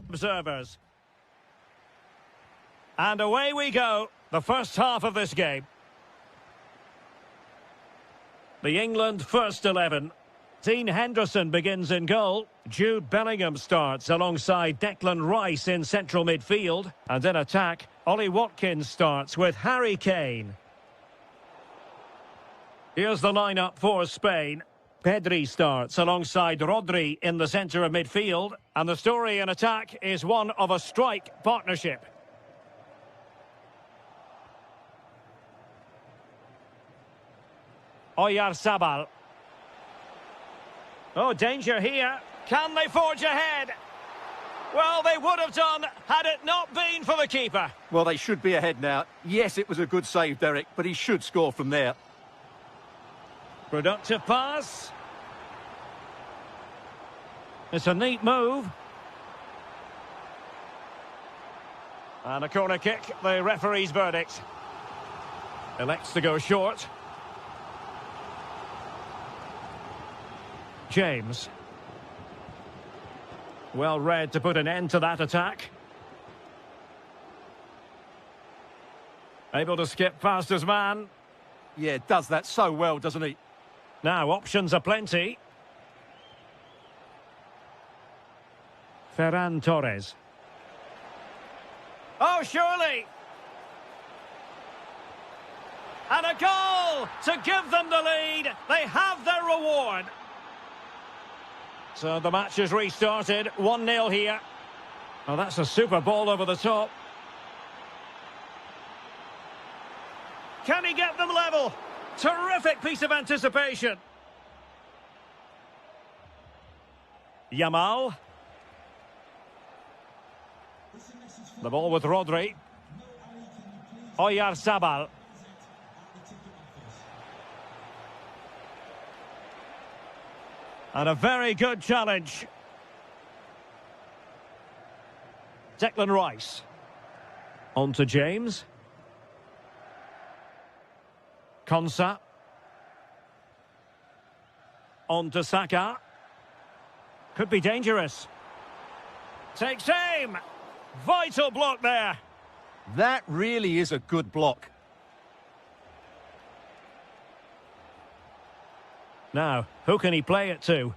Observers. And away we go, the first half of this game. The England first 11. Dean Henderson begins in goal. Jude Bellingham starts alongside Declan Rice in central midfield. And in attack, Ollie Watkins starts with Harry Kane. Here's the lineup for Spain. Pedri starts alongside Rodri in the centre of midfield. And the story in attack is one of a strike partnership. Oyarzabal. Oh, danger here. Can they forge ahead? Well, they would have done had it not been for the keeper. Well, they should be ahead now. Yes, it was a good save, Derek, but he should score from there. Productive pass. It's a neat move. And a corner kick, the referee's verdict. Elects to go short. James. Well read to put an end to that attack. Able to skip past his man. Yeah, does that so well, doesn't he? Now, options are plenty. Ferran Torres. Oh, surely! And a goal to give them the lead. They have their reward. So the match is restarted. 1-0 here. Oh, that's a super ball over the top. Can he get them level? Terrific piece of anticipation. Yamal. The ball with Rodri. Oyarzabal. And a very good challenge. Declan Rice. On to James. Konsa. On to Saka. Could be dangerous. Takes aim. Vital block there. That really is a good block. Now, who can he play it to?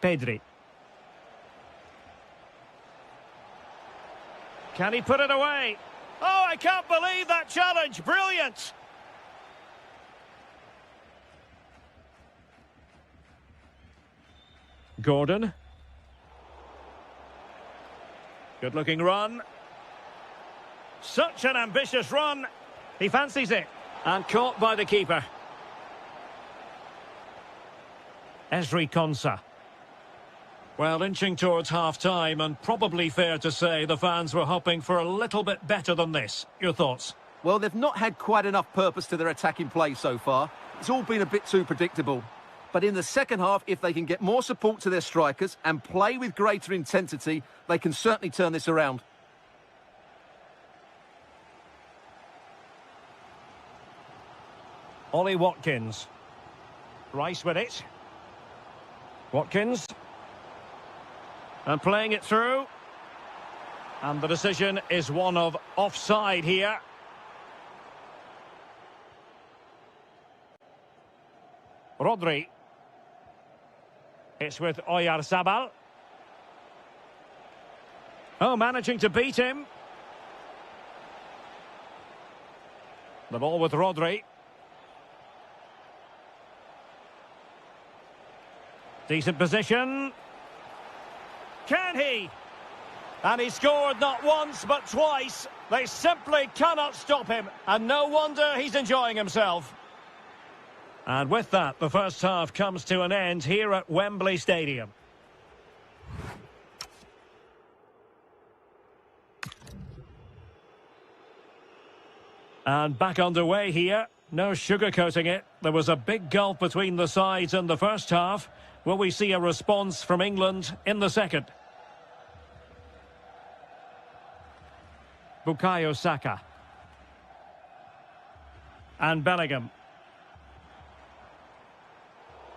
Pedri. Can he put it away? Oh, I can't believe that challenge. Brilliant. Gordon. Good-looking run. Such an ambitious run. He fancies it. And caught by the keeper. Ezri Konsa. Well, inching towards half-time, and probably fair to say the fans were hoping for a little bit better than this. Your thoughts? Well, they've not had quite enough purpose to their attacking play so far. It's all been a bit too predictable. But in the second half, if they can get more support to their strikers and play with greater intensity, they can certainly turn this around. Ollie Watkins. Rice with it. Watkins. And playing it through. And the decision is one of offside here. Rodri. It's with Oyarzabal. Oh, managing to beat him. The ball with Rodri. Decent position. Can he? And he scored not once but twice. They simply cannot stop him. And no wonder he's enjoying himself. And with that, the first half comes to an end here at Wembley Stadium. And back underway here. No sugarcoating it. There was a big gulf between the sides in the first half. Will we see a response from England in the second? Bukayo Saka. And Bellingham.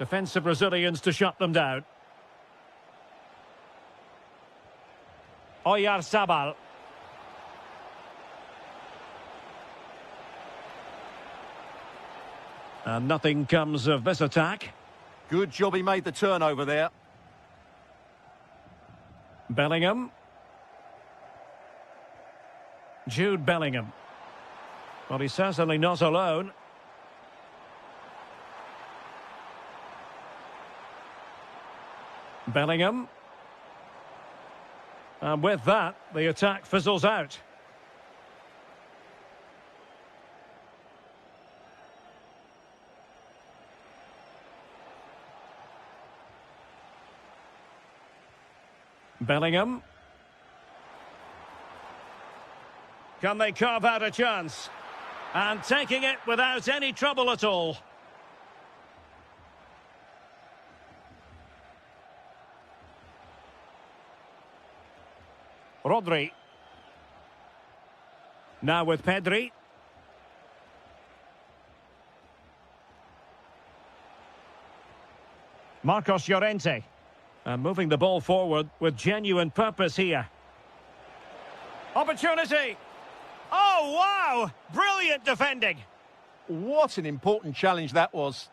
Defensive Brazilians to shut them down. Oyarzabal. And nothing comes of this attack. Good job he made the turnover there. Bellingham. Jude Bellingham. Well, he's certainly not alone. Bellingham. And with that, the attack fizzles out. Bellingham. Can they carve out a chance? And taking it without any trouble at all. Rodri. Now with Pedri. Marcos Llorente. And moving the ball forward with genuine purpose here. Opportunity. Oh, wow! Brilliant defending. What an important challenge that was.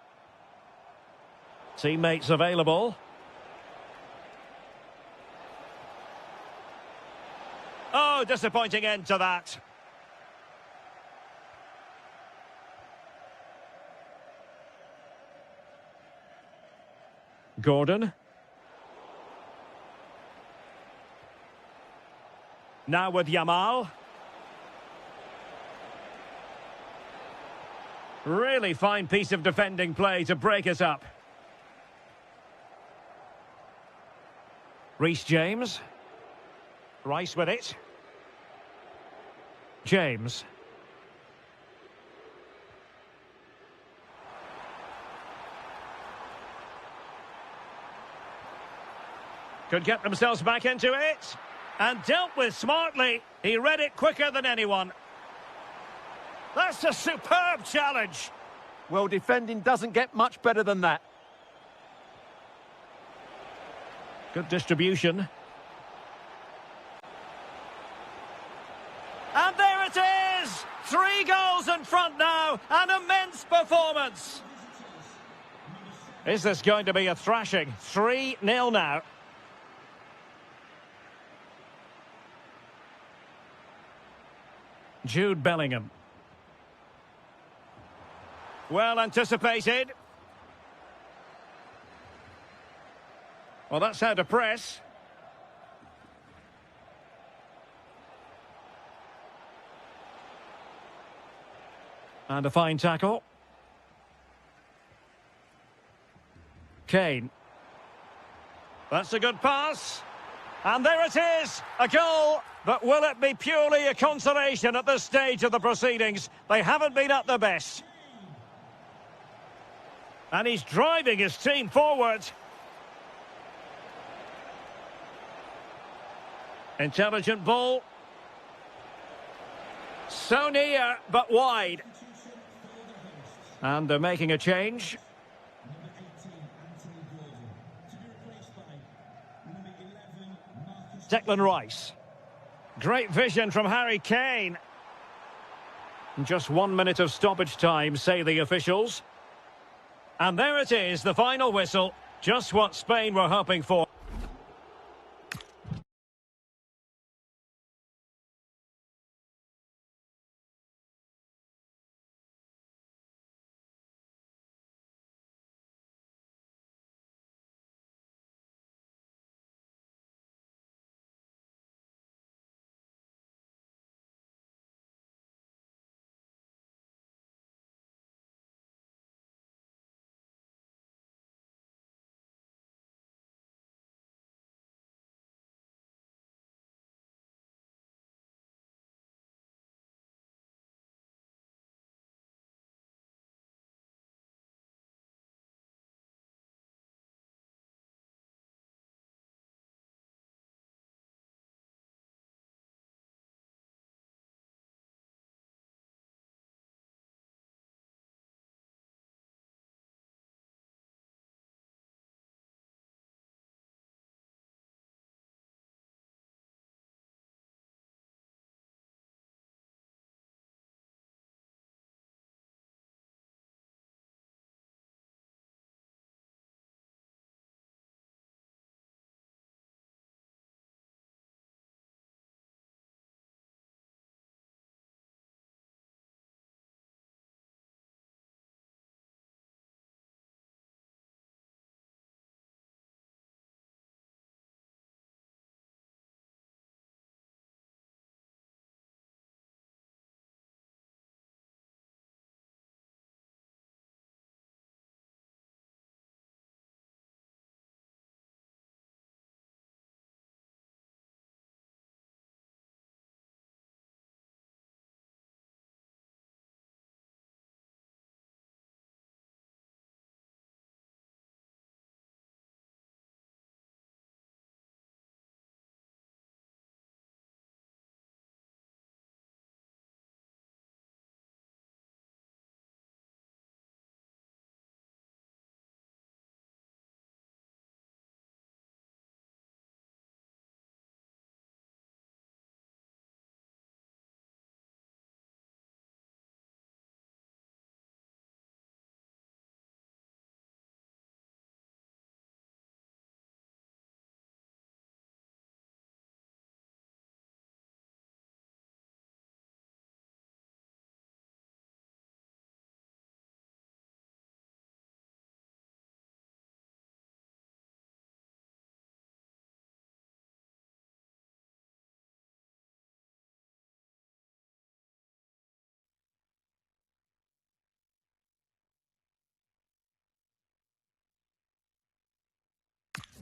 Teammates available. Oh, disappointing end to that. Gordon. Now with Yamal. Really fine piece of defending play to break us up. Reece James. Rice with it. James. Could get themselves back into it. And dealt with smartly. He read it quicker than anyone. That's a superb challenge. Well, defending doesn't get much better than that. Good distribution. And there it is! 3 goals in front now. An immense performance. Is this going to be a thrashing? 3-0 now. Jude Bellingham. Well anticipated. Well, that's how to press. And a fine tackle. Kane. That's a good pass. And there it is, a goal. But will it be purely a consolation at this stage of the proceedings? They haven't been at their best. And he's driving his team forward. Intelligent ball. So near, but wide. And they're making a change. Declan Rice. Great vision from Harry Kane. Just 1 minute of stoppage time, say the officials. And there it is, the final whistle. Just what Spain were hoping for.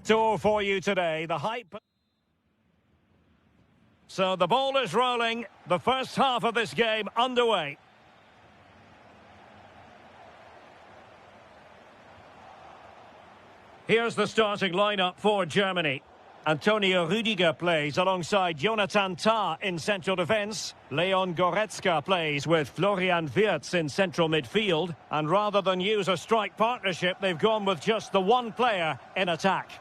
tour for you today. The hype. So the ball is rolling. The first half of this game underway. Here's the starting lineup for Germany. Antonio Rüdiger plays alongside Jonathan Tah in central defence. Leon Goretzka plays with Florian Wirtz in central midfield. And rather than use a strike partnership, they've gone with just the one player in attack.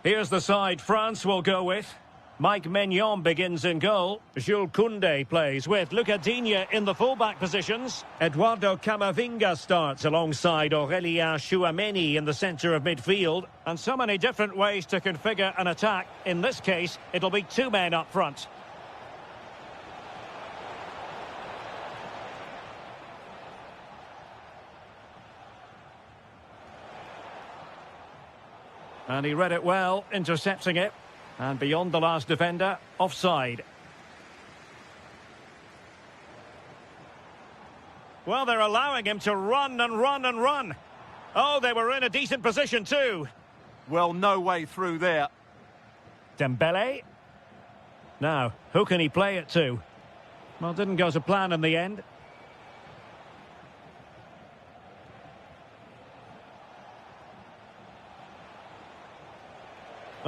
Here's the side France will go with. Mike Maignan begins in goal. Jules Koundé plays with Lucas Digne in the fullback positions. Eduardo Camavinga starts alongside Aurélien Tchouaméni in the centre of midfield. And so many different ways to configure an attack. In this case, it'll be two men up front. And he read it well, intercepting it. And beyond the last defender, offside. Well, they're allowing him to run and run and run. Oh, they were in a decent position too. Well, no way through there. Dembele. Now, who can he play it to? Well, didn't go to plan in the end.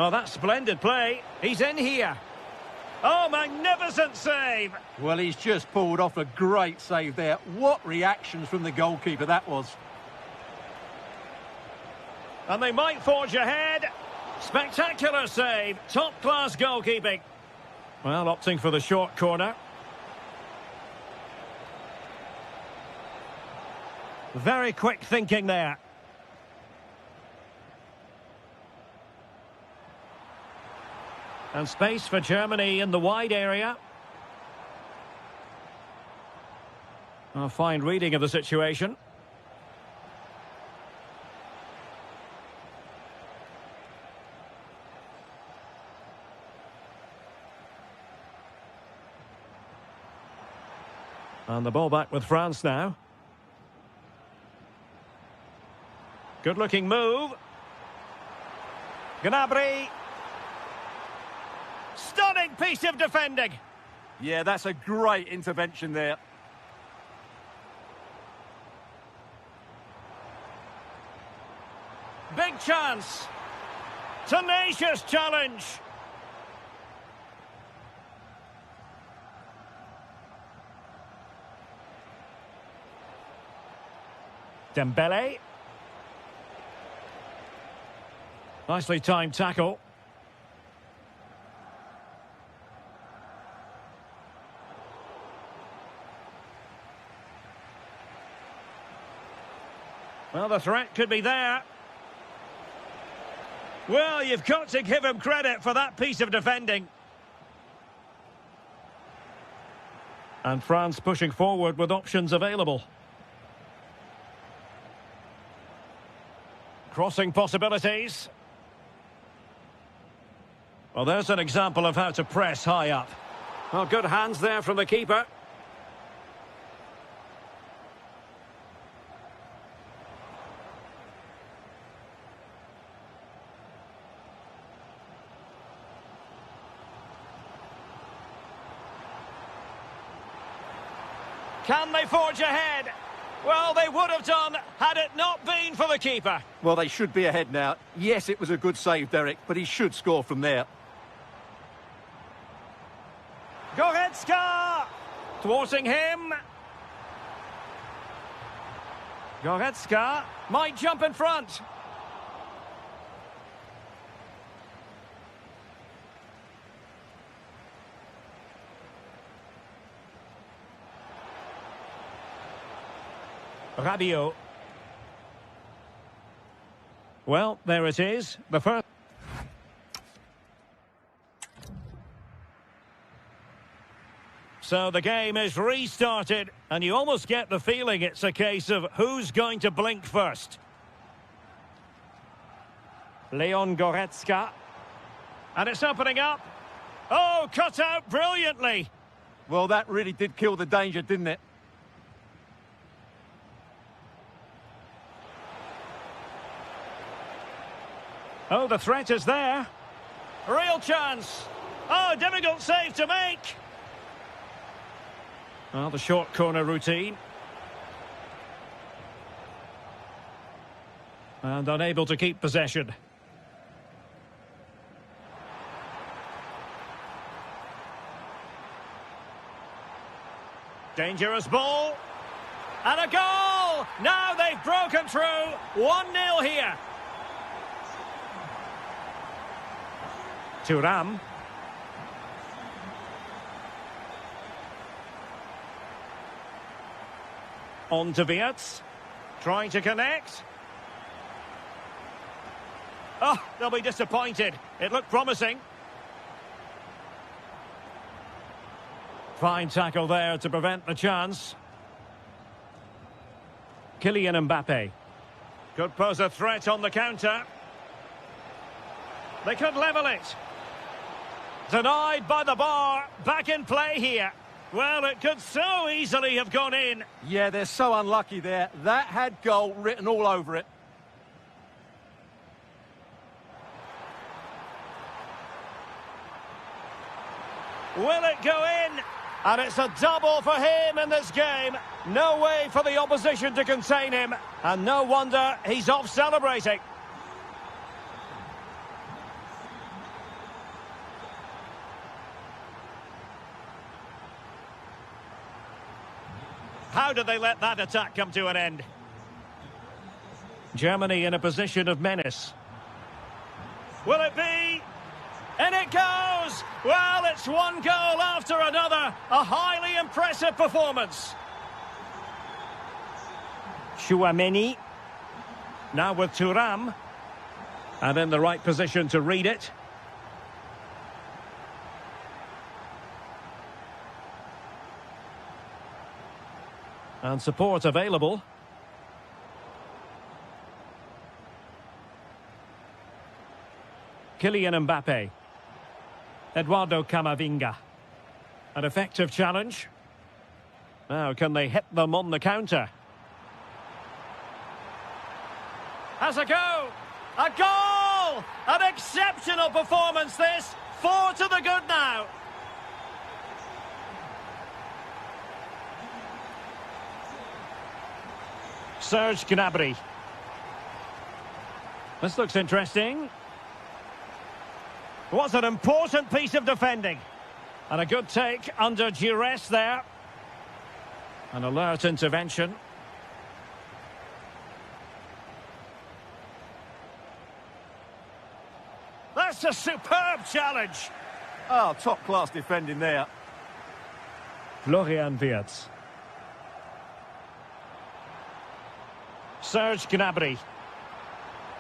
Oh, that's splendid play. He's in here. Oh, magnificent save. Well, he's just pulled off a great save there. What reactions from the goalkeeper that was. And they might forge ahead. Spectacular save. Top-class goalkeeping. Well, opting for the short corner. Very quick thinking there. And space for Germany in the wide area. A fine reading of the situation. And the ball back with France now. Good-looking move. Gnabry. Stunning piece of defending. Yeah, that's a great intervention there. Big chance. Tenacious challenge. Dembele. Nicely timed tackle. Well, the threat could be there. Well, you've got to give him credit for that piece of defending. And France pushing forward with options available. Crossing possibilities. Well, there's an example of how to press high up. Well, good hands there from the keeper. Can they forge ahead? Well, they would have done had it not been for the keeper. Well, they should be ahead now. Yes, it was a good save, Derek, but he should score from there. Goretzka! Thwarting him. Goretzka might jump in front. Rabiot. Well, there it is. The first. So the game is restarted, and you almost get the feeling it's a case of who's going to blink first. Leon Goretzka. And it's opening up. Oh, cut out brilliantly. Well, that really did kill the danger, didn't it? Oh, the threat is there. Real chance. Oh, difficult save to make. Well, the short corner routine. And unable to keep possession. Dangerous ball. And a goal! Now they've broken through. 1-0 here. Thuram. On to Wirtz. Trying to connect. Oh, they'll be disappointed. It looked promising. Fine tackle there to prevent the chance. Kylian Mbappe. Could pose a threat on the counter. They could level it. Denied by the bar. Back in play here. Well, it could so easily have gone in. Yeah, they're so unlucky there. That had goal written all over it. Will it go in? And it's a double for him in this game. No way for the opposition to contain him. And no wonder he's off celebrating. How did they let that attack come to an end? Germany in a position of menace. Will it be? And it goes! Well, it's one goal after another. A highly impressive performance. Chouameni. Now with Thuram. And in the right position to read it. And support available. Kylian Mbappe. Eduardo Camavinga. An effective challenge. Now, can they hit them on the counter? Has a go! A goal! An exceptional performance, this! 4 to the good now. Serge Gnabry. This looks interesting. Was an important piece of defending. And a good take under duress there. An alert intervention. That's a superb challenge. Oh, top-class defending there. Florian Wirtz. Serge Gnabry.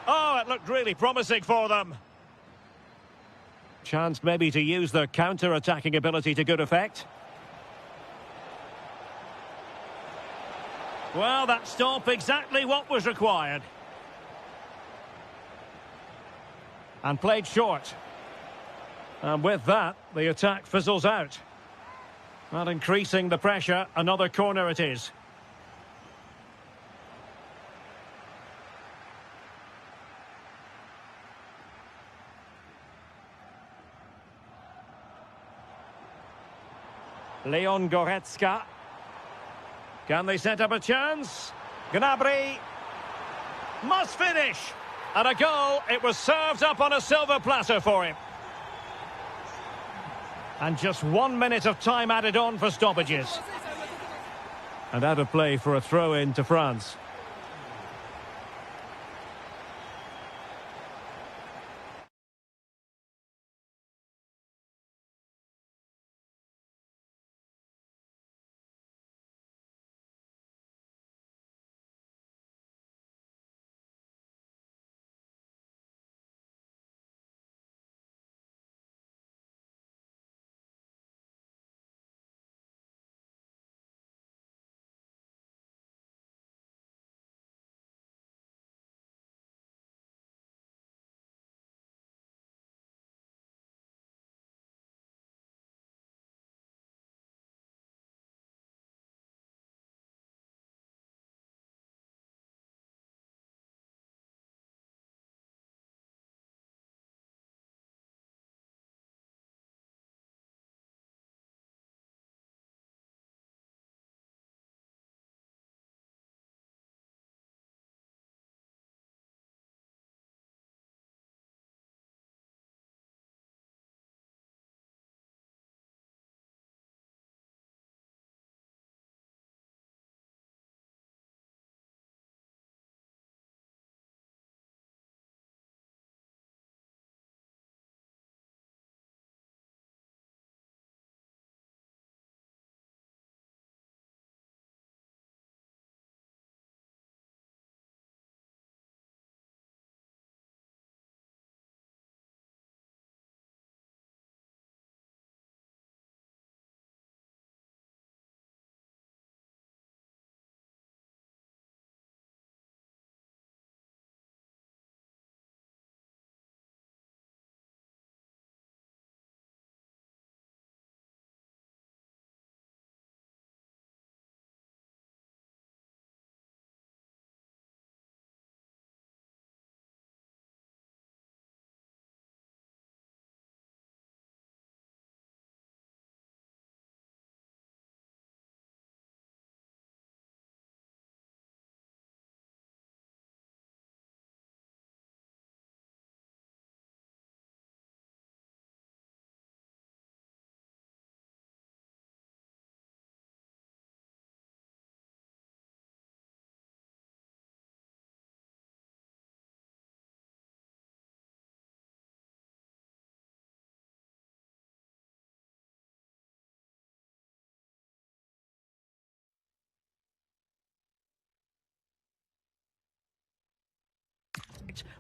Oh, it looked really promising for them. Chance maybe to use their counter-attacking ability to good effect. Well, that stop exactly what was required. And played short. And with that, the attack fizzles out. Not increasing the pressure, another corner it is. Leon Goretzka. Can they set up a chance? Gnabry must finish. And a goal. It was served up on a silver platter for him. And just 1 minute of time added on for stoppages. And out of play for a throw-in to France.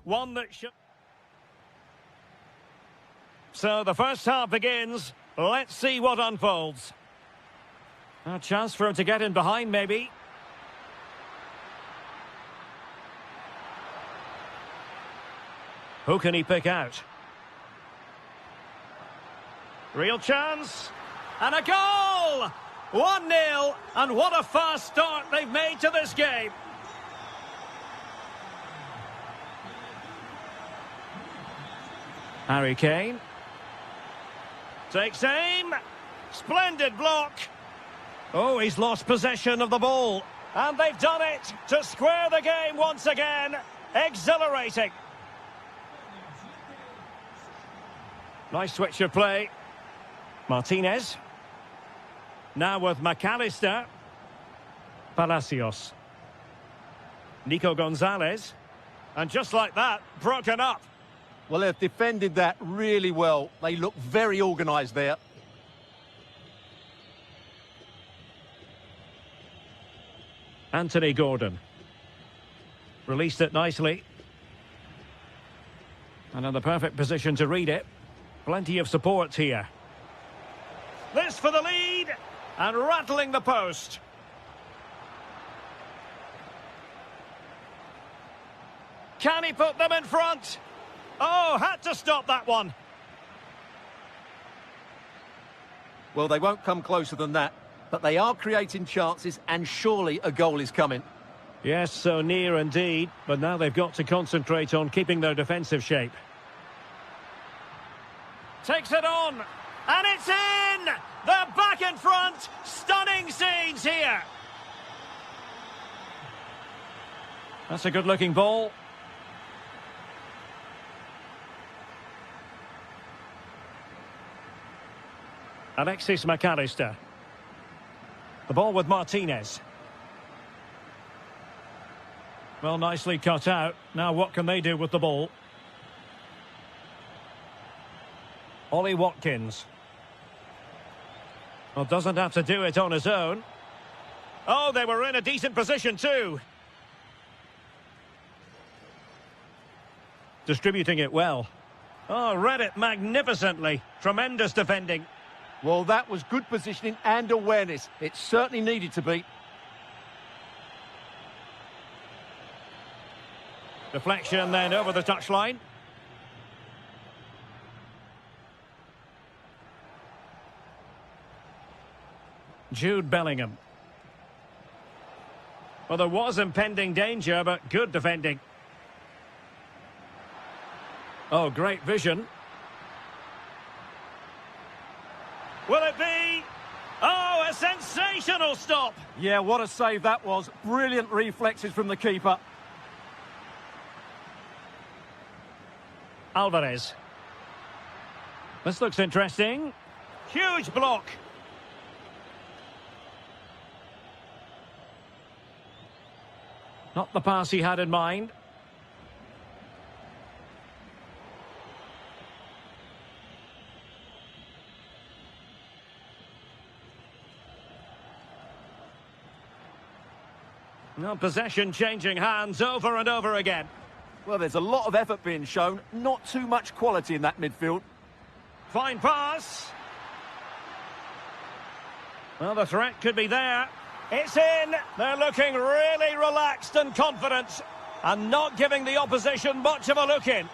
One that should... So the first half begins. Let's see what unfolds. A chance for him to get in behind, maybe. Who can he pick out? Real chance. And a goal! 1-0. And what a fast start they've made to this game. Harry Kane. Takes aim. Splendid block. Oh, he's lost possession of the ball. And they've done it to square the game once again. Exhilarating. Nice switch of play. Martinez. Now with McAllister. Palacios. Nico Gonzalez. And just like that, broken up. Well, they've defended that really well. They look very organised there. Anthony Gordon. Released it nicely. And in the perfect position to read it. Plenty of support here. This for the lead. And rattling the post. Can he put them in front? Oh, had to stop that one. Well, they won't come closer than that, but they are creating chances, and surely a goal is coming. Yes, so near indeed, but now they've got to concentrate on keeping their defensive shape. Takes it on, and it's in! They're back in front! Stunning scenes here! That's a good-looking ball. Alexis McAllister. The ball with Martinez. Well, nicely cut out. Now what can they do with the ball? Ollie Watkins. Well, doesn't have to do it on his own. Oh, they were in a decent position too. Distributing it well. Oh, read it magnificently. Tremendous defending. Well, that was good positioning and awareness. It certainly needed to be. Deflection then over the touchline. Jude Bellingham. Well, there was impending danger, but good defending. Oh, great vision. Will it be? Oh, a sensational stop. Yeah, what a save that was. Brilliant reflexes from the keeper. Alvarez. This looks interesting. Huge block. Not the pass he had in mind. No, possession changing hands over and over again. Well, there's a lot of effort being shown. Not too much quality in that midfield. Fine pass. Well, the threat could be there. It's in. They're looking really relaxed and confident and not giving the opposition much of a look in.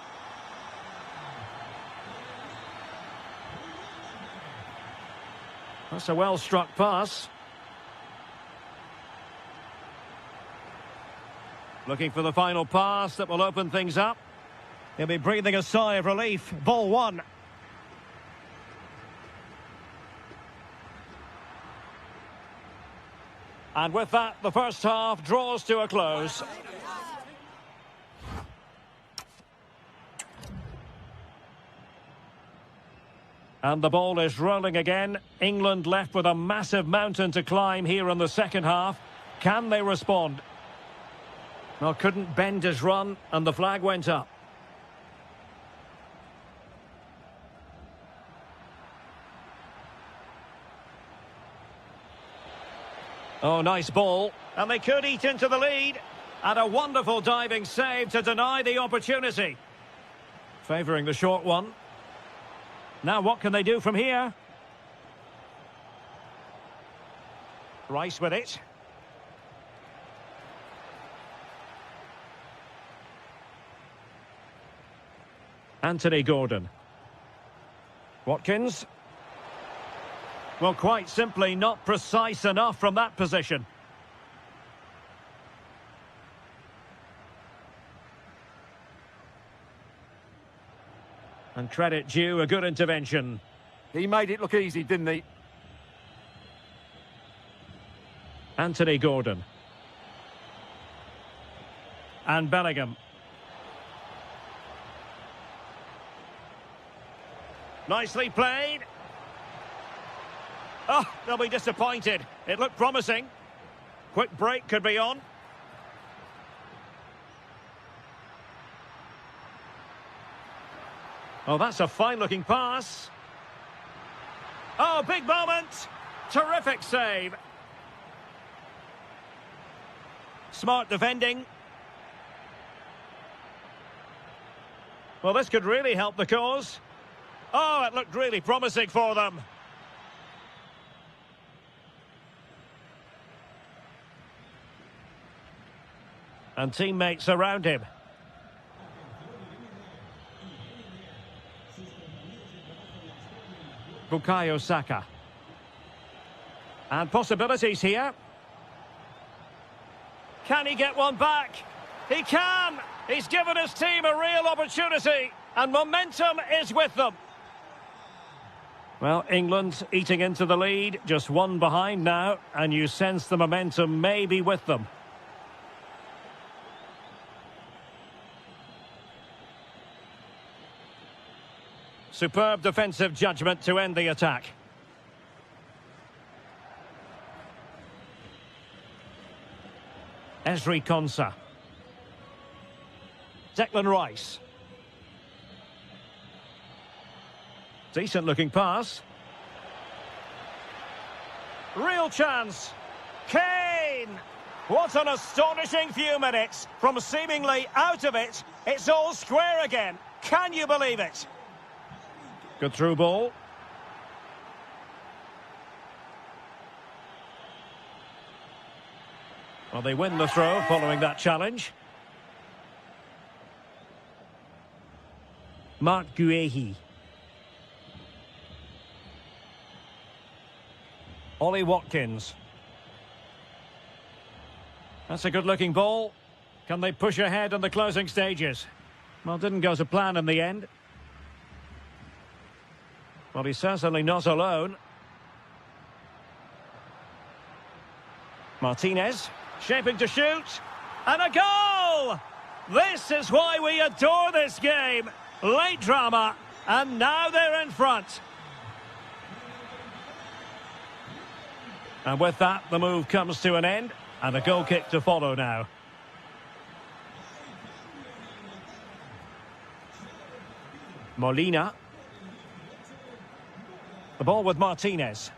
That's a well-struck pass. Looking for the final pass that will open things up. He'll be breathing a sigh of relief. Ball one. And with that, the first half draws to a close. And the ball is rolling again. England left with a massive mountain to climb here in the second half. Can they respond? Well, couldn't bend his run, and the flag went up. Oh, nice ball. And they could eat into the lead. And a wonderful diving save to deny the opportunity. Favouring the short one. Now what can they do from here? Rice with it. Anthony Gordon. Watkins. Well, quite simply not precise enough from that position. And credit due, a good intervention. He made it look easy, didn't he? Anthony Gordon. And Bellingham. Nicely played. Oh, they'll be disappointed. It looked promising. Quick break could be on. Oh, that's a fine-looking pass. Oh, big moment. Terrific save. Smart defending. Well, this could really help the cause. Oh, it looked really promising for them. And teammates around him. Bukayo Saka. And possibilities here. Can he get one back? He can! He's given his team a real opportunity, and momentum is with them. Well, England eating into the lead, just one behind now, and you sense the momentum may be with them. Superb defensive judgment to end the attack. Ezri Konsa. Declan Rice. Decent looking pass. Real chance. Kane! What an astonishing few minutes. From seemingly out of it, it's all square again. Can you believe it? Good through ball. Well, they win the throw following that challenge. Mark Guehi. Ollie Watkins. That's a good-looking ball. Can they push ahead in the closing stages? Well, didn't go to plan in the end. Well, he's certainly not alone. Martinez, shaping to shoot. And a goal! This is why we adore this game. Late drama, and now they're in front. And with that, the move comes to an end, and a goal kick to follow now. Molina. The ball with Martinez.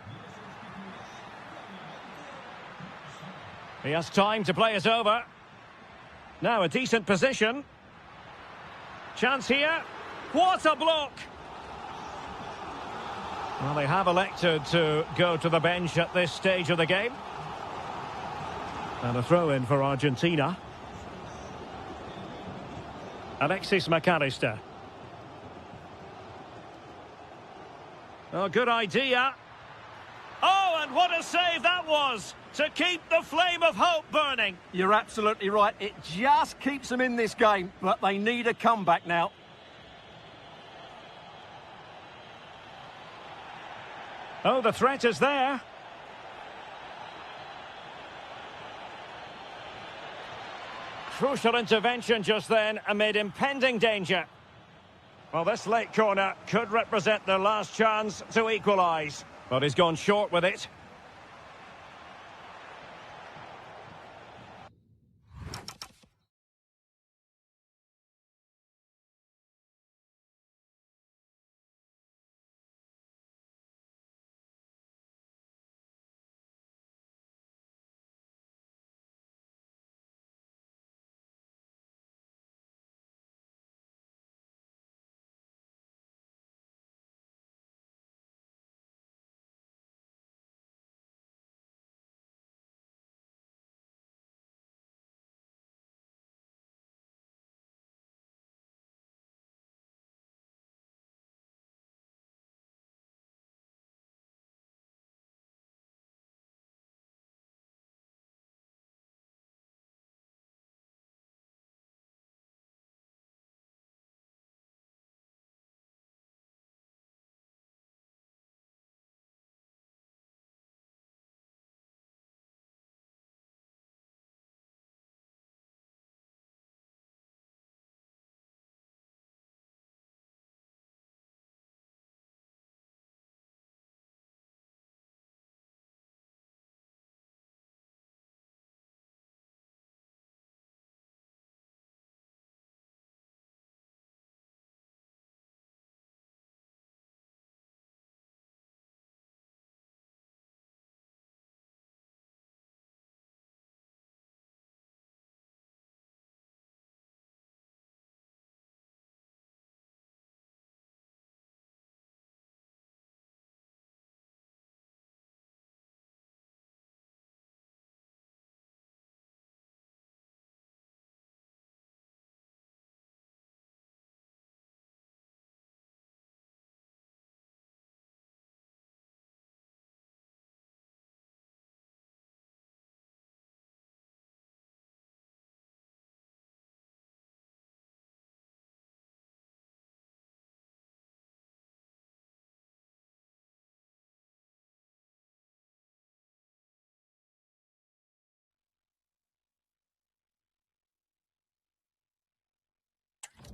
He has time to play it over. Now a decent position. Chance here. What a block! Well, they have elected to go to the bench at this stage of the game. And a throw-in for Argentina. Alexis McAllister. Oh, good idea. Oh, and what a save that was to keep the flame of hope burning. You're absolutely right. It just keeps them in this game, but they need a comeback now. Oh, the threat is there. Crucial intervention just then amid impending danger. Well, this late corner could represent their last chance to equalise. But he's gone short with it.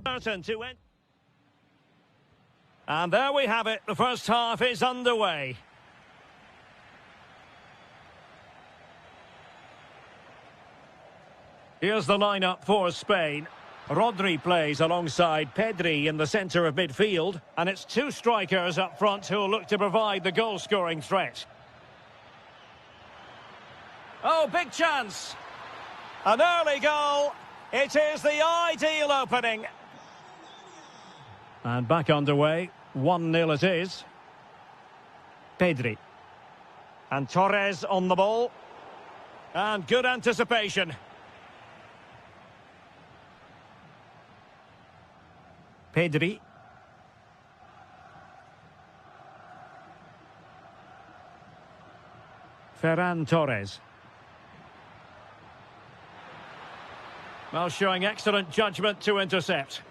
Certain to win. And there we have it. The first half is underway. Here's the lineup for Spain. Rodri plays alongside Pedri in the centre of midfield. And it's two strikers up front who will look to provide the goal-scoring threat. Oh, big chance. An early goal. It is the ideal opening. And back underway. 1-0 it is. Pedri. And Torres on the ball. And good anticipation. Pedri. Ferran Torres. Well, showing excellent judgment to intercept.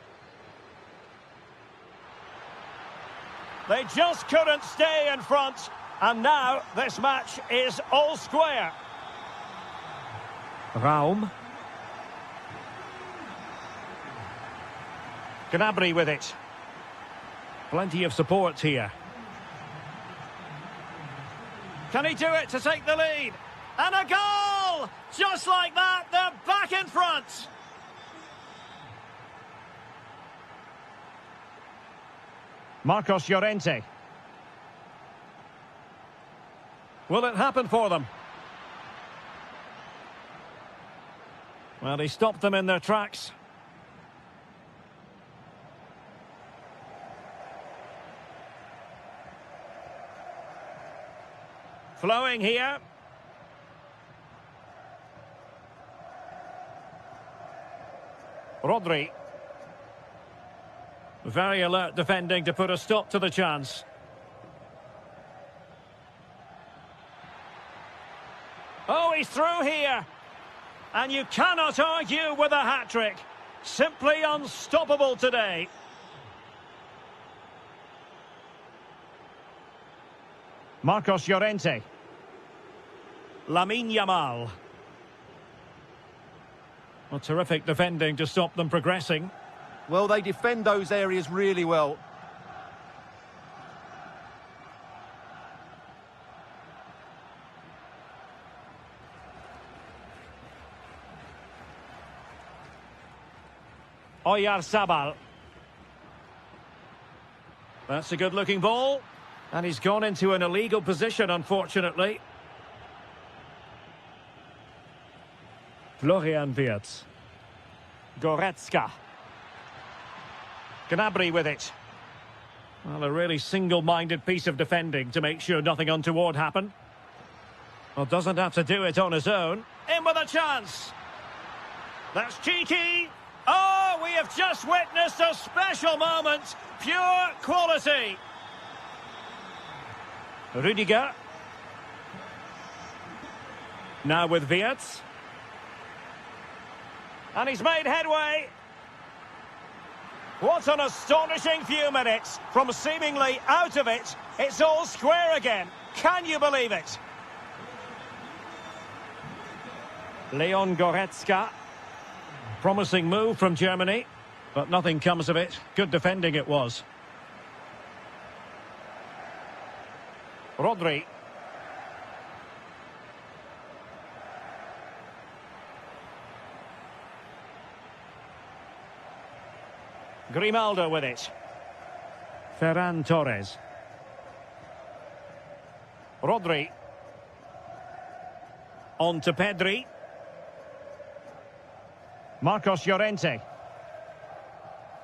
They just couldn't stay in front. And now this match is all square. Raum. Gnabry with it. Plenty of support here. Can he do it to take the lead? And a goal! Just like that, they're back in front. Marcos Llorente. Will it happen for them? Well, he stopped them in their tracks. Flowing here. Rodri. Very alert defending to put a stop to the chance. Oh, he's through here. And you cannot argue with a hat-trick. Simply unstoppable today. Marcos Llorente. Lamine Yamal. Well, terrific defending to stop them progressing. Well, they defend those areas really well. Oyarzabal. That's a good-looking ball. And he's gone into an illegal position, unfortunately. Florian Wirtz. Goretzka. Gnabry with it. Well, a really single-minded piece of defending to make sure nothing untoward happened. Well, doesn't have to do it on his own. In with a chance. That's cheeky. Oh, we have just witnessed a special moment. Pure quality. Rudiger. Now with Wirtz. And he's made headway. What an astonishing few minutes. From seemingly out of it, it's all square again. Can you believe it? Leon Goretzka. Promising move from Germany, but nothing comes of it. Good defending it was. Rodri. Grimaldo with it. Ferran Torres. Rodri. On to Pedri. Marcos Llorente.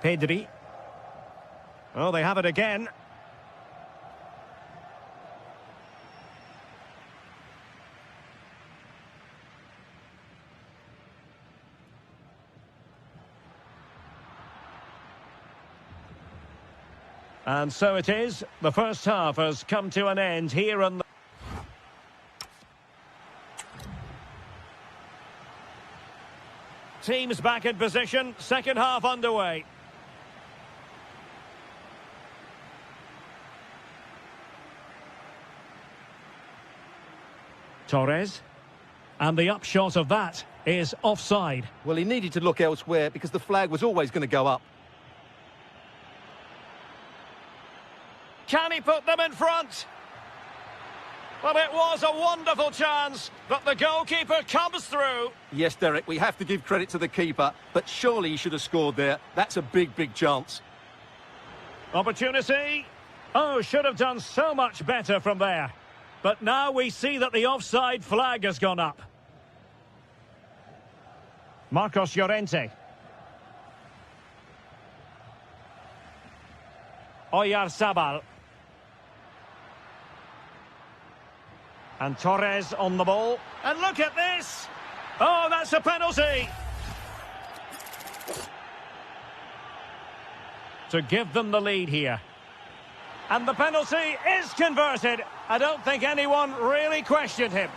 Pedri. Oh, they have it again. And so it is. The first half has come to an end here on the... Teams back in position. Second half underway. Torres. And the upshot of that is offside. Well, he needed to look elsewhere because the flag was always going to go up. Can he put them in front? Well, it was a wonderful chance, but the goalkeeper comes through. Yes, Derek, we have to give credit to the keeper, but surely he should have scored there. That's a big, big chance. Opportunity. Oh, should have done so much better from there. But now we see that the offside flag has gone up. Marcos Llorente. Oyarzabal. And Torres on the ball. And look at this! Oh, that's a penalty! To give them the lead here. And the penalty is converted. I don't think anyone really questioned him.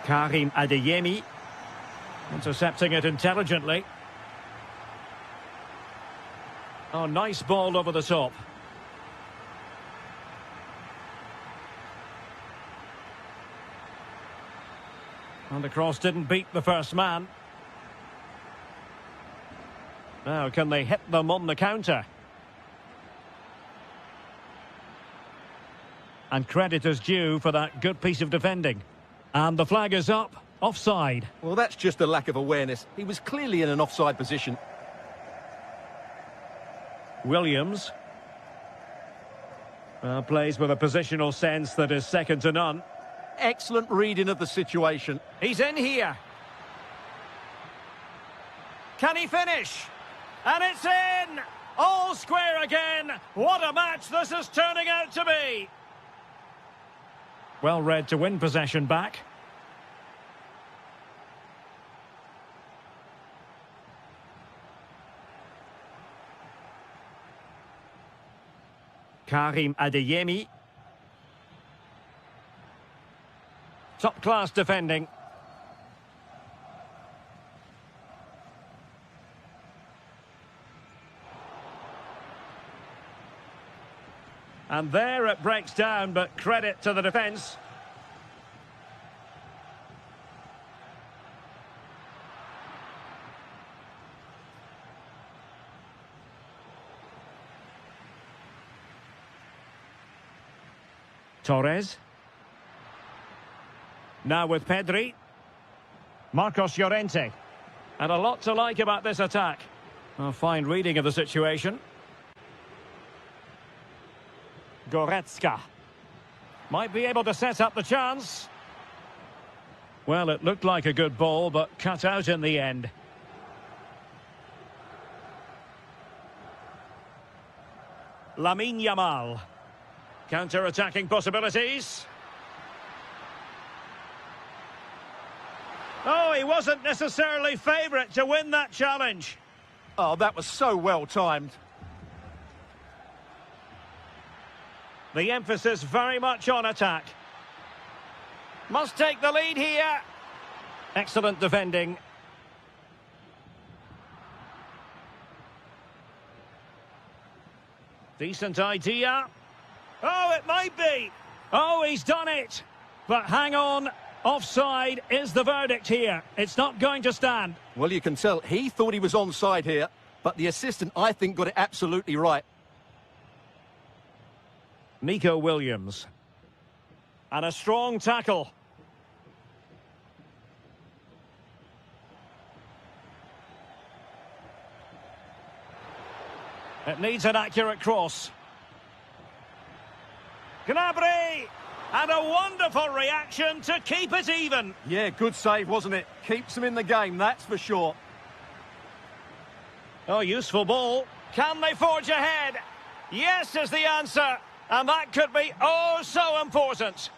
Karim Adeyemi. Intercepting it intelligently. Oh, nice ball over the top. And the cross didn't beat the first man. Now, can they hit them on the counter? And credit is due for that good piece of defending. And the flag is up, offside. Well, that's just a lack of awareness. He was clearly in an offside position. Williams. Plays with a positional sense that is second to none. Excellent reading of the situation. He's in here. Can he finish? And it's in! All square again! What a match this is turning out to be! Well read to win possession back. Karim Adeyemi. Top-class defending. And there it breaks down, but credit to the defence. Torres. Now with Pedri. Marcos Llorente. And a lot to like about this attack. A fine reading of the situation. Goretzka. Might be able to set up the chance. Well, it looked like a good ball, but cut out in the end. Lamine Yamal. Counter-attacking possibilities. Oh, he wasn't necessarily favourite to win that challenge. Oh, that was so well timed. The emphasis very much on attack. Must take the lead here. Excellent defending. Decent idea. Oh, it might be. Oh, he's done it. But hang on. Offside is the verdict here. It's not going to stand. Well, you can tell he thought he was onside here, but the assistant, I think, got it absolutely right. Nico Williams. And a strong tackle. It needs an accurate cross. Gnabry! And a wonderful reaction to keep it even. Yeah, good save, wasn't it? Keeps them in the game, that's for sure. Oh, useful ball. Can they forge ahead? Yes is the answer. And that could be oh so important.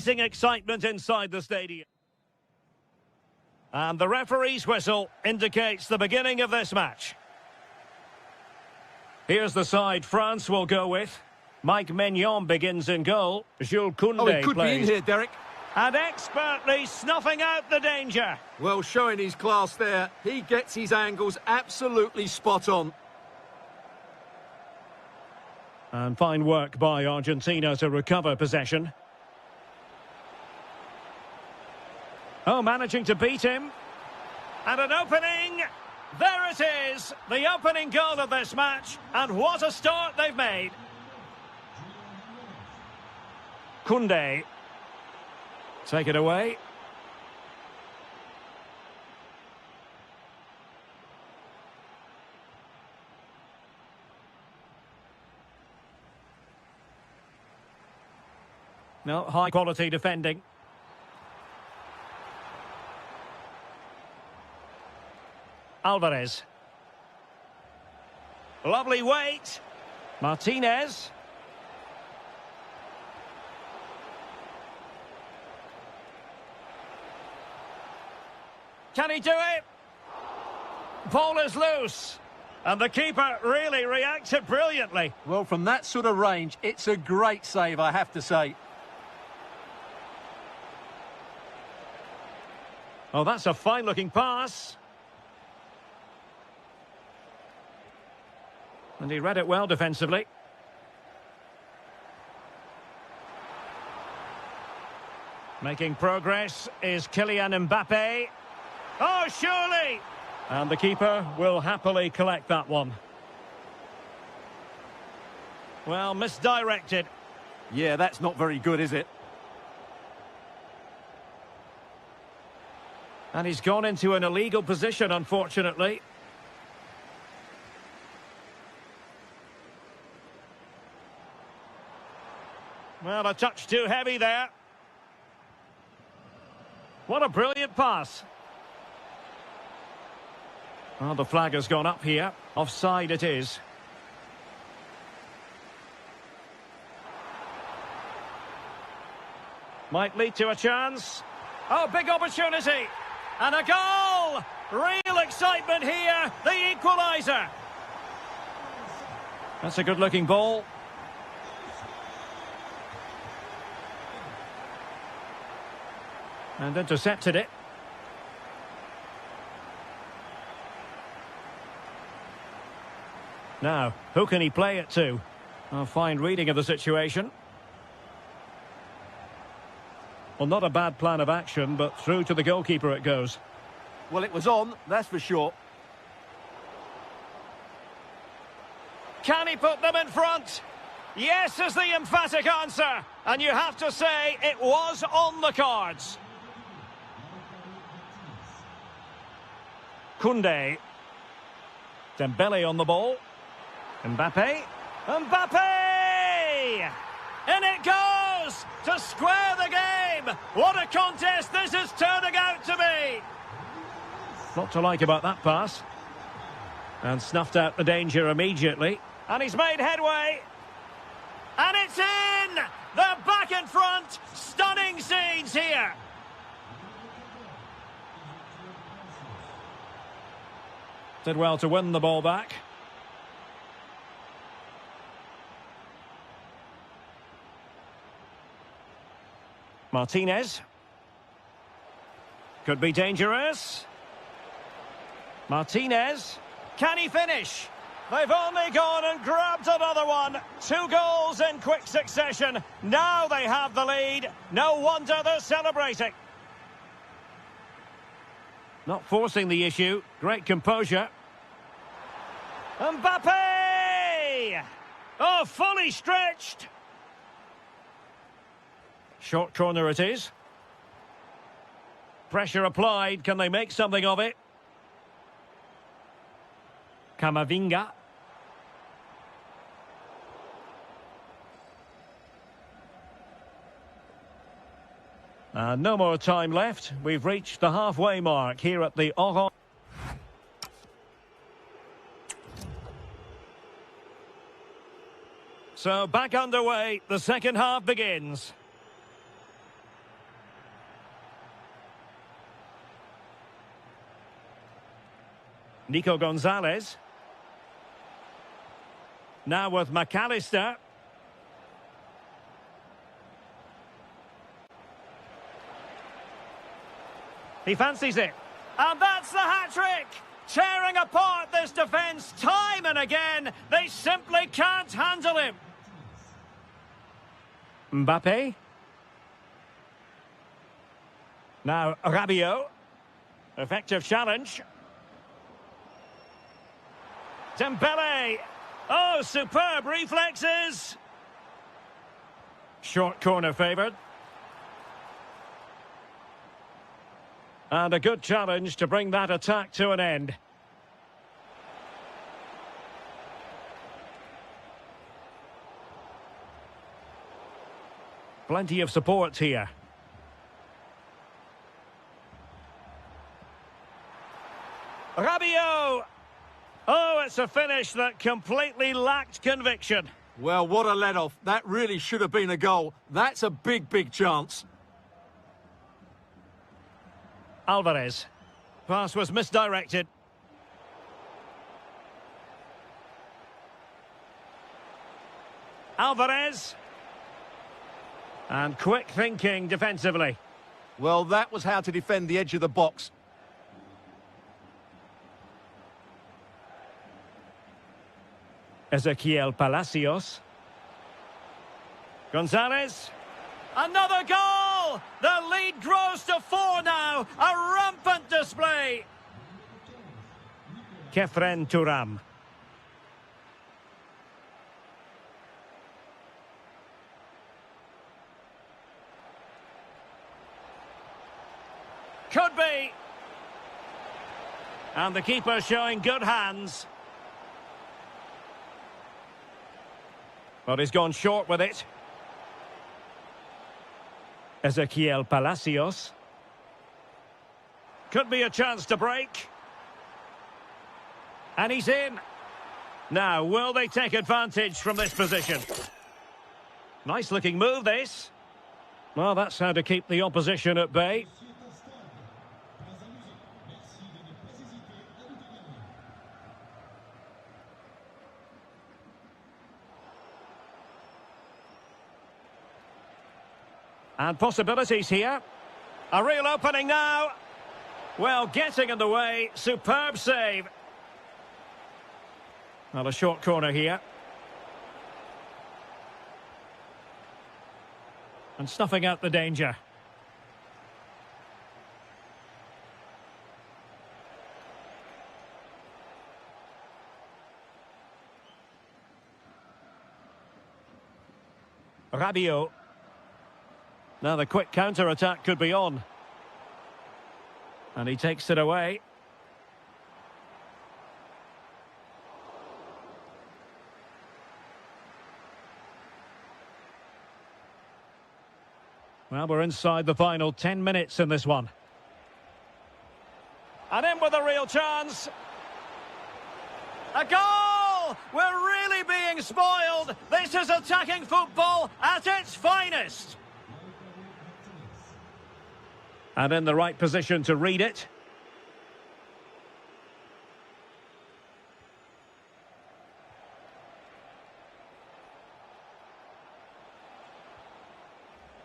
Excitement inside the stadium. And the referee's whistle indicates the beginning of this match. Here's the side France will go with. Mike Maignan begins in goal. Jules Koundé Oh, he could plays. be in here, Derek. And expertly snuffing out the danger. Well, showing his class there. He gets his angles absolutely spot on. And fine work by Argentina to recover possession. Oh, managing to beat him. And an opening. There it is. The opening goal of this match. And what a start they've made. Koundé. Take it away. No, high quality defending. Alvarez. Lovely weight. Martinez. Can he do it? Ball is loose. And the keeper really reacted brilliantly. Well, from that sort of range, it's a great save, I have to say. Oh, that's a fine-looking pass. And he read it well defensively. Making progress is Kylian Mbappe. Oh, surely! And the keeper will happily collect that one. Well, misdirected. Yeah, that's not very good, is it? And he's gone into an illegal position, unfortunately. Well, a touch too heavy there. What a brilliant pass. Well, the flag has gone up here. Offside it is. Might lead to a chance. Oh, big opportunity. And a goal! Real excitement here. The equaliser. That's a good-looking ball. And intercepted it. Now, who can he play it to? A fine reading of the situation. Well, not a bad plan of action, but through to the goalkeeper it goes. Well, it was on, that's for sure. Can he put them in front? Yes is the emphatic answer. And you have to say it was on the cards. Koundé. Dembele on the ball. Mbappe. Mbappe! In it goes to square the game. What a contest this is turning out to be. Lot to like about that pass. And snuffed out the danger immediately. And he's made headway. And it's in! They're back in front. Stunning scenes here. Did well to win the ball back. Martinez. Could be dangerous. Martinez. Can he finish? They've only gone and grabbed another one. 2 goals in quick succession. Now they have the lead. No wonder they're celebrating. Not forcing the issue. Great composure. Mbappe! Oh, fully stretched. Short corner it is. Pressure applied. Can they make something of it? Camavinga. No more time left. We've reached the halfway mark here at the Orange. So back underway. The second half begins. Nico Gonzalez. Now with McAllister. He fancies it. And that's the hat-trick! Tearing apart this defence time and again. They simply can't handle him. Mbappe. Now Rabiot. Effective challenge. Dembele. Oh, superb reflexes. Short corner favoured. And a good challenge to bring that attack to an end. Plenty of support here. Rabiot! Oh, it's a finish that completely lacked conviction. Well, what a let-off. That really should have been a goal. That's a big, big chance. Alvarez. Pass was misdirected. Alvarez. And quick thinking defensively. Well, that was how to defend the edge of the box. Ezequiel Palacios. Gonzalez. Another goal! The lead grows to 4 now. A rampant display. Kefren Turam. Could be. And the keeper showing good hands. But he's gone short with it. Ezequiel Palacios. Could be a chance to break. And he's in. Now, will they take advantage from this position? Nice looking move, this. Well, that's how to keep the opposition at bay. And possibilities here. A real opening now. Well, getting in the way. Superb save. Well, a short corner here. And snuffing out the danger. Rabiot. Now the quick counter-attack could be on. And he takes it away. Well, we're inside the final 10 minutes in this one. And in with a real chance. A goal! We're really being spoiled. This is attacking football at its finest. And in the right position to read it.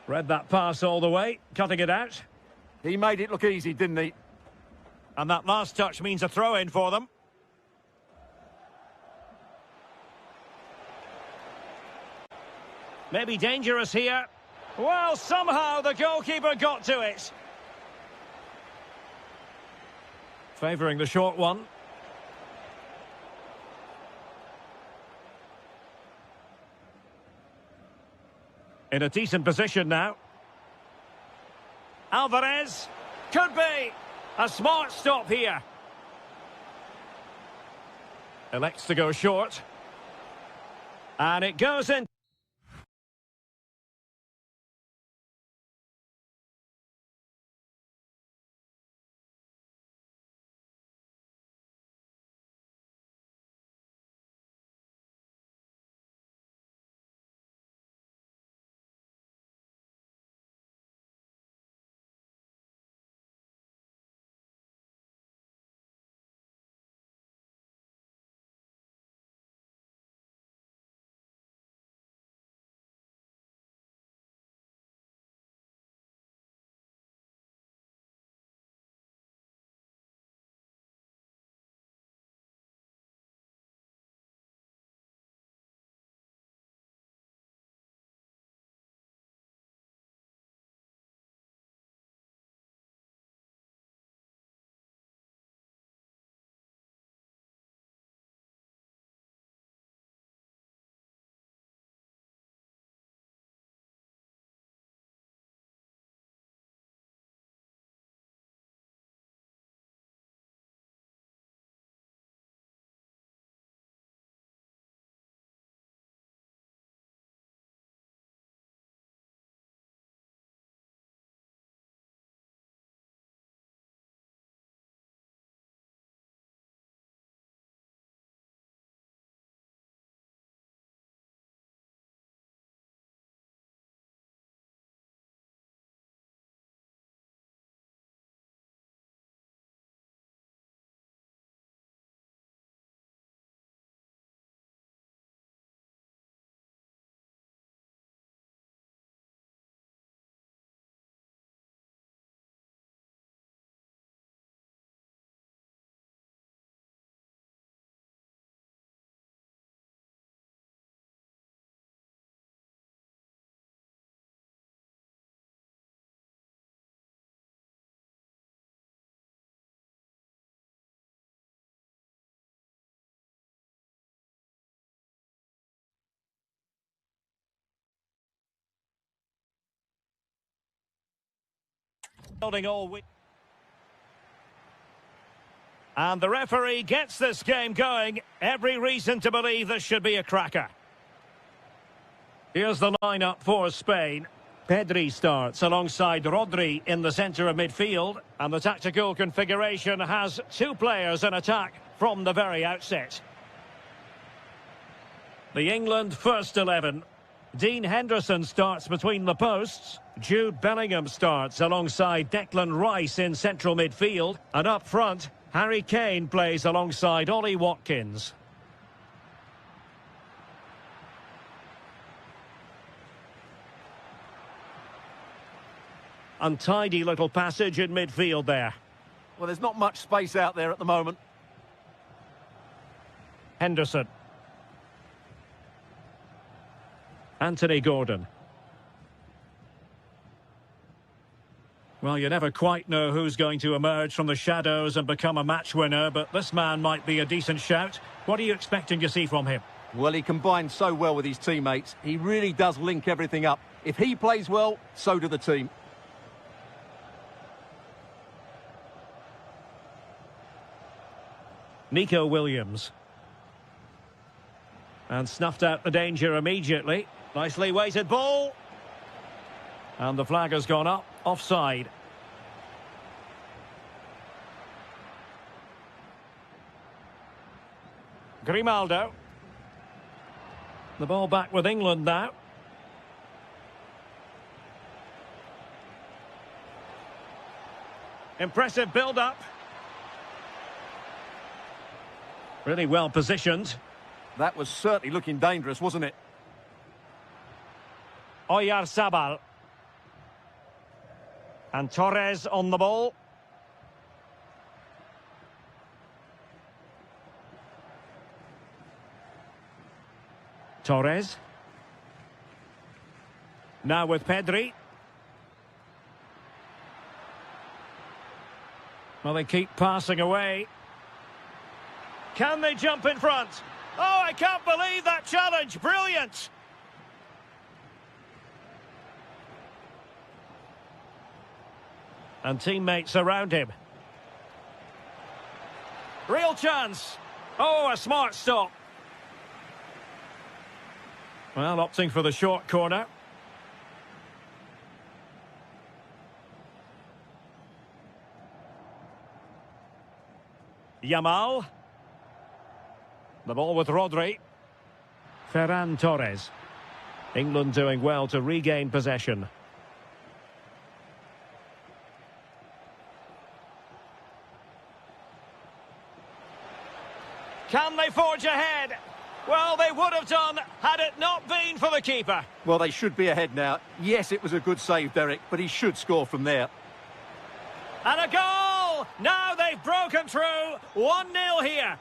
Read that pass all the way, cutting it out. He made it look easy, didn't he? And that last touch means a throw-in for them. Maybe dangerous here. Well, somehow the goalkeeper got to it. Favouring the short one. In a decent position now. Alvarez. Could be. A smart stop here. Elects to go short. And it goes in. Holding all week. And the referee gets this game going. Every reason to believe this should be a cracker. Here's the lineup for Spain. Pedri starts alongside Rodri in the centre of midfield. And the tactical configuration has two players in attack from the very outset. The England first 11. Dean Henderson starts between the posts. Jude Bellingham starts alongside Declan Rice in central midfield. And up front, Harry Kane plays alongside Ollie Watkins. Untidy little passage in midfield there. Well, there's not much space out there at the moment. Henderson. Anthony Gordon. Well, you never quite know who's going to emerge from the shadows and become a match winner, but this man might be a decent shout. What are you expecting to see from him? Well, he combines so well with his teammates. He really does link everything up. If he plays well, so do the team. Nico Williams. And snuffed out the danger immediately. Nicely weighted ball. And the flag has gone up. Offside. Grimaldo. The ball back with England now. Impressive build-up. Really well positioned. That was certainly looking dangerous, wasn't it? Oyarzabal. And Torres on the ball. Torres. Now with Pedri. Well, they keep passing away. Can they jump in front? Oh, I can't believe that challenge. Brilliant. And teammates around him. Real chance. Oh, a smart stop. Well, opting for the short corner. Yamal. The ball with Rodri. Ferran Torres. England doing well to regain possession. Can they forge ahead? Well, they would have done had it not been for the keeper. Well, they should be ahead now. Yes, it was a good save, Derek, but he should score from there. And a goal! Now they've broken through. 1-0 here.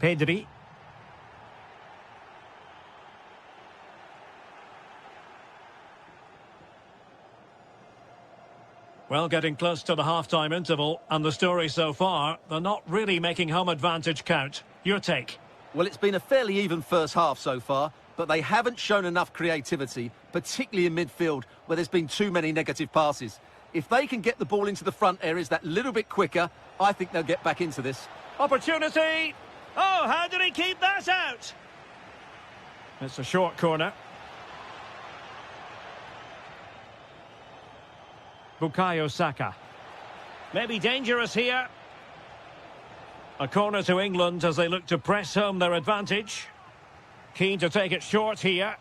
Pedri. Well, getting close to the half-time interval, and the story so far, they're not really making home advantage count. Your take? Well, it's been a fairly even first half so far, but they haven't shown enough creativity, particularly in midfield, where there's been too many negative passes. If they can get the ball into the front areas that little bit quicker, I think they'll get back into this. Opportunity! Oh, how did he keep that out? It's a short corner. Bukayo Saka. Maybe dangerous here. A corner to England as they look to press home their advantage. Keen to take it short here.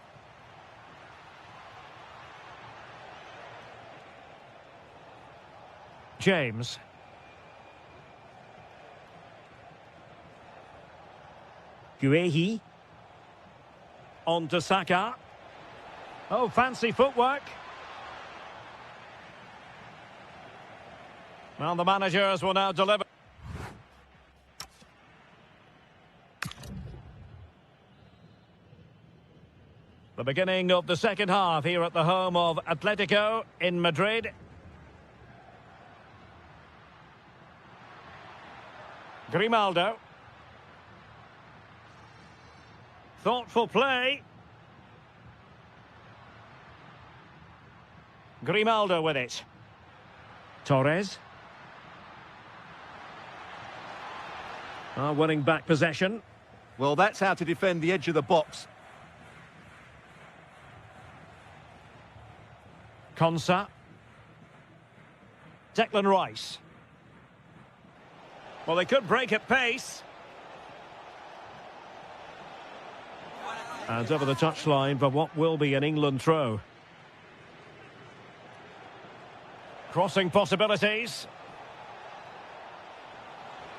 James. Guehi. On to Saka. Oh, fancy footwork. Well, the managers will now deliver. The beginning of the second half here at the home of Atletico in Madrid. Grimaldo. Thoughtful play. Grimaldo with it. Torres. Winning back possession. Well, that's how to defend the edge of the box. Konsa. Declan Rice. Well, they could break at pace. And over the touchline for what will be an England throw. Crossing possibilities.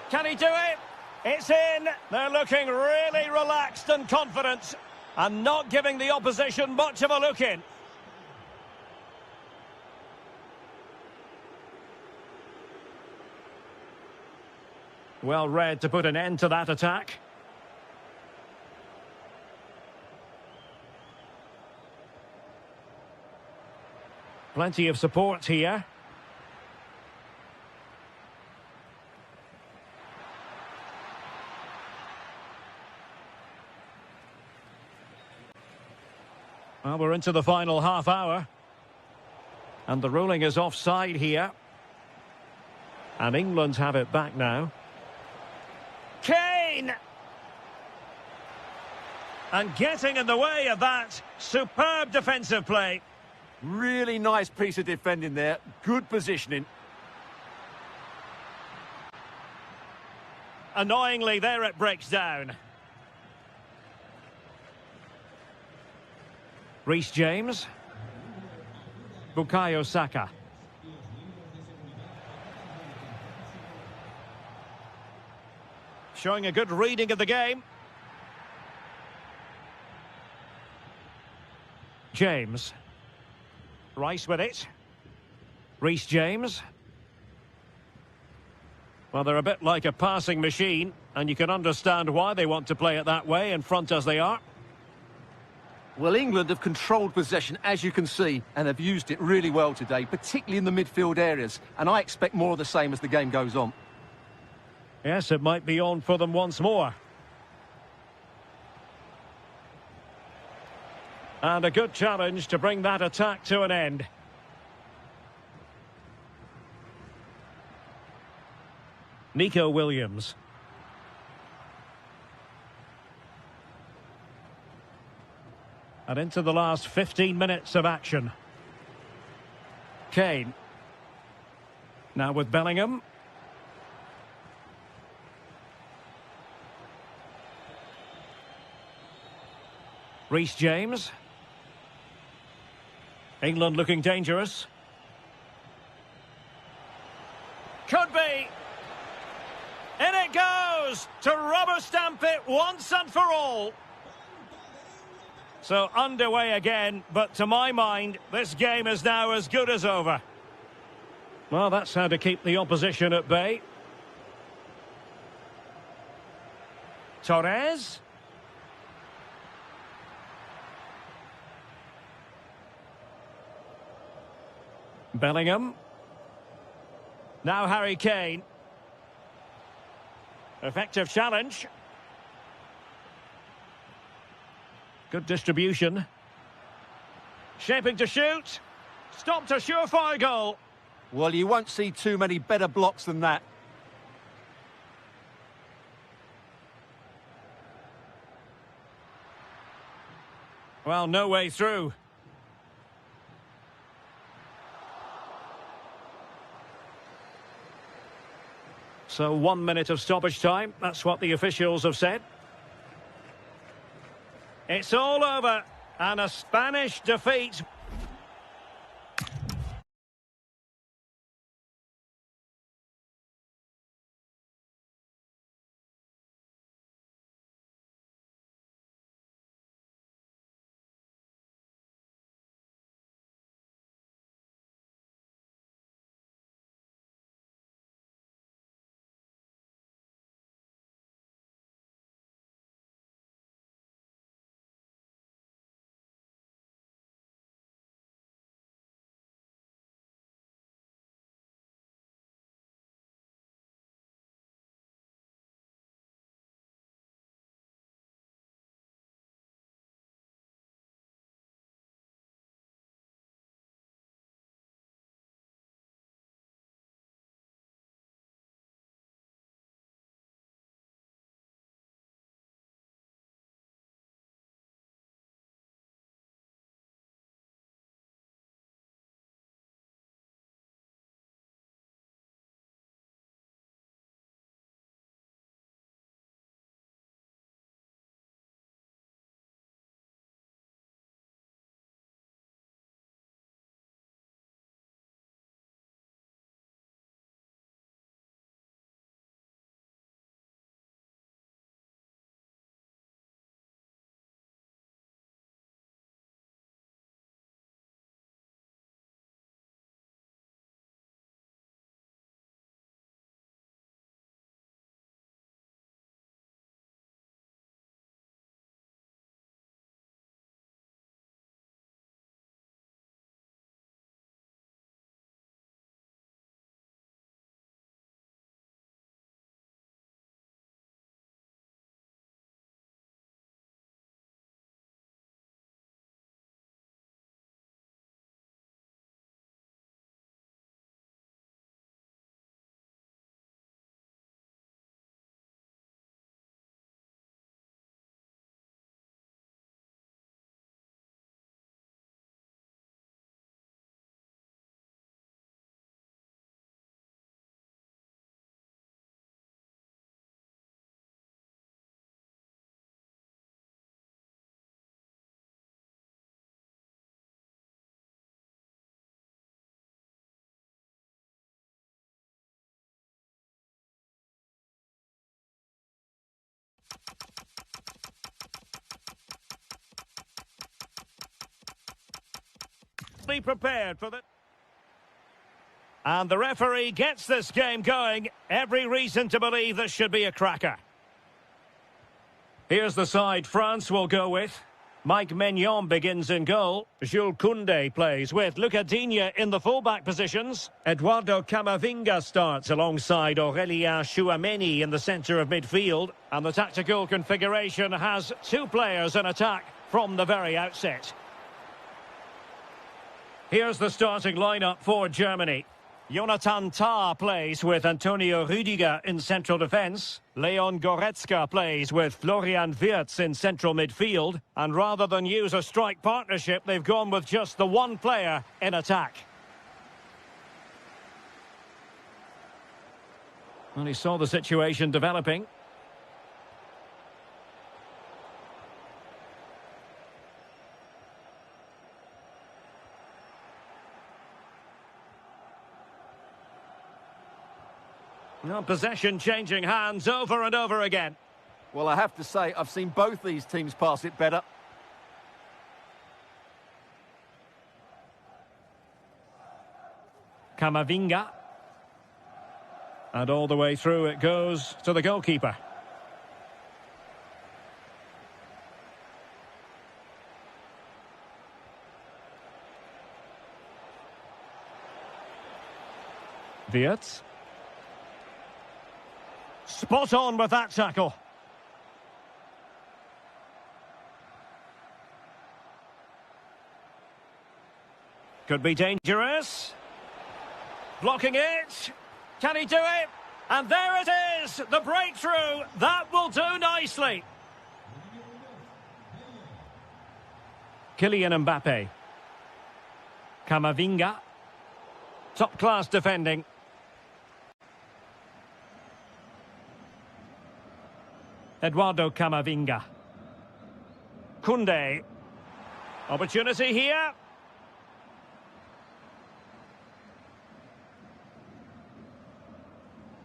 Can he do it? It's in. They're looking really relaxed and confident and not giving the opposition much of a look in. Well read to put an end to that attack. Plenty of support here. Well, we're into the final half hour. And the ruling is offside here. And England have it back now. Kane! And getting in the way of that. Superb defensive play. Really nice piece of defending there. Good positioning. Annoyingly, there it breaks down. Reece James. Bukayo Saka. Showing a good reading of the game. James. Rice with it. Reece James. Well, they're a bit like a passing machine, and you can understand why they want to play it that way, in front as they are. Well, England have controlled possession, as you can see, and have used it really well today, particularly in the midfield areas. And I expect more of the same as the game goes on. Yes, it might be on for them once more. And a good challenge to bring that attack to an end. Nico Williams. And into the last 15 minutes of action. Kane. Now with Bellingham. Reece James. England looking dangerous. Could be. In it goes to rubber stamp it once and for all. So underway again, but to my mind, this game is now as good as over. Well, that's how to keep the opposition at bay. Torres. Bellingham. Now Harry Kane. Effective challenge. Good distribution. Shaping to shoot. Stopped a surefire goal. Well, you won't see too many better blocks than that. Well, no way through. So 1 minute of stoppage time. That's what the officials have said. It's all over. And a Spanish defeat. Mentally prepared for the... And the referee gets this game going. Every reason to believe this should be a cracker. Here's the side France will go with. Mike Maignan begins in goal. Jules Koundé plays with Luca Digne in the fullback positions. Eduardo Camavinga starts alongside Aurélien Tchouaméni in the centre of midfield. And the tactical configuration has two players in attack from the very outset. Here's the starting lineup for Germany. Jonathan Tah plays with Antonio Rüdiger in central defence. Leon Goretzka plays with Florian Wirtz in central midfield. And rather than use a strike partnership, they've gone with just the one player in attack. Well, he saw the situation developing. Well, possession changing hands over and over again. Well, I have to say, I've seen both these teams pass it better. Camavinga. And all the way through it goes to the goalkeeper. Wirtz. Spot on with that tackle. Could be dangerous. Blocking it. Can he do it? And there it is, the breakthrough. That will do nicely. Kylian Mbappe. Camavinga. Top-class defending. Eduardo Camavinga. Koundé. Opportunity here.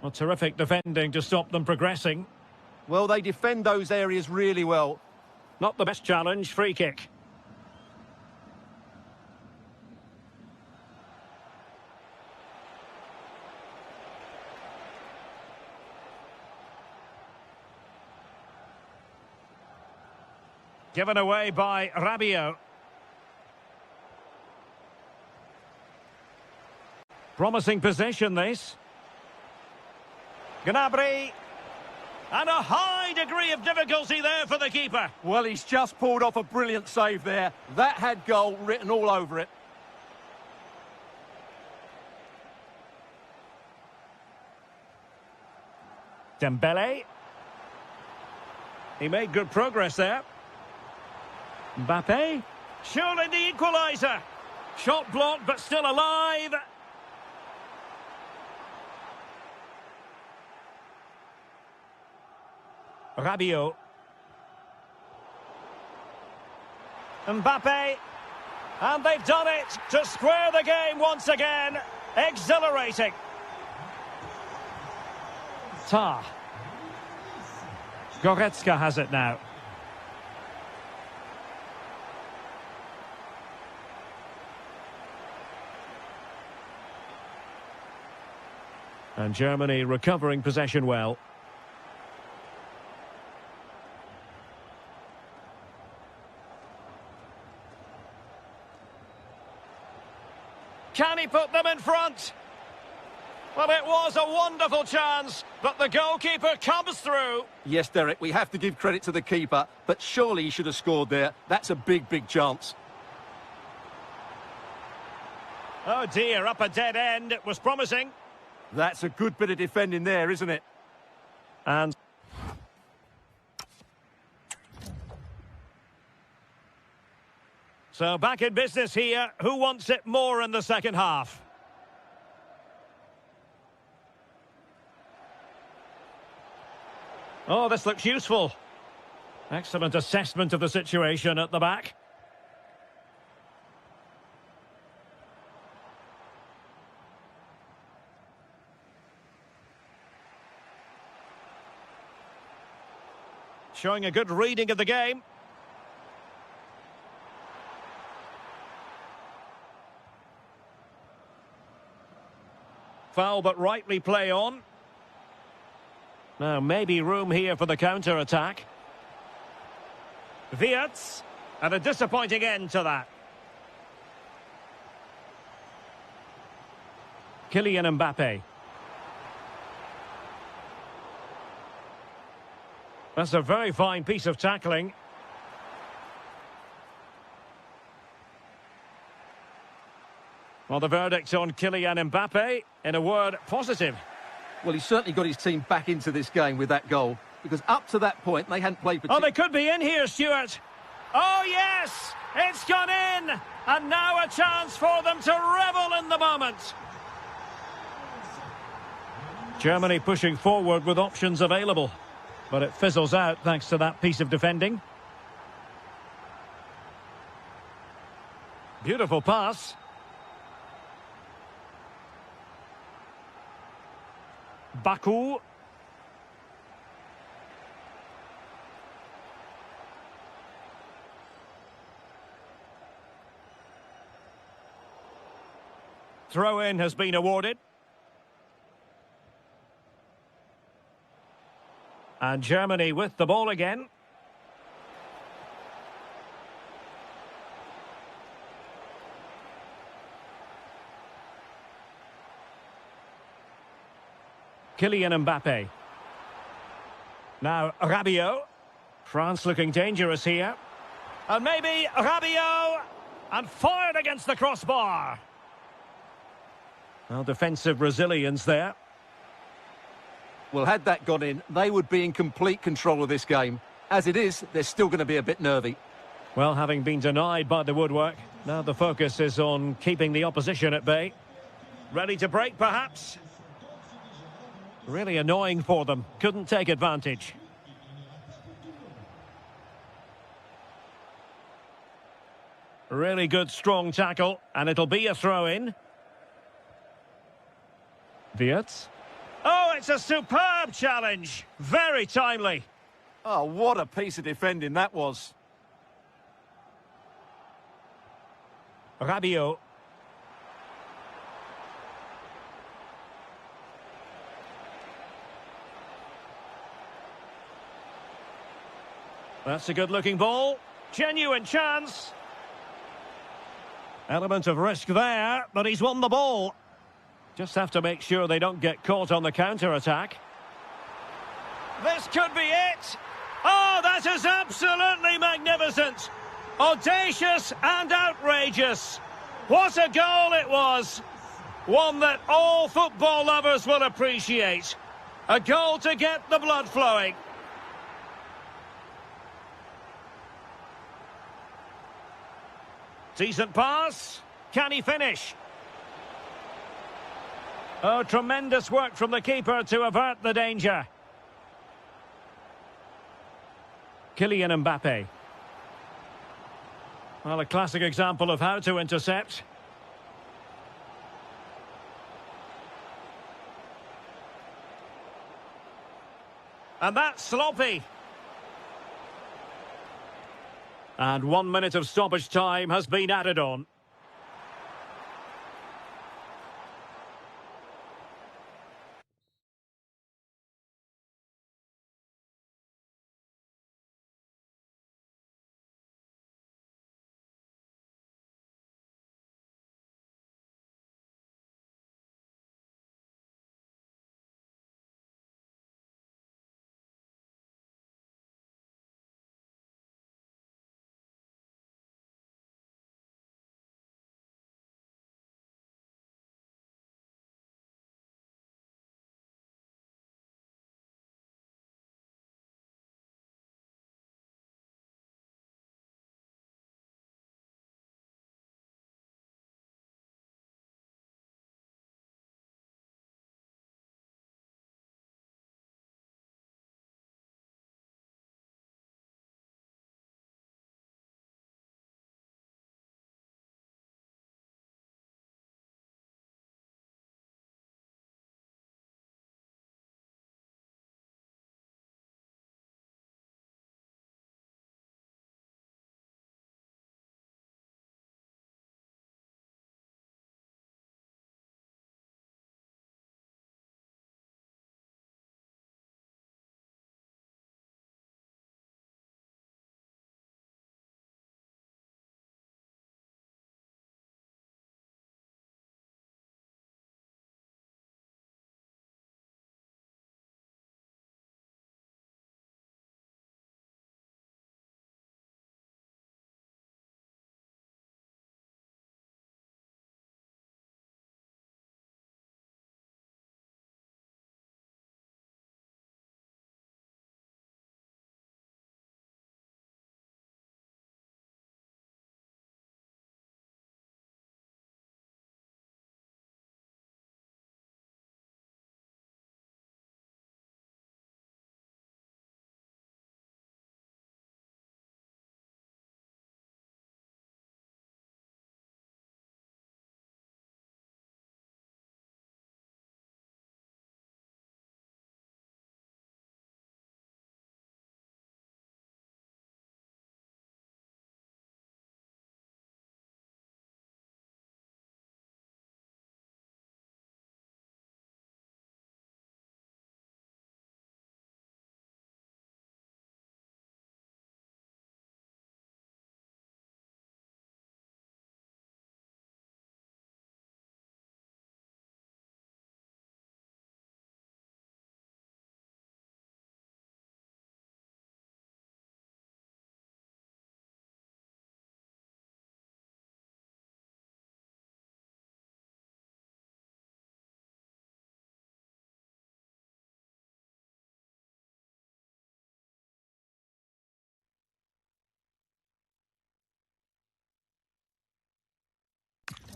Well, terrific defending to stop them progressing. Well, they defend those areas really well. Not the best challenge, free kick. Given away by Rabiot. Promising possession, this. Gnabry. And a high degree of difficulty there for the keeper. Well, he's just pulled off a brilliant save there. That had goal written all over it. Dembele. He made good progress there. Mbappe. Surely the equaliser. Shot blocked, but still alive. Rabiot. Mbappe. And they've done it to square the game once again. Exhilarating. Tah. Goretzka has it now. And Germany recovering possession well. Can he put them in front? Well, it was a wonderful chance, but the goalkeeper comes through. Yes, Derek, we have to give credit to the keeper, but surely he should have scored there. That's a big, big chance. Oh dear, up a dead end. It was promising. That's a good bit of defending there, isn't it? And so back in business here. Who wants it more in the second half? Oh, this looks useful. Excellent assessment of the situation at the back. Showing a good reading of the game. Foul but rightly play on. Now maybe room here for the counter-attack. Wirtz, and a disappointing end to that. Kylian Mbappe. That's a very fine piece of tackling. Well, the verdict on Kylian Mbappe, in a word, positive. Well, he's certainly got his team back into this game with that goal, because up to that point, they hadn't played Oh, they could be in here, Stuart. Oh, yes! It's gone in! And now a chance for them to revel in the moment. Germany pushing forward with options available. But it fizzles out thanks to that piece of defending. Beautiful pass. Baku. Throw-in has been awarded. And Germany with the ball again. Kylian Mbappe. Now Rabiot. France looking dangerous here. And maybe Rabiot. And fired against the crossbar. Well, defensive resilience there. Well, had that gone in, they would be in complete control of this game. As it is, they're still going to be a bit nervy. Well, having been denied by the woodwork, now the focus is on keeping the opposition at bay. Ready to break, perhaps? Really annoying for them. Couldn't take advantage. Really good, strong tackle, and it'll be a throw-in. Wirtz. Oh, it's a superb challenge. Very timely. Oh, what a piece of defending that was. Rabiot. That's a good-looking ball. Genuine chance. Element of risk there, but he's won the ball. Just have to make sure they don't get caught on the counter-attack. This could be it. Oh, that is absolutely magnificent. Audacious and outrageous. What a goal it was. One that all football lovers will appreciate. A goal to get the blood flowing. Decent pass. Can he finish? Oh, tremendous work from the keeper to avert the danger. Kylian Mbappe. Well, a classic example of how to intercept. And that's sloppy. And 1 minute of stoppage time has been added on.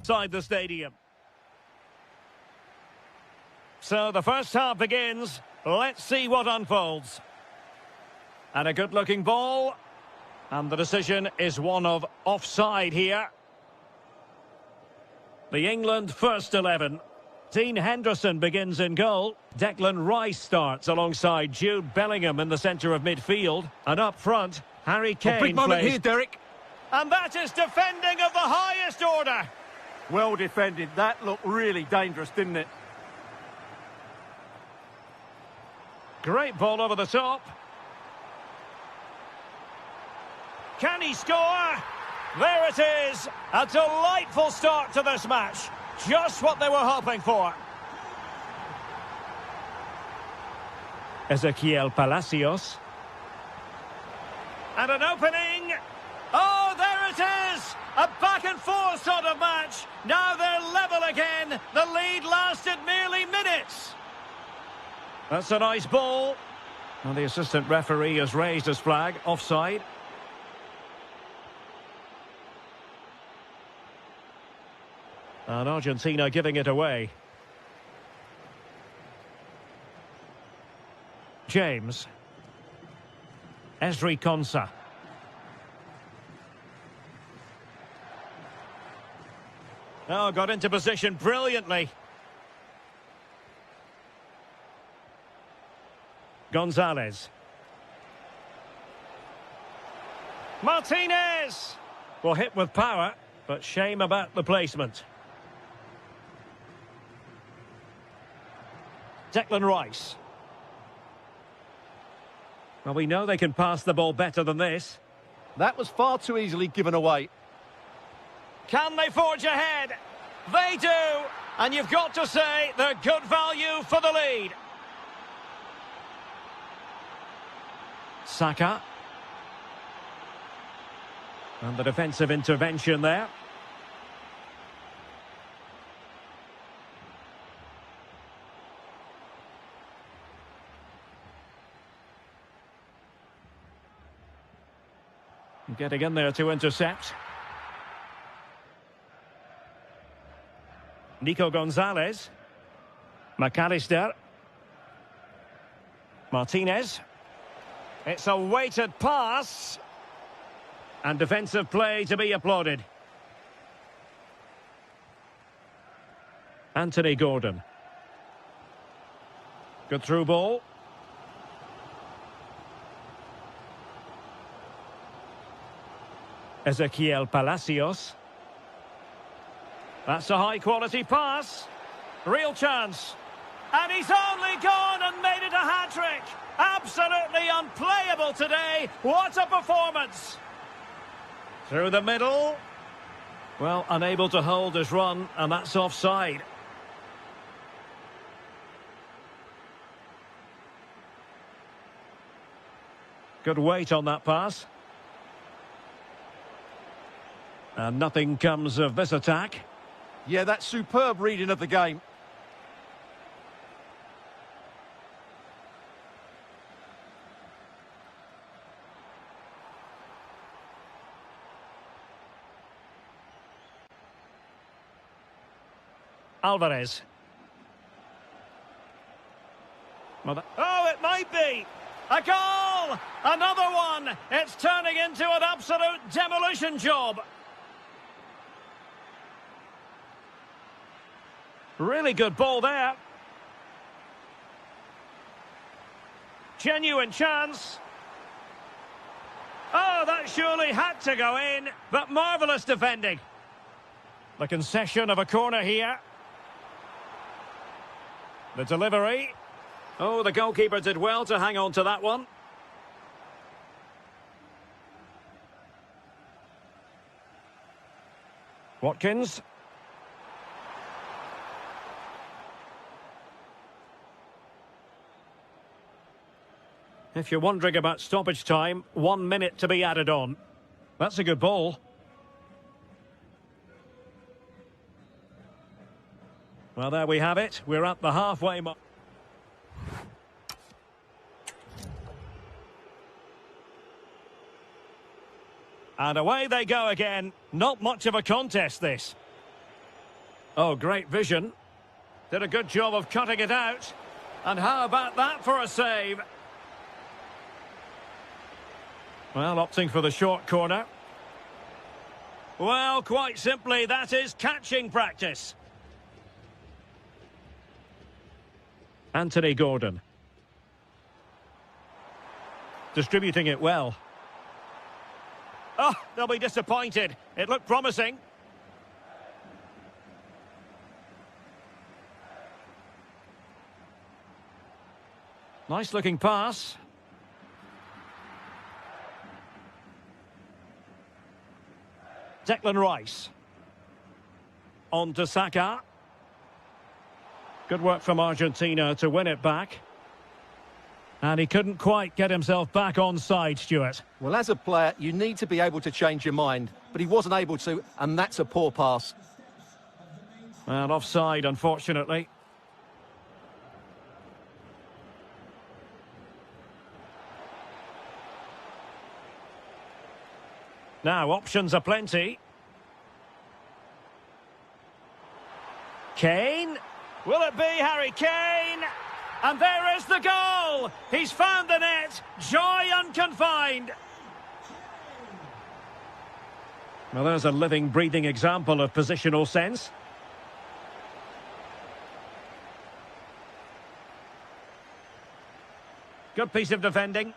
inside the stadium. So the first half begins. Let's see what unfolds. And a good-looking ball. And the decision is one of offside here. The England first 11. Dean Henderson begins in goal. Declan Rice starts alongside Jude Bellingham in the centre of midfield. And up front, Harry Kane big moment plays. here, Derek. And that is defending of the highest order. Well defended. That looked really dangerous, didn't it? Great ball over the top. Can he score? There it is. A delightful start to this match. Just what they were hoping for. Ezequiel Palacios. And an opening. Oh, there it is. A back and forth sort of match. Now they're level again. The lead lasted merely minutes. That's a nice ball. And the assistant referee has raised his flag. Offside. And Argentina giving it away. James. Esri Konsa. Oh, got into position brilliantly. Gonzalez. Martinez! Well, hit with power, but shame about the placement. Declan Rice. Well, we know they can pass the ball better than this. That was far too easily given away. Can they forge ahead? They do! And you've got to say they're good value for the lead. Saka. And the defensive intervention there. Getting in there to intercept. Nico Gonzalez. McAllister. Martinez. It's a weighted pass. And defensive play to be applauded. Anthony Gordon. Good through ball. Ezequiel Palacios. That's a high-quality pass. Real chance. And he's only gone and made it a hat-trick. Absolutely unplayable today. What a performance. Through the middle. Well, unable to hold his run, and that's offside. Good weight on that pass. And nothing comes of this attack. Yeah, that's superb reading of the game. Alvarez. Oh, it might be. A goal! Another one! It's turning into an absolute demolition job. Really good ball there. Genuine chance. Oh, that surely had to go in, but marvellous defending. The concession of a corner here. The delivery. Oh, the goalkeeper did well to hang on to that one. Watkins. If you're wondering about stoppage time, 1 minute to be added on. That's a good ball. Well, there we have it. We're at the halfway mark. And away they go again. Not much of a contest, this. Oh, great vision. Did a good job of cutting it out. And how about that for a save? Well, opting for the short corner. Well, quite simply, that is catching practice. Anthony Gordon. Distributing it well. Oh, they'll be disappointed. It looked promising. Nice looking pass. Declan Rice. On to Saka. Good work from Argentina to win it back. And he couldn't quite get himself back on side, Stuart. Well, as a player, you need to be able to change your mind, but he wasn't able to, and that's a poor pass. And offside, unfortunately. Now, options are plenty. Kane. Will it be Harry Kane? And there is the goal! He's found the net. Joy unconfined. Well, there's a living, breathing example of positional sense. Good piece of defending.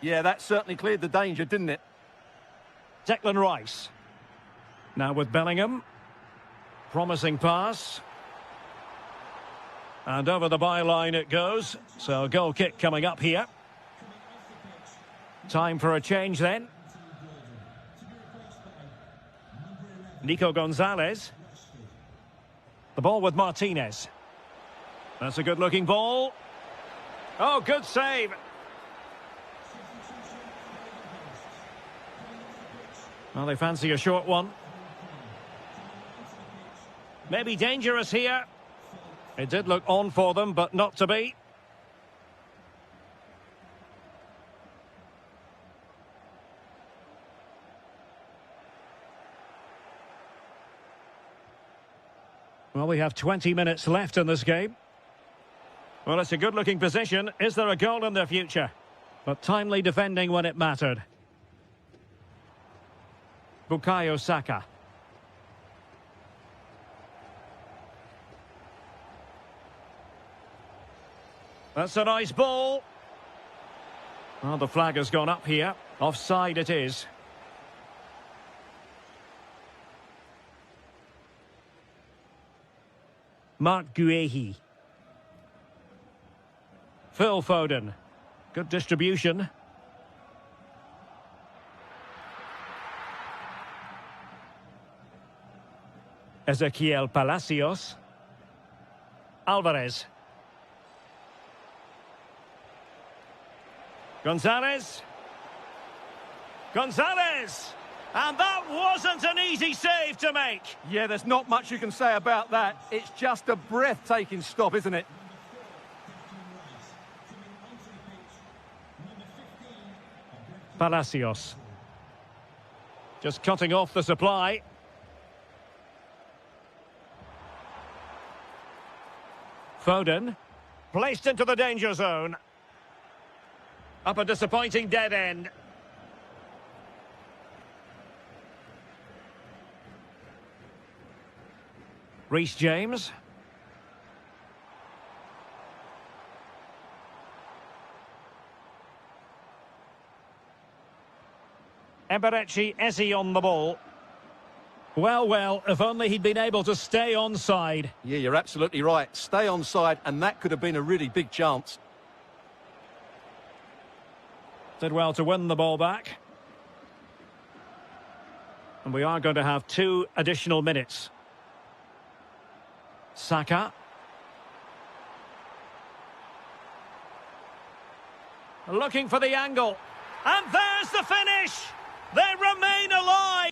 Yeah, that certainly cleared the danger, didn't it? Declan Rice. Now with Bellingham. Promising pass. And over the byline it goes. So a goal kick coming up here. Time for a change then. Nico Gonzalez. The ball with Martinez. That's a good-looking ball. Oh, good save. Well, they fancy a short one. Maybe dangerous here. It did look on for them, but not to be. Well, we have 20 minutes left in this game. Well, it's a good-looking position. Is there a goal in the future? But timely defending when it mattered. Bukayo Saka. That's a nice ball. Well, the flag has gone up here. Offside it is. Mark Guehi. Phil Foden. Good distribution. Ezequiel Palacios. Alvarez. Gonzalez. Gonzalez! And that wasn't an easy save to make. Yeah, there's not much you can say about that. It's just a breathtaking stop, isn't it? Palacios. Just cutting off the supply. Foden. Placed into the danger zone. Up a disappointing dead end. Reece James. Eberechi Eze on the ball. Well, well, if only he'd been able to stay onside. Yeah, you're absolutely right. Stay onside, and that could have been a really big chance. Did well to win the ball back. And we are going to have 2 additional minutes. Saka. Looking for the angle. And there's the finish! They remain alive!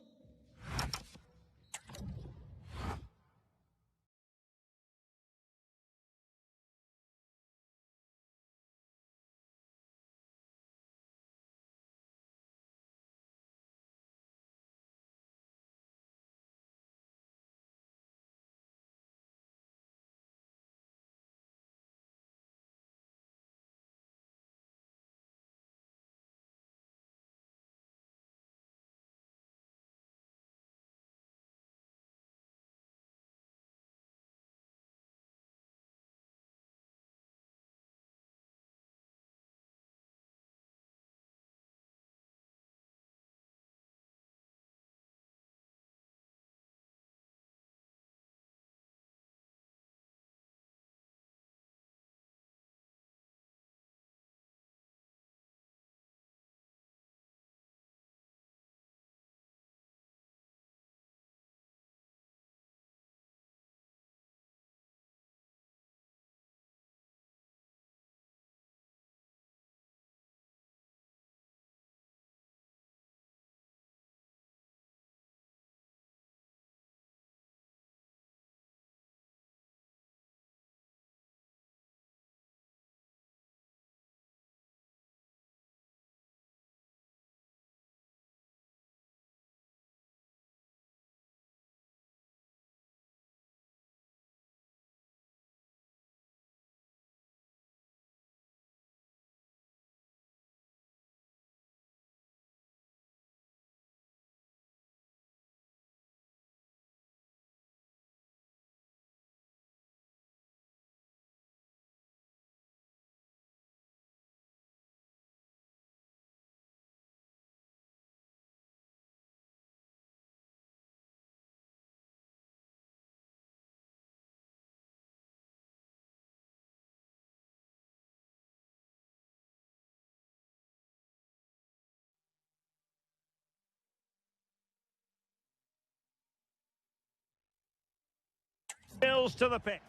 Bills to the pit.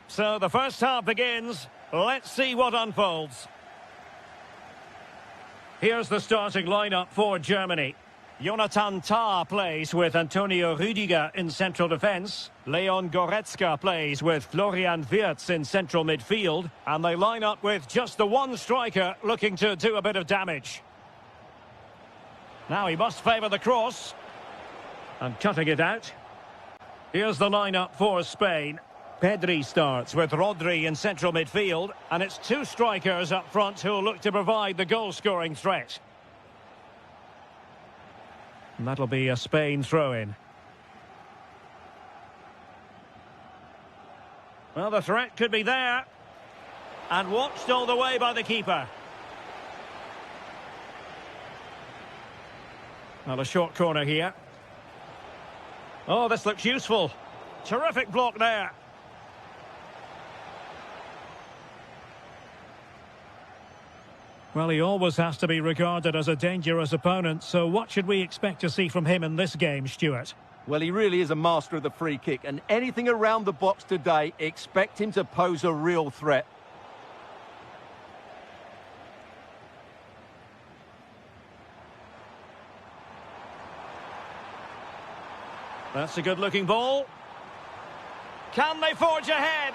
So the first half begins. Let's see what unfolds. Here's the starting lineup for Germany. Jonathan Tah plays with Antonio Rüdiger in central defence. Leon Goretzka plays with Florian Wirtz in central midfield. And they line up with just the one striker looking to do a bit of damage. Now he must favour the cross. And cutting it out. Here's the lineup for Spain. Pedri starts with Rodri in central midfield. And it's two strikers up front who'll look to provide the goal-scoring threat. And that'll be a Spain throw-in. Well, the threat could be there. And watched all the way by the keeper. Well, a short corner here. Oh, this looks useful. Terrific block there. Well, he always has to be regarded as a dangerous opponent, so what should we expect to see from him in this game, Stuart? Well, he really is a master of the free kick, and anything around the box today, expect him to pose a real threat. That's a good-looking ball. Can they forge ahead?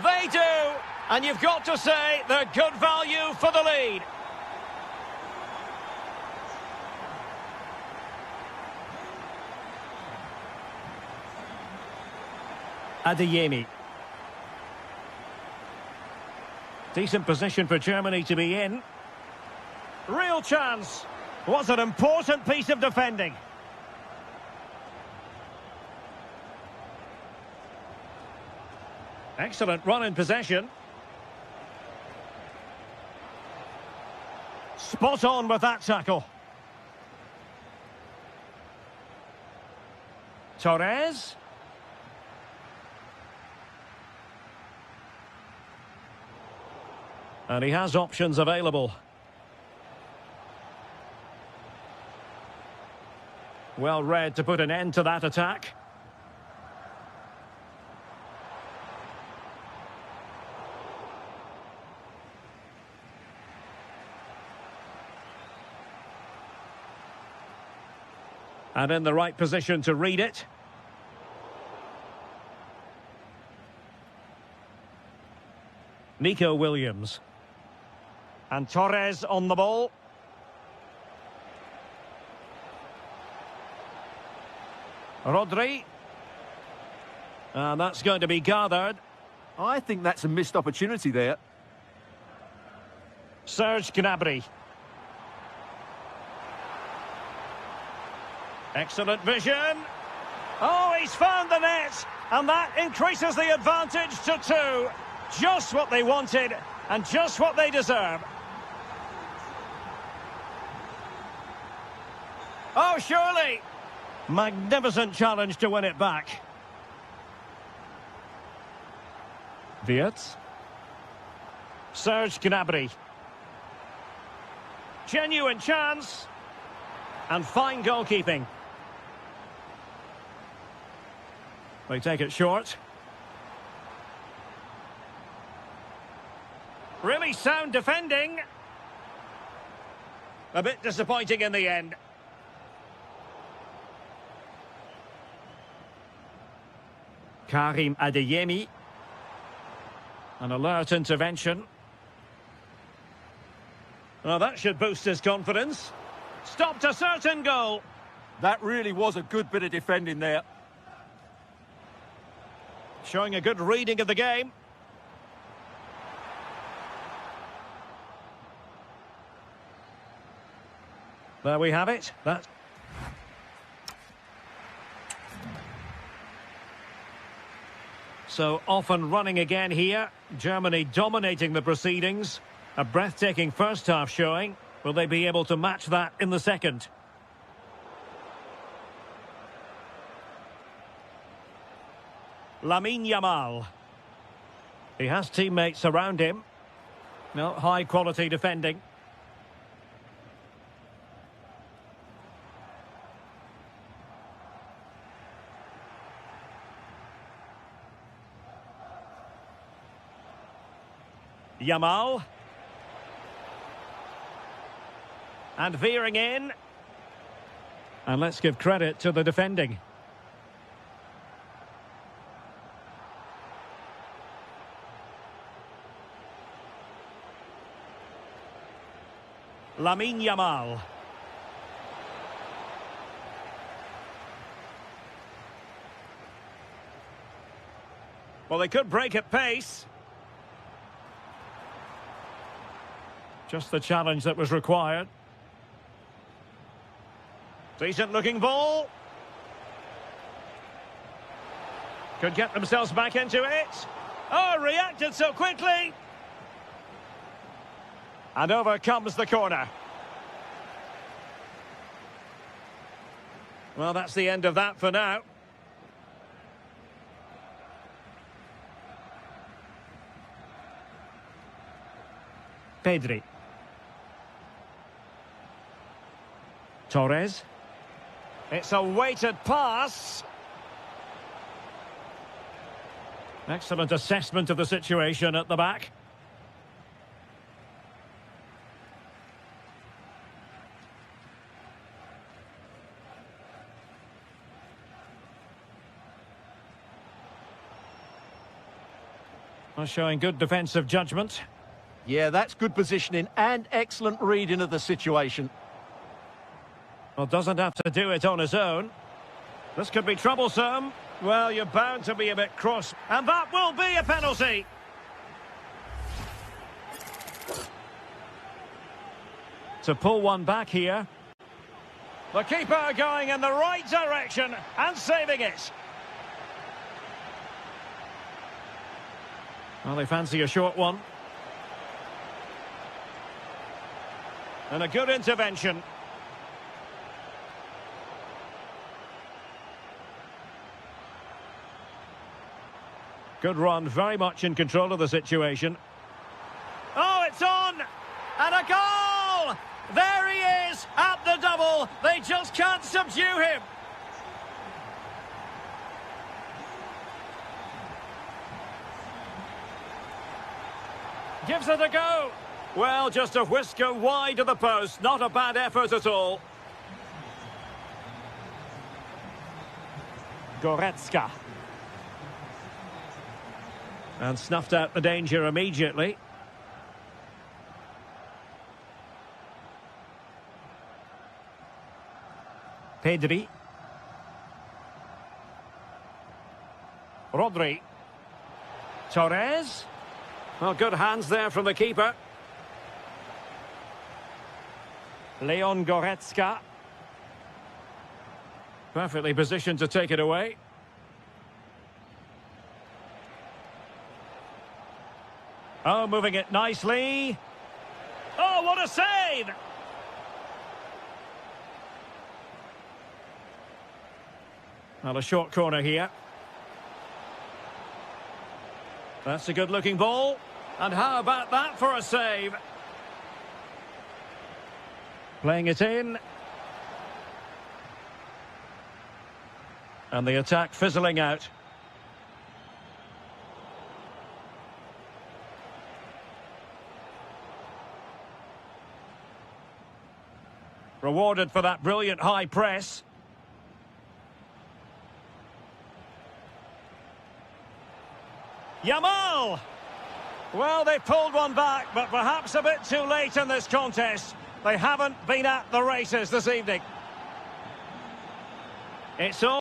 They do! And you've got to say they're good value for the lead. Adeyemi. Decent position for Germany to be in. Real chance. What an important piece of defending. Excellent run in possession. Spot on with that tackle. Torres. And he has options available. Well read to put an end to that attack. And in the right position to read it. Nico Williams. And Torres on the ball. Rodri. And that's going to be gathered. I think that's a missed opportunity there. Serge Gnabry. Excellent vision. Oh, he's found the net. And that increases the advantage to 2. Just what they wanted and just what they deserve. Oh, surely. Magnificent challenge to win it back. Wirtz. Serge Gnabry. Genuine chance. And fine goalkeeping. They take it short. Really sound defending. A bit disappointing in the end. Karim Adeyemi. An alert intervention. Well, that should boost his confidence. Stopped a certain goal. That really was a good bit of defending there. Showing a good reading of the game. There we have it. So off and running again here. Germany dominating the proceedings. A breathtaking first half showing. Will they be able to match that in the second? Lamine Yamal. He has teammates around him. No, high quality defending. Yamal. And veering in. And let's give credit to the defending. Lamine Yamal. Well, they could break at pace. Just the challenge that was required. Decent looking ball. Could get themselves back into it. Oh, reacted so quickly. And over comes the corner. Well, that's the end of that for now. Pedri. Torres. It's a weighted pass. Excellent assessment of the situation at the back. Well, showing good defensive judgment. Yeah, that's good positioning and excellent reading of the situation. Well, doesn't have to do it on his own. This could be troublesome. Well, you're bound to be a bit cross. And that will be a penalty. To pull one back here. The keeper going in the right direction and saving it. Well, they fancy a short one. And a good intervention. Good run, very much in control of the situation. Oh, it's on! And a goal! There he is at the double. They just can't subdue him. Gives it a go. Well, just a whisker wide of the post. Not a bad effort at all. Goretzka. And snuffed out the danger immediately. Pedri. Rodri. Torres. Well, good hands there from the keeper. Leon Goretzka. Perfectly positioned to take it away. Oh, moving it nicely. Oh, what a save! Well, a short corner here. That's a good-looking ball. And how about that for a save? Playing it in. And the attack fizzling out. Rewarded for that brilliant high press. Yamal! Well, they pulled one back, but perhaps a bit too late in this contest. They haven't been at the races this evening. It's all...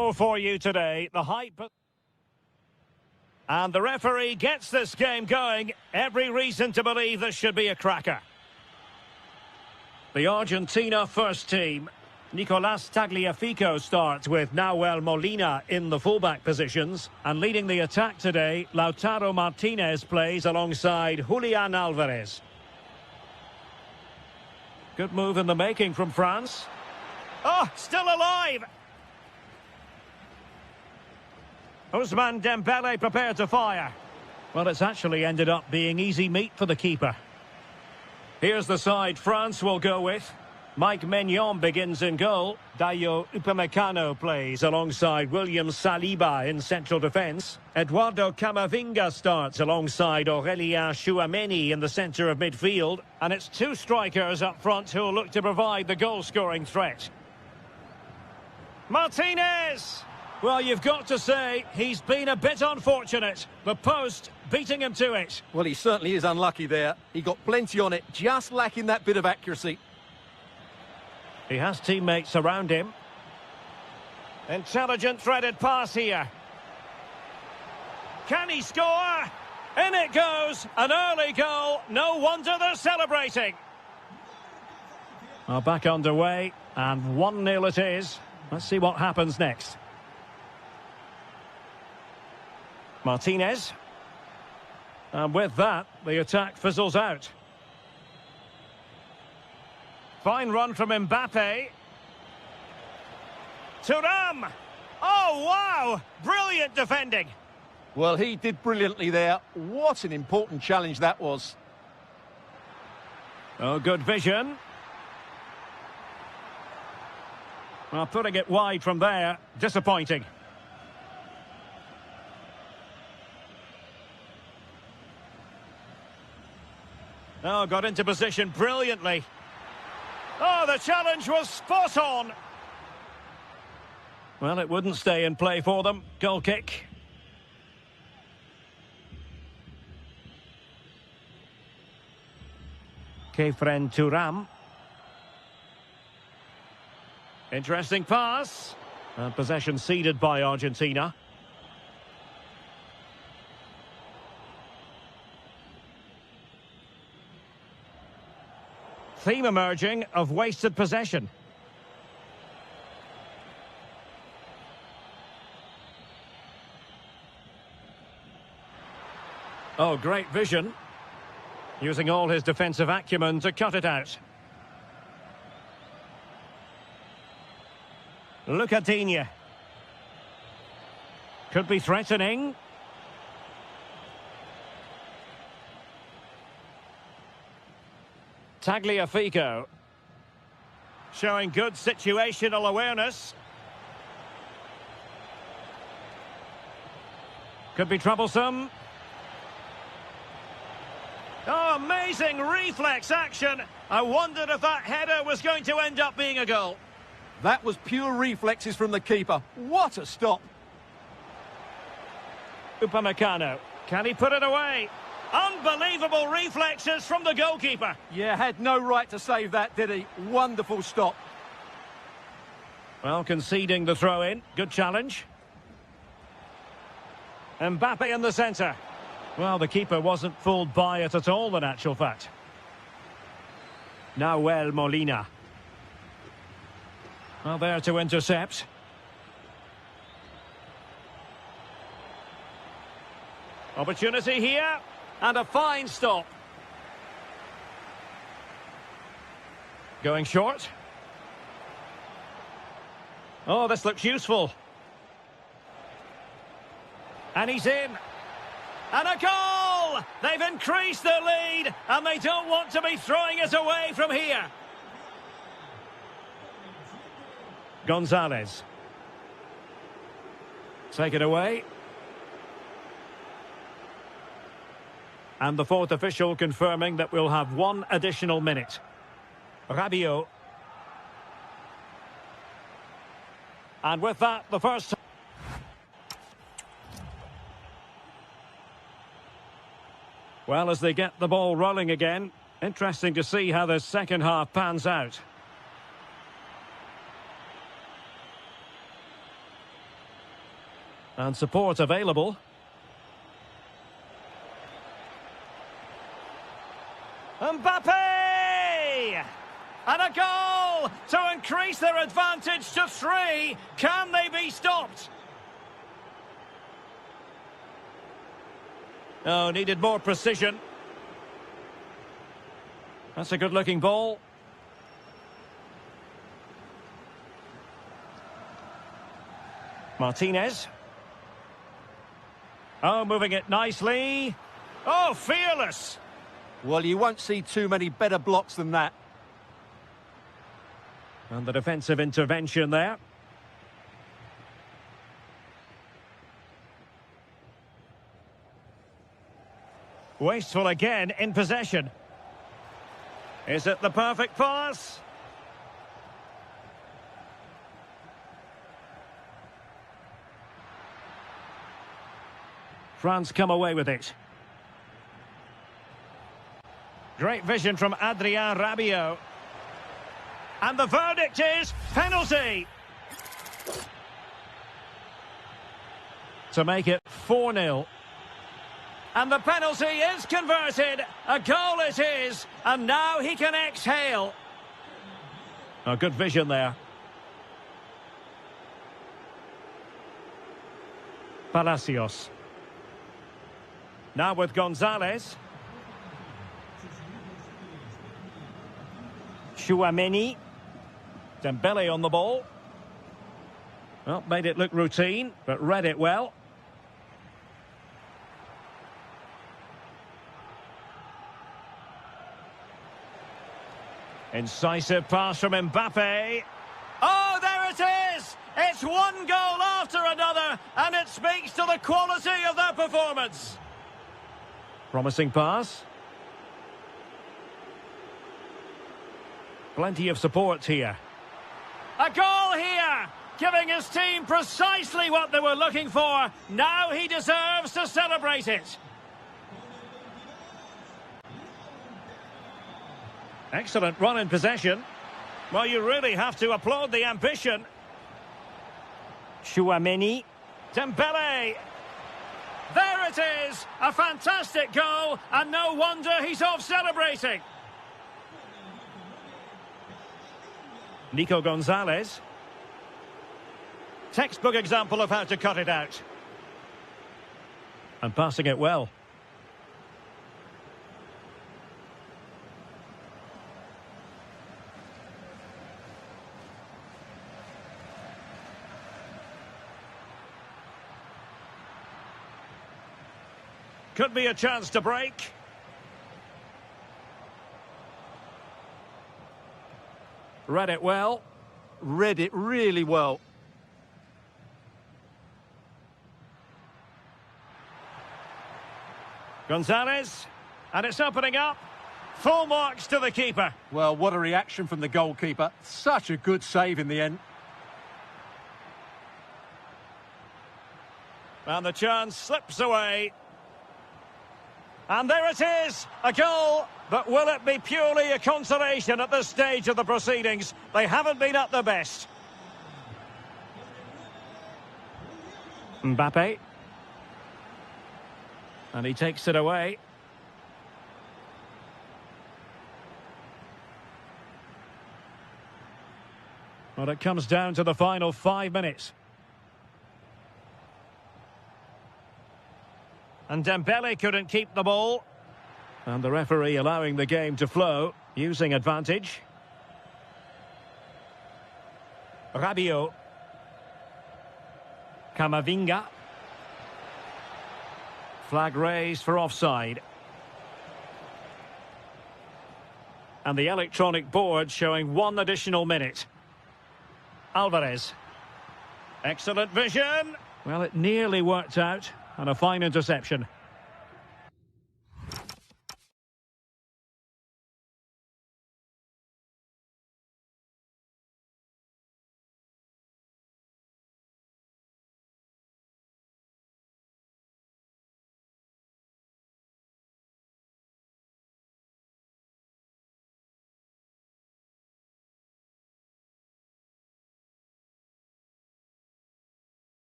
For you today, the hype. And the referee gets this game going. Every reason to believe this should be a cracker. The Argentina first team. Nicolas Tagliafico starts with Nahuel Molina in the fullback positions. And leading the attack today, Lautaro Martinez plays alongside Julian Alvarez. Good move in the making from France. Oh, still alive! Ousmane Dembele prepared to fire. Well, it's actually ended up being easy meat for the keeper. Here's the side France will go with. Mike Maignan begins in goal. Dayo Upamecano plays alongside William Saliba in central defence. Eduardo Camavinga starts alongside Aurélien Tchouameni in the centre of midfield. And it's two strikers up front who will look to provide the goal-scoring threat. Martinez! Well, you've got to say, he's been a bit unfortunate. The post beating him to it. Well, he certainly is unlucky there. He got plenty on it, just lacking that bit of accuracy. He has teammates around him. Intelligent threaded pass here. Can he score? In it goes. An early goal. No wonder they're celebrating. Well, back underway. And 1-0 it is. Let's see what happens next. Martinez. And with that, the attack fizzles out. Fine run from Mbappe. Thuram! Oh, wow! Brilliant defending. Well, he did brilliantly there. What an important challenge that was. Oh, good vision. Well, putting it wide from there, disappointing. Oh, got into position brilliantly. Oh, the challenge was spot on. Well, it wouldn't stay in play for them. Goal kick. Kefren Thuram. Interesting pass. And possession ceded by Argentina. Theme emerging of wasted possession. Oh, great vision. Using all his defensive acumen to cut it out. Lucadinha. Could be threatening. Tagliafico. Showing good situational awareness. Could be troublesome. Oh, amazing reflex action. I wondered if that header was going to end up being a goal. That was pure reflexes from the keeper. What a stop. Upamecano. Can he put it away? Unbelievable reflexes from the goalkeeper. Yeah, had no right to save that, did he? Wonderful stop. Well, conceding the throw-in. Good challenge. Mbappe in the centre. Well, the keeper wasn't fooled by it at all, in actual fact. Nahuel Molina. Well, there to intercept. Opportunity here. And a fine stop. Going short. Oh, this looks useful. And he's in. And a goal! They've increased their lead, and they don't want to be throwing it away from here. Gonzalez. Take it away. And the fourth official confirming that we'll have one additional minute. Rabiot. And with that, the first... Well, as they get the ball rolling again, interesting to see how the second half pans out. And support available. Mbappe! And a goal to increase their advantage to 3. Can they be stopped? Oh, needed more precision. That's a good-looking ball. Martinez. Oh, moving it nicely. Oh, fearless. Well, you won't see too many better blocks than that. And the defensive intervention there. Wasteful again in possession. Is it the perfect pass? France come away with it. Great vision from Adrien Rabiot. And the verdict is penalty. To make it 4-0. And the penalty is converted. A goal it is. And now he can exhale. A good vision there. Palacios. Now with Gonzalez. Chouameni. Dembele on the ball. Well, made it look routine, but read it well. Incisive pass from Mbappe. Oh, there it is! It's one goal after another, and it speaks to the quality of their performance. Promising pass. Plenty of support here. A goal here, giving his team precisely what they were looking for. Now he deserves to celebrate it. Excellent run in possession. Well, you really have to applaud the ambition. Chouameni. Dembele. There it is! A fantastic goal, and no wonder he's off celebrating. Nico Gonzalez. Textbook example of how to cut it out. And passing it well. Could be a chance to break. Read it well. Read it really well. Gonzalez. And it's opening up. Full marks to the keeper. Well, what a reaction from the goalkeeper. Such a good save in the end. And the chance slips away. And there it is, a goal. But will it be purely a consolation at this stage of the proceedings? They haven't been at their best. Mbappe. And he takes it away. Well, it comes down to the final 5 minutes. And Dembele couldn't keep the ball. And the referee allowing the game to flow, using advantage. Rabiot. Camavinga. Flag raised for offside. And the electronic board showing 1 additional minute. Alvarez. Excellent vision. Well, it nearly worked out. And a fine interception.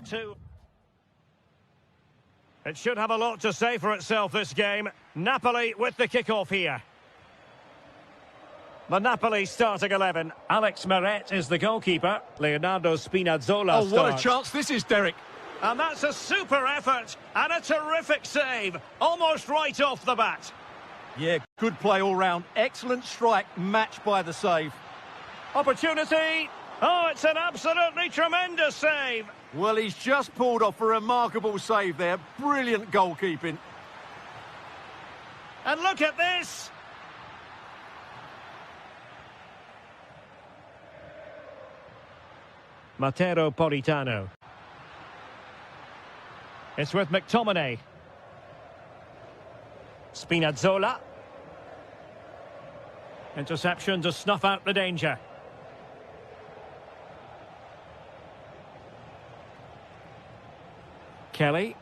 2. It should have a lot to say for itself, this game. Napoli with the kick-off here. The Napoli starting 11. Alex Meret is the goalkeeper. Leonardo Spinazzola Oh, starts. what a chance this is, Derek. And that's a super effort and a terrific save. Almost right off the bat. Yeah, good play all round. Excellent strike, matched by the save. Opportunity. Oh, it's an absolutely tremendous save. Well, he's just pulled off a remarkable save there. Brilliant goalkeeping. And look at this. Matteo Politano. It's with McTominay. Spinazzola. Interception to snuff out the danger. Kelly.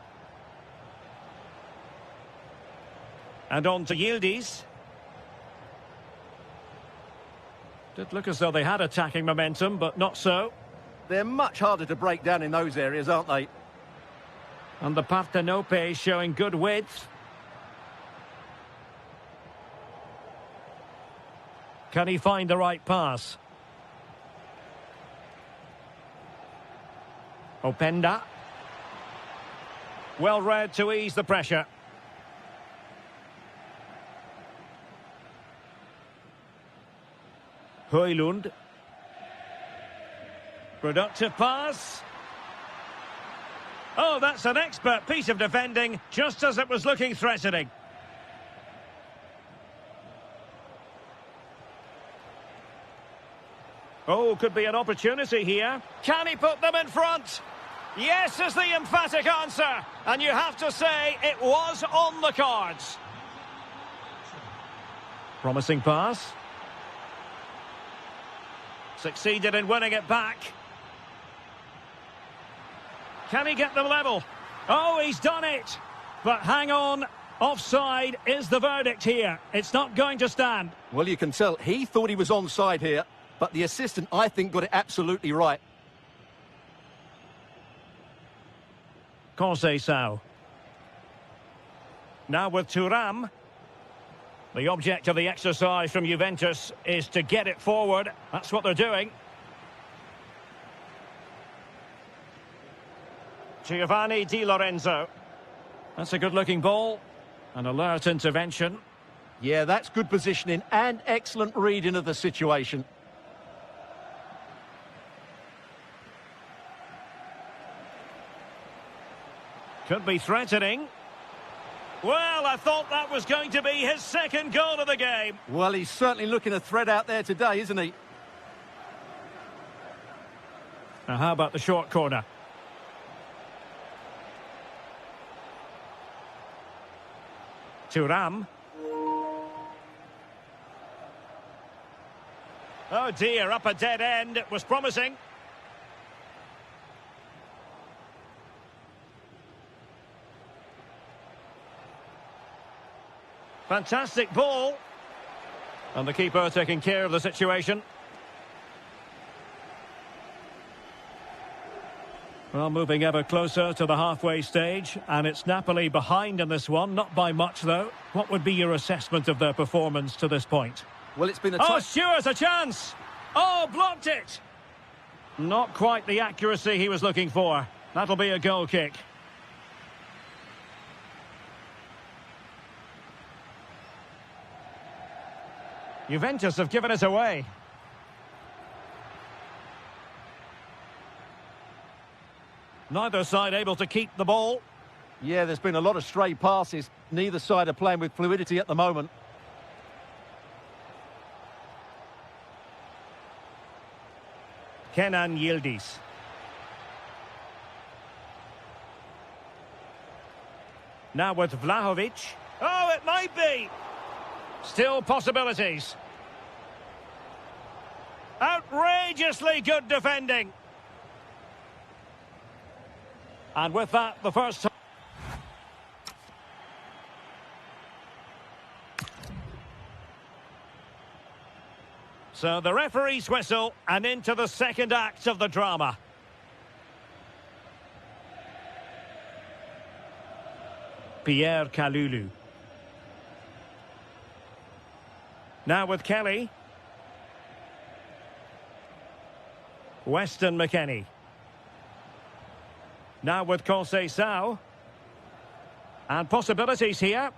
And on to Yildiz. Did look as though they had attacking momentum, but not so. They're much harder to break down in those areas, aren't they? And the Partenope showing good width. Can he find the right pass? Openda. Well read to ease the pressure. Højlund. Productive pass. Oh, that's an expert piece of defending, just as it was looking threatening. Oh, could be an opportunity here. Can he put them in front? Yes is the emphatic answer. And you have to say it was on the cards. Promising pass. Succeeded in winning it back. Can he get them level? Oh, he's done it. But hang on. Offside is the verdict here. It's not going to stand. Well, you can tell he thought he was onside here, but the assistant, I think, got it absolutely right. Conceição. Now with Thuram. The object of the exercise from Juventus is to get it forward. That's what they're doing. Giovanni Di Lorenzo. That's a good-looking ball. An alert intervention. Yeah, that's good positioning and excellent reading of the situation. Could be threatening. Well, I thought that was going to be his second goal of the game. Well, he's certainly looking a threat out there today, isn't he? Now, how about the short corner? Thuram. Oh dear, up a dead end. It was promising. Fantastic ball. And the keeper taking care of the situation. Well, moving ever closer to the halfway stage, and it's Napoli behind in this one, not by much though. What would be your assessment of their performance to this point? Well, it's been a Oh, Stewart's a chance! Oh, blocked it! Not quite the accuracy he was looking for. That'll be a goal kick. Juventus have given it away. Neither side able to keep the ball. Yeah, there's been a lot of stray passes. Neither side are playing with fluidity at the moment. Kenan Yildiz. Now with Vlahovic. Oh, it might be. Still possibilities. Outrageously good defending. And with that, the first time. So the referee's whistle and into the second act of the drama. Pierre Kalulu. Now with Kelly. Weston McKennie. Now with Conceição. And possibilities here.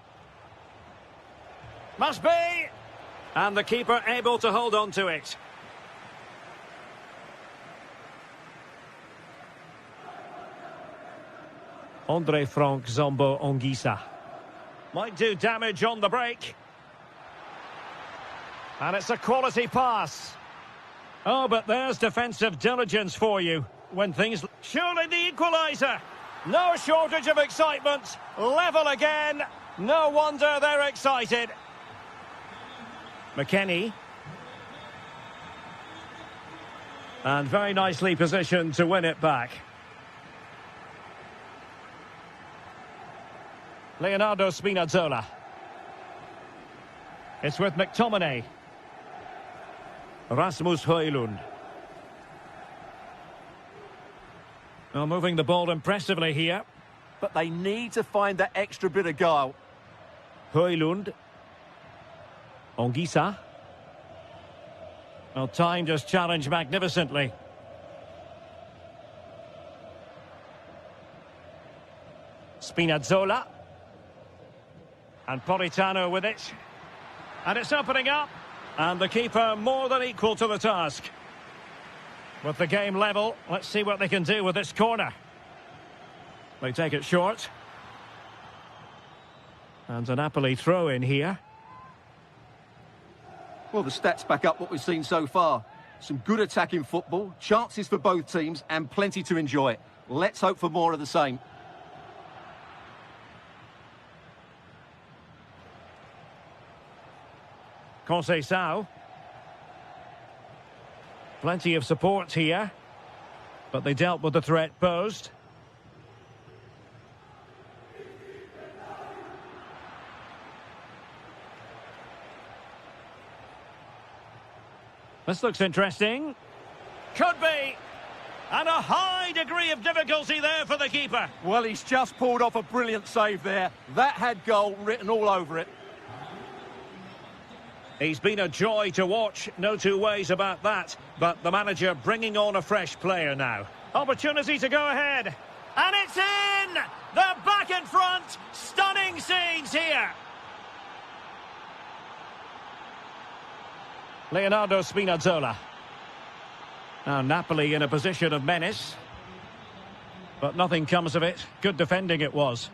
Must be! And the keeper able to hold on to it. Andre Frank Zombo Ongisa. Might do damage on the break. And it's a quality pass. Oh, but there's defensive diligence for you. When things... Surely the equaliser. No shortage of excitement. Level again. No wonder they're excited. McKennie. And very nicely positioned to win it back. Leonardo Spinazzola. It's with McTominay. Rasmus Højlund. Well, moving the ball impressively here. But they need to find that extra bit of guile. Højlund. Ongisa. Well, timed his challenge magnificently. Spinazzola. And Politano with it. And it's opening up. And the keeper more than equal to the task. With the game level, let's see what they can do with this corner. They take it short. And a Napoli throw in here. Well, the stats back up what we've seen so far. Some good attacking football, chances for both teams, and plenty to enjoy. Let's hope for more of the same. Conceição. Plenty of support here. But they dealt with the threat posed. This looks interesting. Could be. And a high degree of difficulty there for the keeper. Well, he's just pulled off a brilliant save there. That had goal written all over it. He's been a joy to watch, no two ways about that. But the manager bringing on a fresh player now. Opportunity to go ahead. And it's in! They're back in front. Stunning scenes here. Leonardo Spinazzola. Now Napoli in a position of menace. But nothing comes of it. Good defending it was.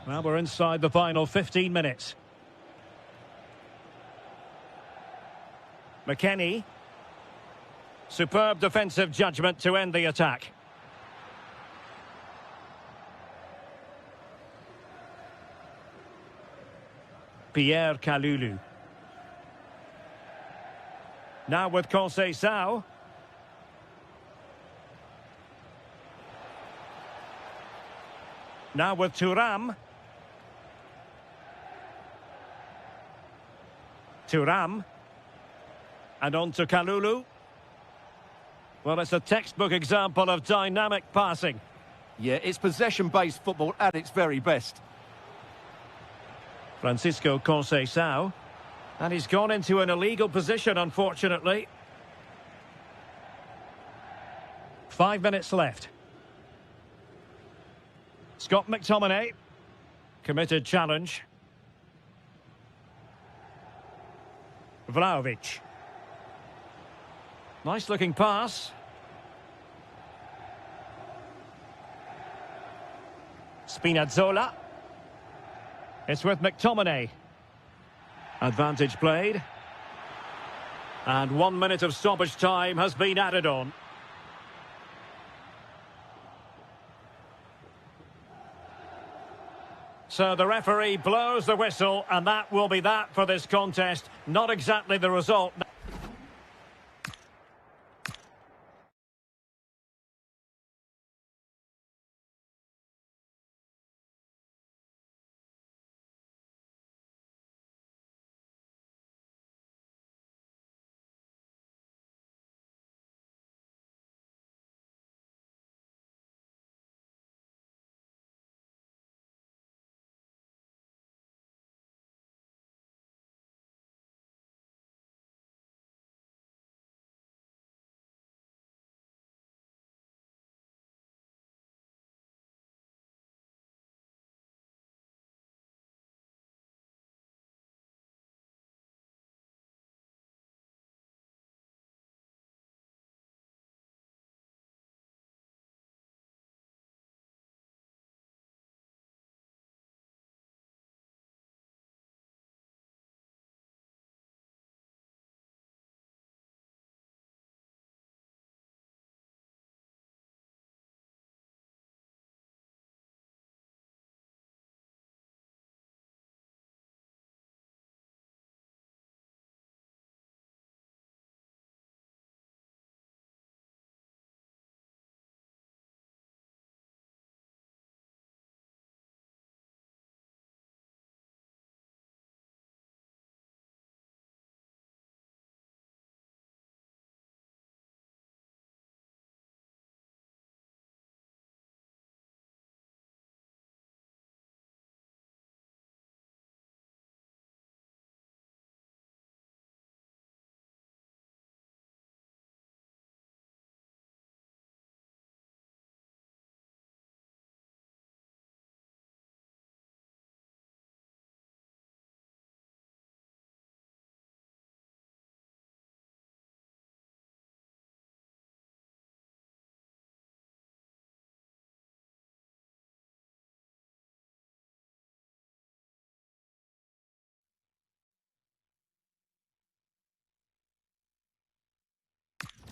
Well, we're inside the final 15 minutes. McKennie. Superb defensive judgment to end the attack. Pierre Kalulu. Now with Conceição. Now with Thuram. Thuram. And on to Kalulu. Well, it's a textbook example of dynamic passing. Yeah, it's possession-based football at its very best. Francisco Conceição. And he's gone into an illegal position, unfortunately. 5 minutes left. Scott McTominay. Committed challenge. Vlahovic. Nice looking pass. Spinazzola. It's with McTominay. Advantage played. And 1 minute of stoppage time has been added on. So the referee blows the whistle, and that will be that for this contest. Not exactly the result.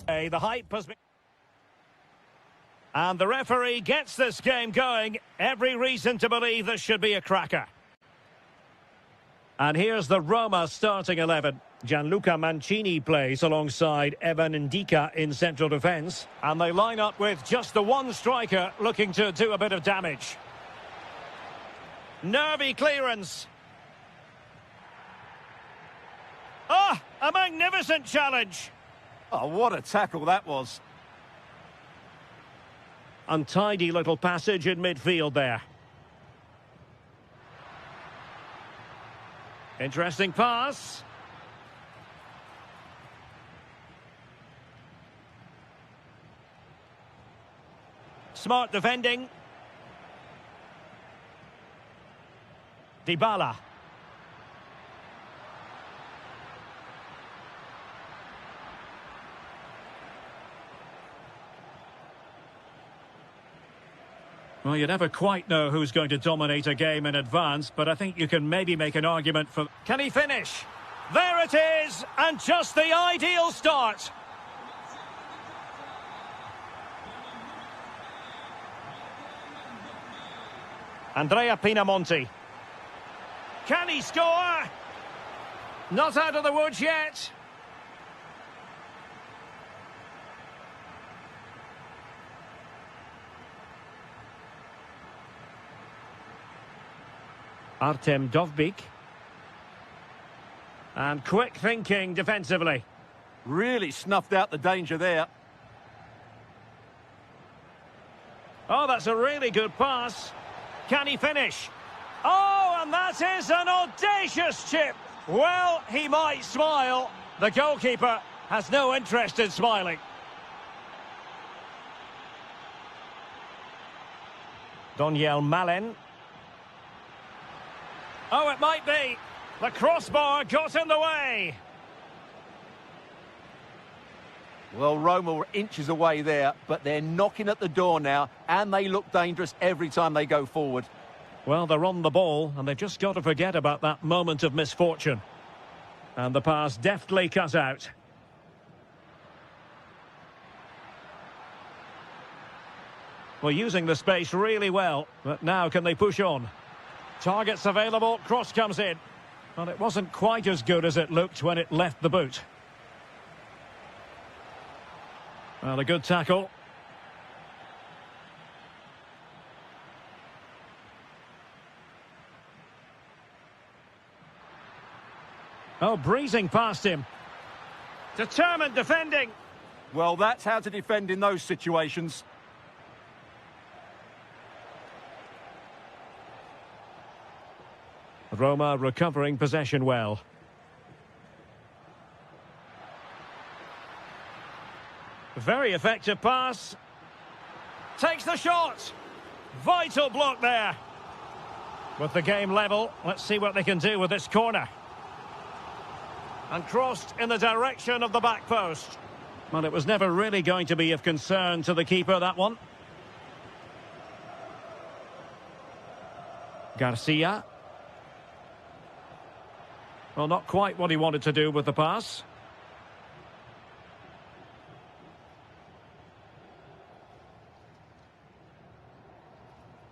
The hype has been... And the referee gets this game going. Every reason to believe this should be a cracker. And here's the Roma starting 11. Gianluca Mancini plays alongside Evan Ndika in central defence. And they line up with just the one striker looking to do a bit of damage. Nervy clearance. Ah, a magnificent challenge. Oh, what a tackle that was. Untidy little passage in midfield there. Interesting pass. Smart defending. Dybala. Well, you never quite know who's going to dominate a game in advance, but I think you can maybe make an argument for... Can he finish? There it is, and just the ideal start. Andrea Pinamonti. Can he score? Not out of the woods yet. Artem Dovbyk. And quick thinking defensively. Really snuffed out the danger there. Oh, that's a really good pass. Can he finish? Oh, and that is an audacious chip. Well, he might smile. The goalkeeper has no interest in smiling. Doniel Malen. Oh, it might be. The crossbar got in the way. Well, Roma were inches away there, but they're knocking at the door now, and they look dangerous every time they go forward. Well, they're on the ball, and they've just got to forget about that moment of misfortune. And the pass deftly cut out. Well, using the space really well, but now can they push on? Targets available, cross comes in. Well, it wasn't quite as good as it looked when it left the boot. Well, a good tackle. Oh, breezing past him. Determined defending. Well, that's how to defend in those situations. Roma recovering possession well. Very effective pass. Takes the shot. Vital block there. With the game level, let's see what they can do with this corner. And crossed in the direction of the back post. Well, it was never really going to be of concern to the keeper, that one. Garcia. Well, not quite what he wanted to do with the pass.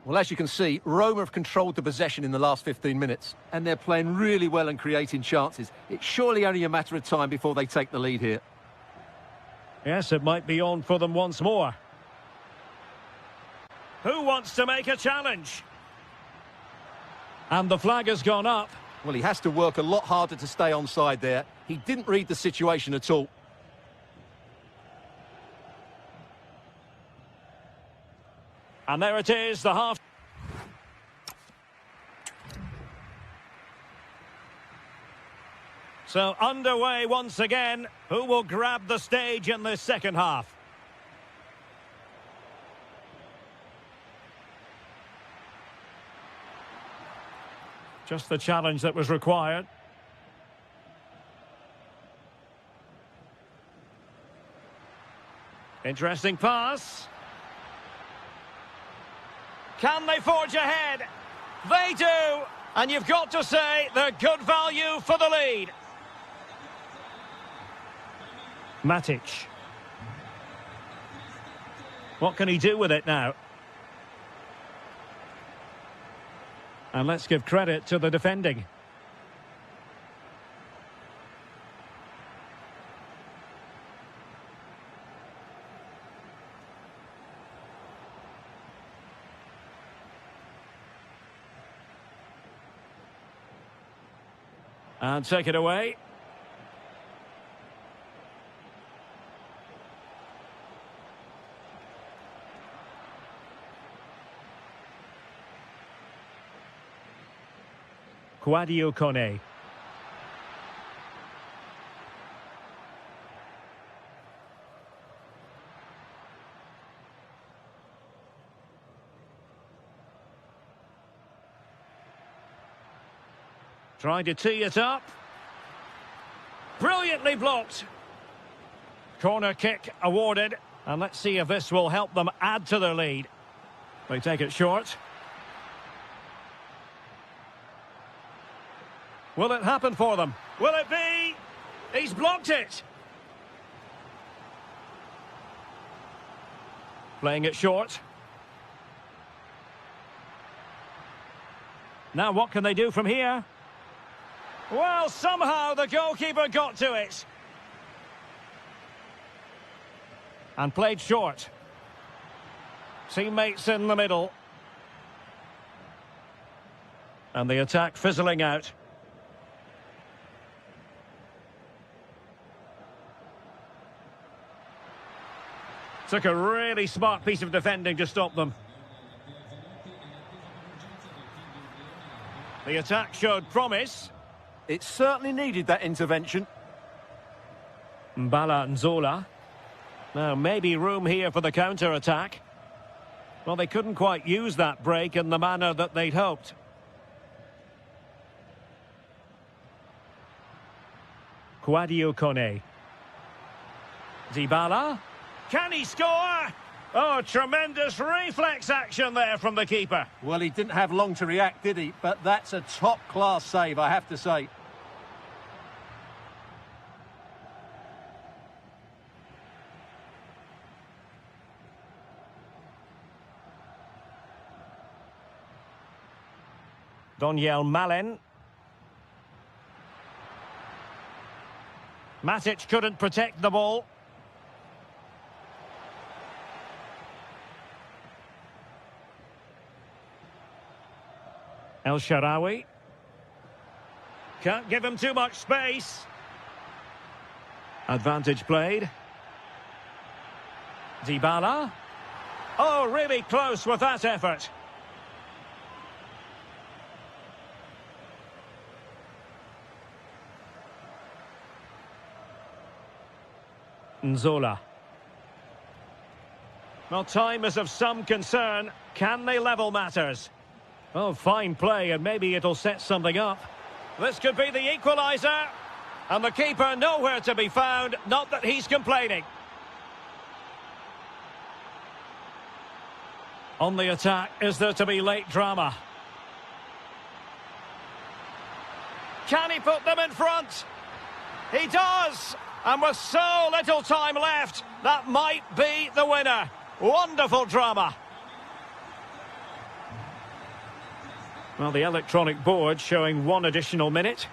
Well, as you can see, Roma have controlled the possession in the last 15 minutes, and they're playing really well and creating chances. It's surely only a matter of time before they take the lead here. Yes, it might be on for them once more. Who wants to make a challenge? And the flag has gone up. Well, he has to work a lot harder to stay onside there. He didn't read the situation at all. And there it is, the half. So underway once again. Who will grab the stage in this second half? Just the challenge that was required. Interesting pass. Can they forge ahead? They do. And you've got to say they're good value for the lead. Matic. What can he do with it now? And let's give credit to the defending. And take it away. Kone. Trying to tee it up. Brilliantly blocked. Corner kick awarded. And let's see if this will help them add to their lead. They take it short. Will it happen for them? Will it be? He's blocked it. Playing it short. Now what can they do from here? Well, somehow the goalkeeper got to it. And played short. Teammates in the middle. And the attack fizzling out. Took a really smart piece of defending to stop them. The attack showed promise. It certainly needed that intervention. Mbala Nzola. Now, maybe room here for the counter-attack. Well, they couldn't quite use that break in the manner that they'd hoped. Kone. Dybala. Can he score? Oh, tremendous reflex action there from the keeper. Well, he didn't have long to react, did he? But that's a top-class save, I have to say. Donyell Malen. Matic couldn't protect the ball. El Shaarawy. Can't give him too much space. Advantage played. Dybala. Oh, really close with that effort. Nzola. Well, time is of some concern. Can they level matters? Oh, fine play, and maybe it'll set something up. This could be the equaliser. And the keeper nowhere to be found, not that he's complaining. On the attack, is there to be late drama? Can he put them in front? He does! And with so little time left, that might be the winner. Wonderful drama. Well, the electronic board showing 1 additional minute.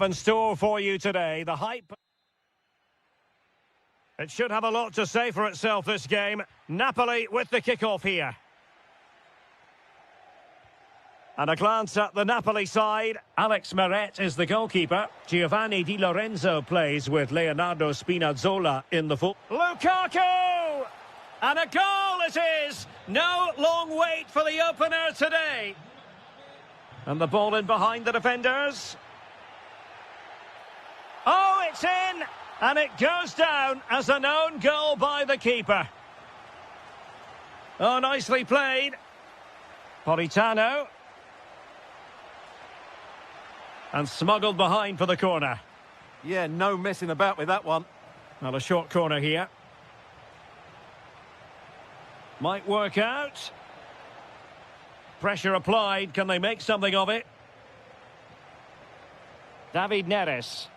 In store for you today, the hype. It should have a lot to say for itself, this game. Napoli with the kickoff here. And a glance at the Napoli side. Alex Meret is the goalkeeper. Giovanni Di Lorenzo plays with Leonardo Spinazzola in the full. Lukaku! And a goal it is! No long wait for the opener today. And the ball in behind the defenders. Oh, it's in! And it goes down as an own goal by the keeper. Oh, nicely played. Politano. And smuggled behind for the corner. Yeah, no messing about with that one. Well, a short corner here. Might work out. Pressure applied. Can they make something of it? David Neres.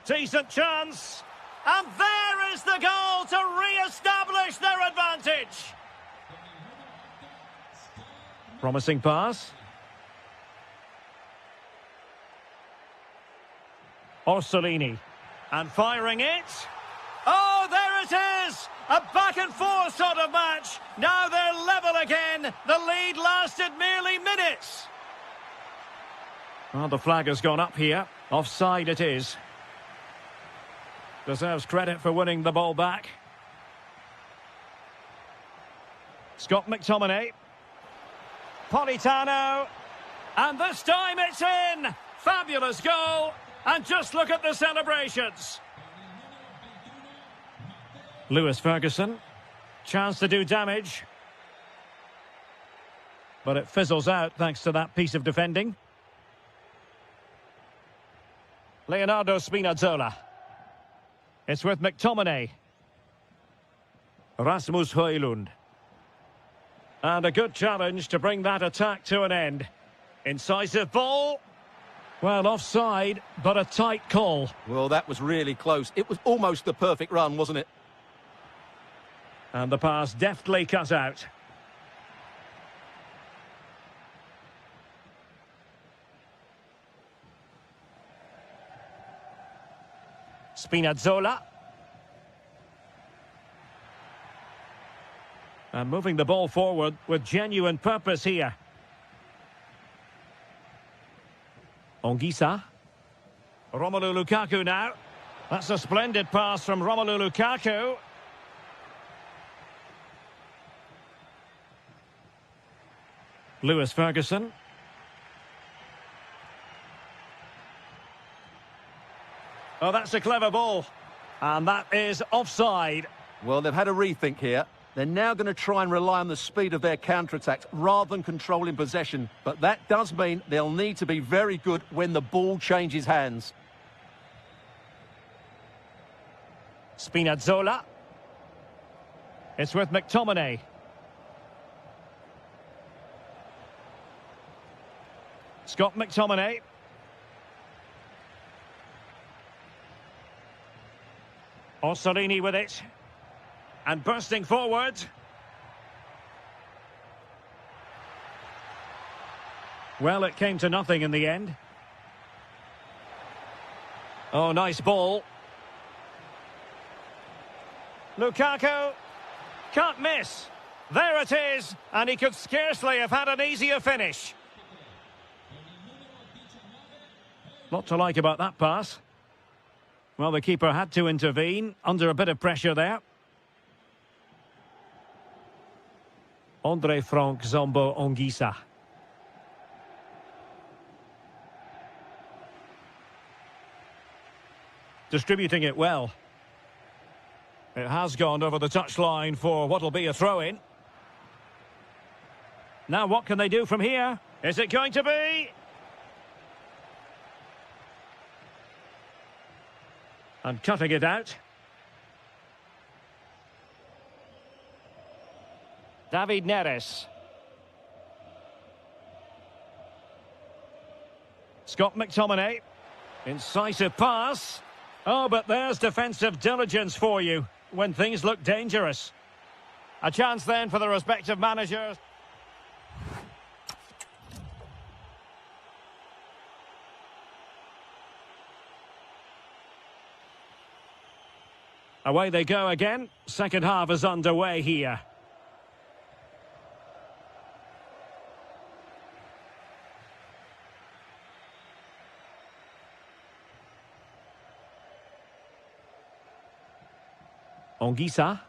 Decent chance. And there is the goal to re-establish their advantage. Promising pass. Orsolini. And firing it. Oh, there it is! A back-and-forth sort of match. Now they're level again. The lead lasted merely minutes. Well, the flag has gone up here. Offside it is. Deserves credit for winning the ball back. Scott McTominay. Politano. And this time it's in! Fabulous goal. And just look at the celebrations. Lewis Ferguson. Chance to do damage. But it fizzles out thanks to that piece of defending. Leonardo Spinazzola. It's with McTominay. Rasmus Højlund. And a good challenge to bring that attack to an end. Incisive ball. Well, offside, but a tight call. Well, that was really close. It was almost the perfect run, wasn't it? And the pass deftly cut out. Spinazzola. And moving the ball forward with genuine purpose here. Ongisa. Romelu Lukaku now. That's a splendid pass from Romelu Lukaku. Lewis Ferguson. Oh, that's a clever ball. And that is offside. Well, they've had a rethink here. They're now going to try and rely on the speed of their counter-attacks rather than controlling possession. But that does mean they'll need to be very good when the ball changes hands. Spinazzola. It's with McTominay. Scott McTominay. Orsolini with it. And bursting forward. Well, it came to nothing in the end. Oh, nice ball. Lukaku. Can't miss. There it is. And he could scarcely have had an easier finish. Lot to like about that pass. Well, the keeper had to intervene under a bit of pressure there. Andre Frank Zombo Ongisa. Distributing it well. It has gone over the touchline for what'll be a throw-in. Now what can they do from here? Is it going to be? And cutting it out. David Neres. Scott McTominay. Incisive pass. Oh, but there's defensive diligence for you when things look dangerous. A chance then for the respective managers. Away they go again. Second half is underway here. Ongisa.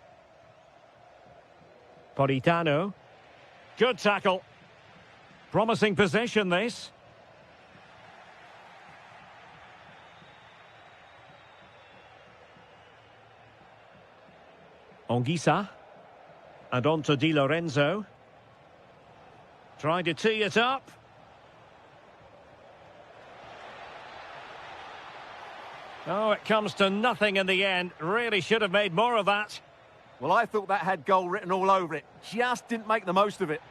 Politano. Good tackle. Promising possession, this. Ongisa. And on to Di Lorenzo. Trying to tee it up. Oh, it comes to nothing in the end. Really should have made more of that. Well, I thought that had goal written all over it. Just didn't make the most of it.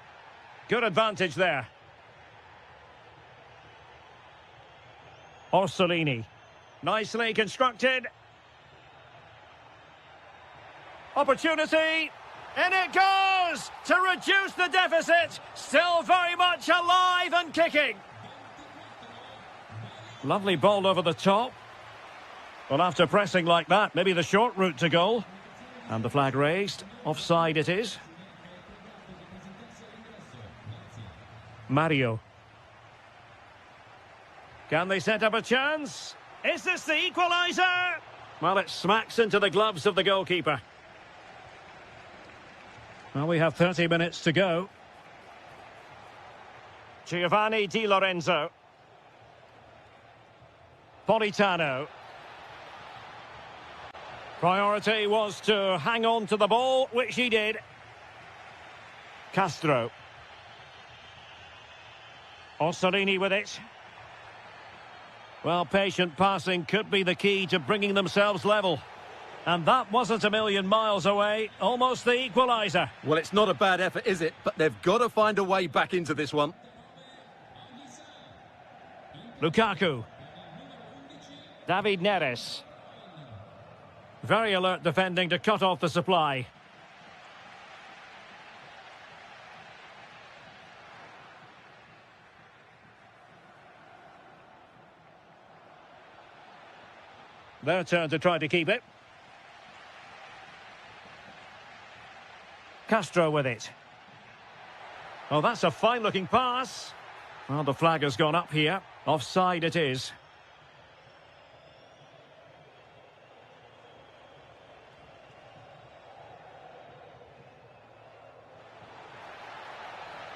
Good advantage there. Orsolini. Nicely constructed. Opportunity. In it goes to reduce the deficit. Still very much alive and kicking. Lovely ball over the top. Well, after pressing like that, maybe the short route to goal. And the flag raised. Offside it is. Mario. Can they set up a chance? Is this the equaliser? Well, it smacks into the gloves of the goalkeeper. Well, we have 30 minutes to go. Giovanni Di Lorenzo. Politano. Priority was to hang on to the ball, which he did. Castro. Orsolini with it. Well, patient passing could be the key to bringing themselves level. And that wasn't a million miles away. Almost the equaliser. Well, it's not a bad effort, is it? But they've got to find a way back into this one. Lukaku. David Neres. Very alert defending to cut off the supply. Their turn to try to keep it. Castro with it. Oh, that's a fine-looking pass. Well, the flag has gone up here. Offside it is.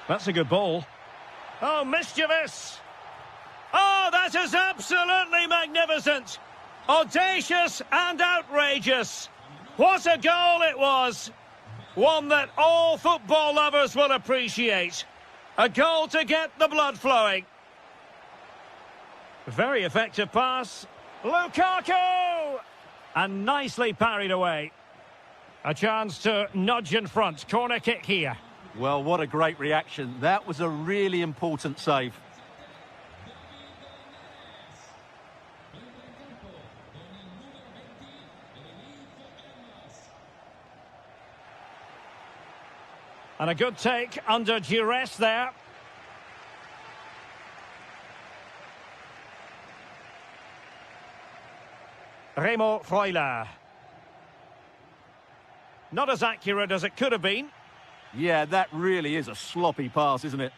That's a good ball. Oh, mischievous! Oh, that is absolutely magnificent! Audacious and outrageous! What a goal it was! One that all football lovers will appreciate. A goal to get the blood flowing. Very effective pass. Lukaku! And nicely parried away. A chance to nudge in front. Corner kick here. Well, what a great reaction. That was a really important save. And a good take under duress there. Remo Freuler. Not as accurate as it could have been. Yeah, that really is a sloppy pass, isn't it?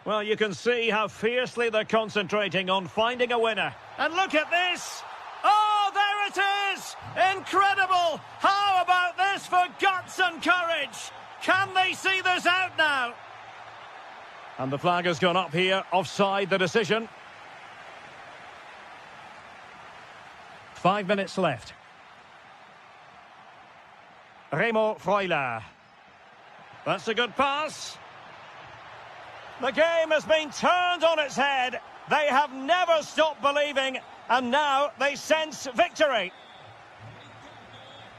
Well, you can see how fiercely they're concentrating on finding a winner. And look at this! Oh, there it is! Incredible! How about this for guts and courage? Can they see this out now? And the flag has gone up here. Offside the decision. 5 minutes left. Remo Freuler. That's a good pass. The game has been turned on its head. They have never stopped believing, and now they sense victory.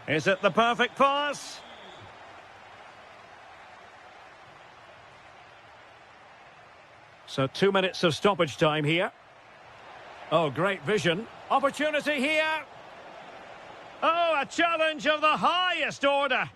Is it the perfect pass? So 2 minutes of stoppage time here. Oh, great vision. Opportunity here. Oh, a challenge of the highest order.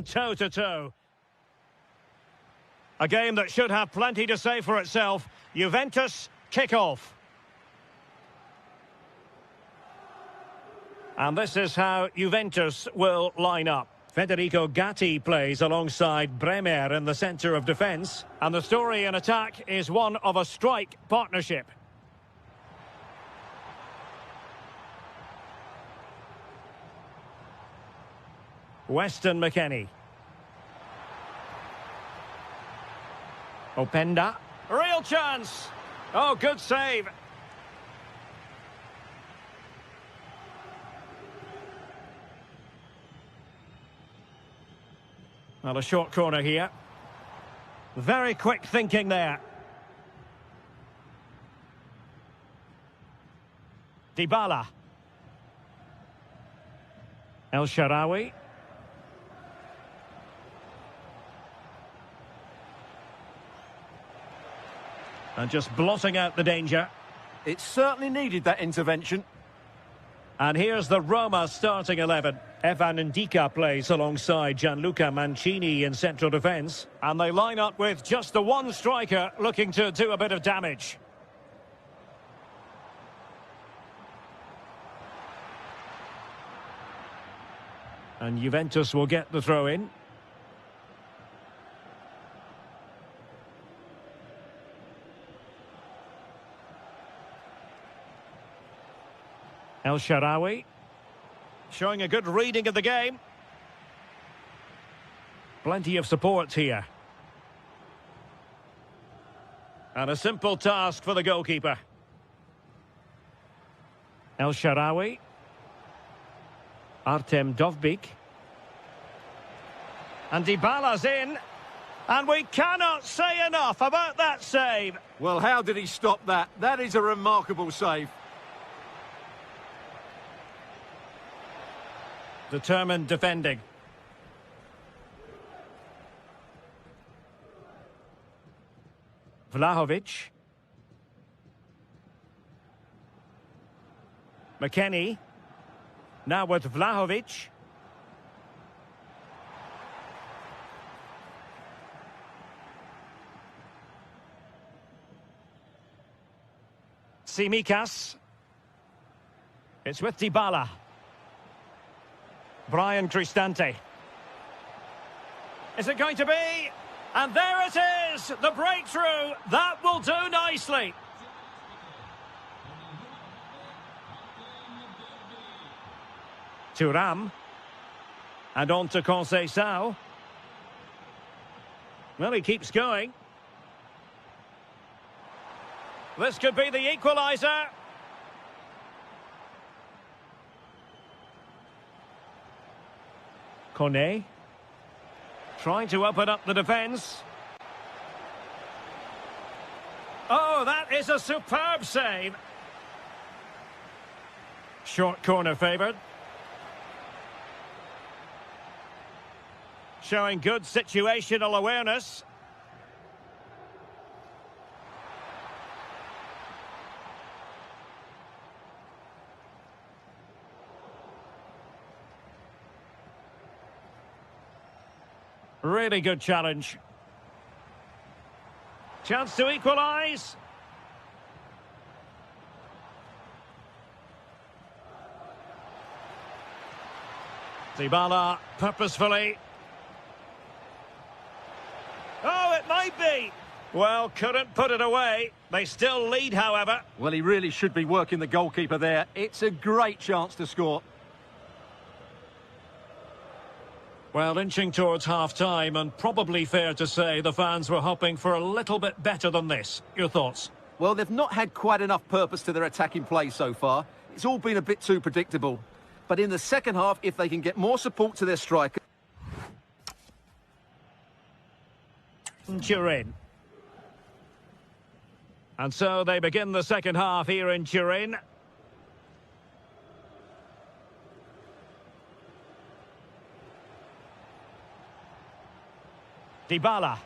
Toe-to-toe. A game that should have plenty to say for itself. Juventus kick-off. And this is how Juventus will line up. Federico Gatti plays alongside Bremer in the centre of defence. And the story in attack is one of a strike partnership. Weston McKennie. Openda. Real chance. Oh, good save. Well, a short corner here. Very quick thinking there. Dybala. El Shaarawy. And just blotting out the danger. It certainly needed that intervention. And here's the Roma starting 11. Evan Ndika plays alongside Gianluca Mancini in central defence. And they line up with just the one striker looking to do a bit of damage. And Juventus will get the throw in. El Shaarawy showing a good reading of the game. Plenty of support here. And a simple task for the goalkeeper. El Shaarawy. Artem Dovbyk. And Dybala's in. And we cannot say enough about that save. Well, how did he stop that? That is a remarkable save. Determined defending. Vlahovic. McKennie. Now with Vlahovic. Tsimikas. It's with Dybala. Brian Cristante. Is it going to be? And there it is! The breakthrough! That will do nicely! Thuram. And on to Conceição. Well, he keeps going. This could be the equaliser. Kone. Trying to open up the defence. Oh, that is a superb save. Short corner favoured. Showing good situational awareness. Really good challenge. Chance to equalise. Dybala purposefully. Oh, it might be. Well, couldn't put it away. They still lead, however. Well, he really should be working the goalkeeper there. It's a great chance to score. Well, inching towards half-time, and probably fair to say the fans were hoping for a little bit better than this. Your thoughts? Well, they've not had quite enough purpose to their attacking play so far. It's all been a bit too predictable. But in the second half, if they can get more support to their striker... Turin. And so they begin the second half here in Turin. Dybala.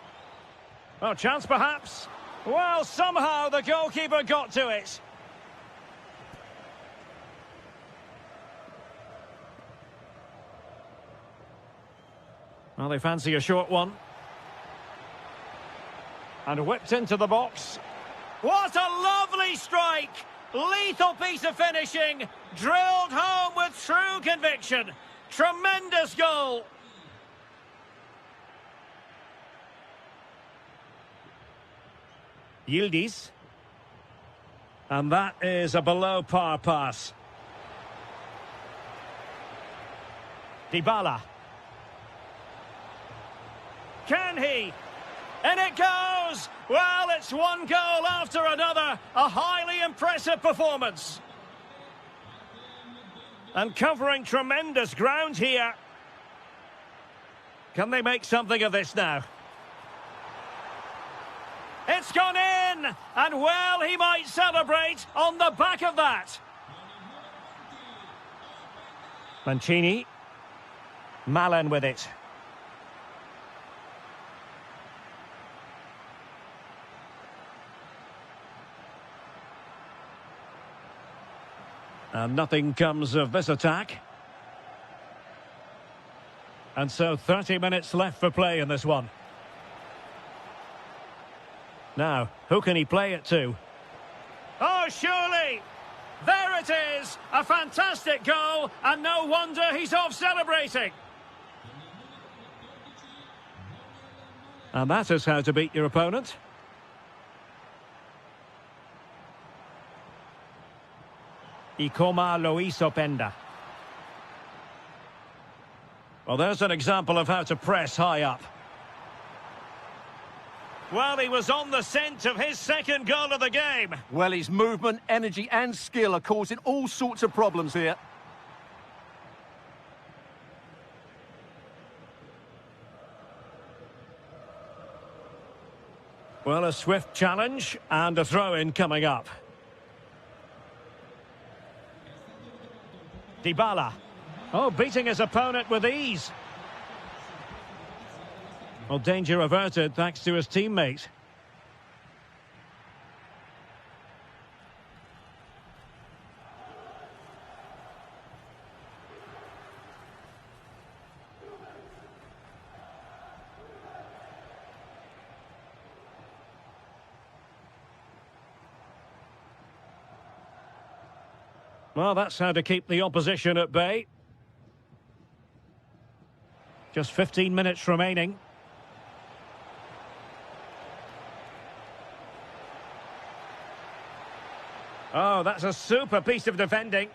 Oh, chance perhaps. Well, somehow the goalkeeper got to it. Well, they fancy a short one. And whipped into the box. What a lovely strike! Lethal piece of finishing. Drilled home with true conviction. Tremendous goal. Yildiz. And that is a below par pass. Dybala. Can he? And it goes! Well, it's one goal after another. A highly impressive performance. And covering tremendous ground here. Can they make something of this now? It's gone in! And well, he might celebrate on the back of that. Mancini. Malen with it. And nothing comes of this attack. And so 30 minutes left for play in this one. Now, who can he play it to? Oh, surely! There it is! A fantastic goal, and no wonder he's off celebrating. And that is how to beat your opponent. Ikoma Loiso Penda. Well, there's an example of how to press high up. Well, he was on the scent of his second goal of the game. Well, his movement, energy and skill are causing all sorts of problems here. Well, a swift challenge and a throw-in coming up. Dybala. Oh, beating his opponent with ease. Well, danger averted thanks to his teammate. Well, that's how to keep the opposition at bay. Just 15 minutes remaining. Oh, that's a super piece of defending.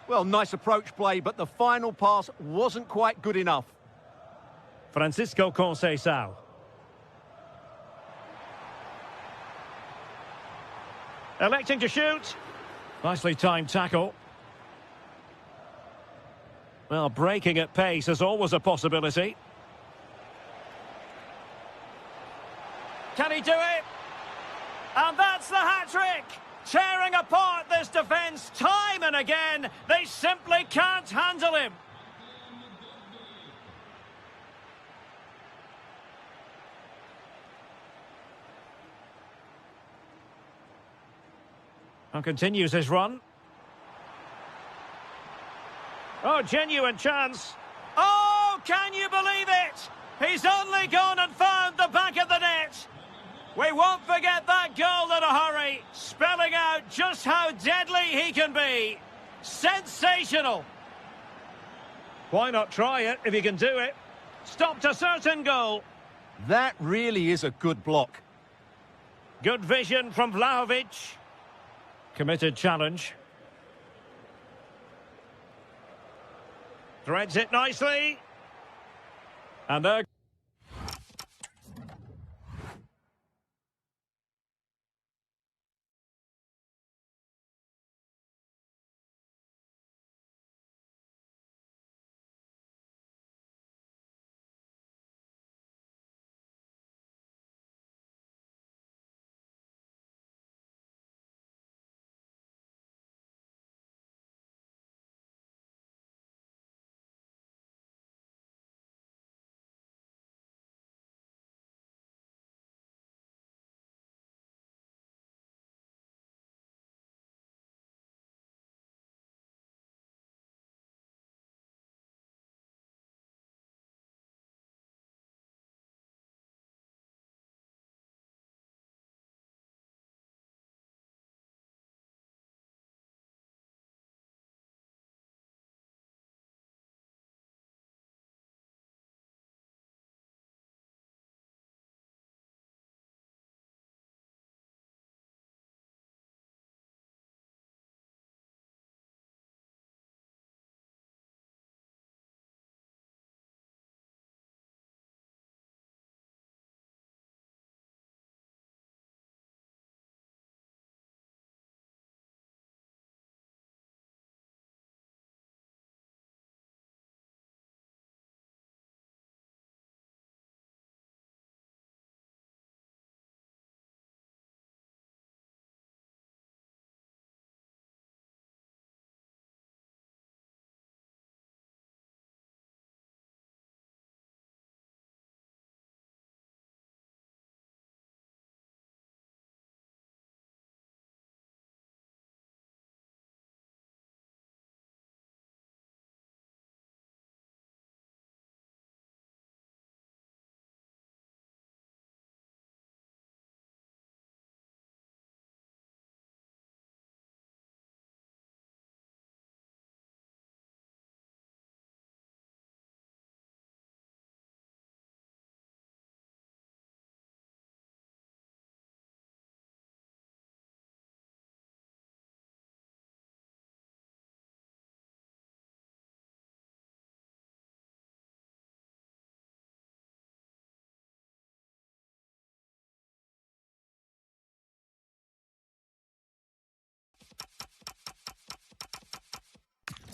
Well, nice approach play, but the final pass wasn't quite good enough. Francisco Conceição. Electing to shoot. Nicely timed tackle. Well, breaking at pace is always a possibility. Can he do it? And that's the hat-trick! Tearing apart this defence time and again. They simply can't handle him. And continues his run. Oh, genuine chance. Oh, can you believe it? He's only gone and found the back of the net. We won't forget that goal in a hurry, spelling out just how deadly he can be. Sensational. Why not try it if you can do it? Stopped a certain goal. That really is a good block. Good vision from Vlahovic. Committed challenge. Threads it nicely. And there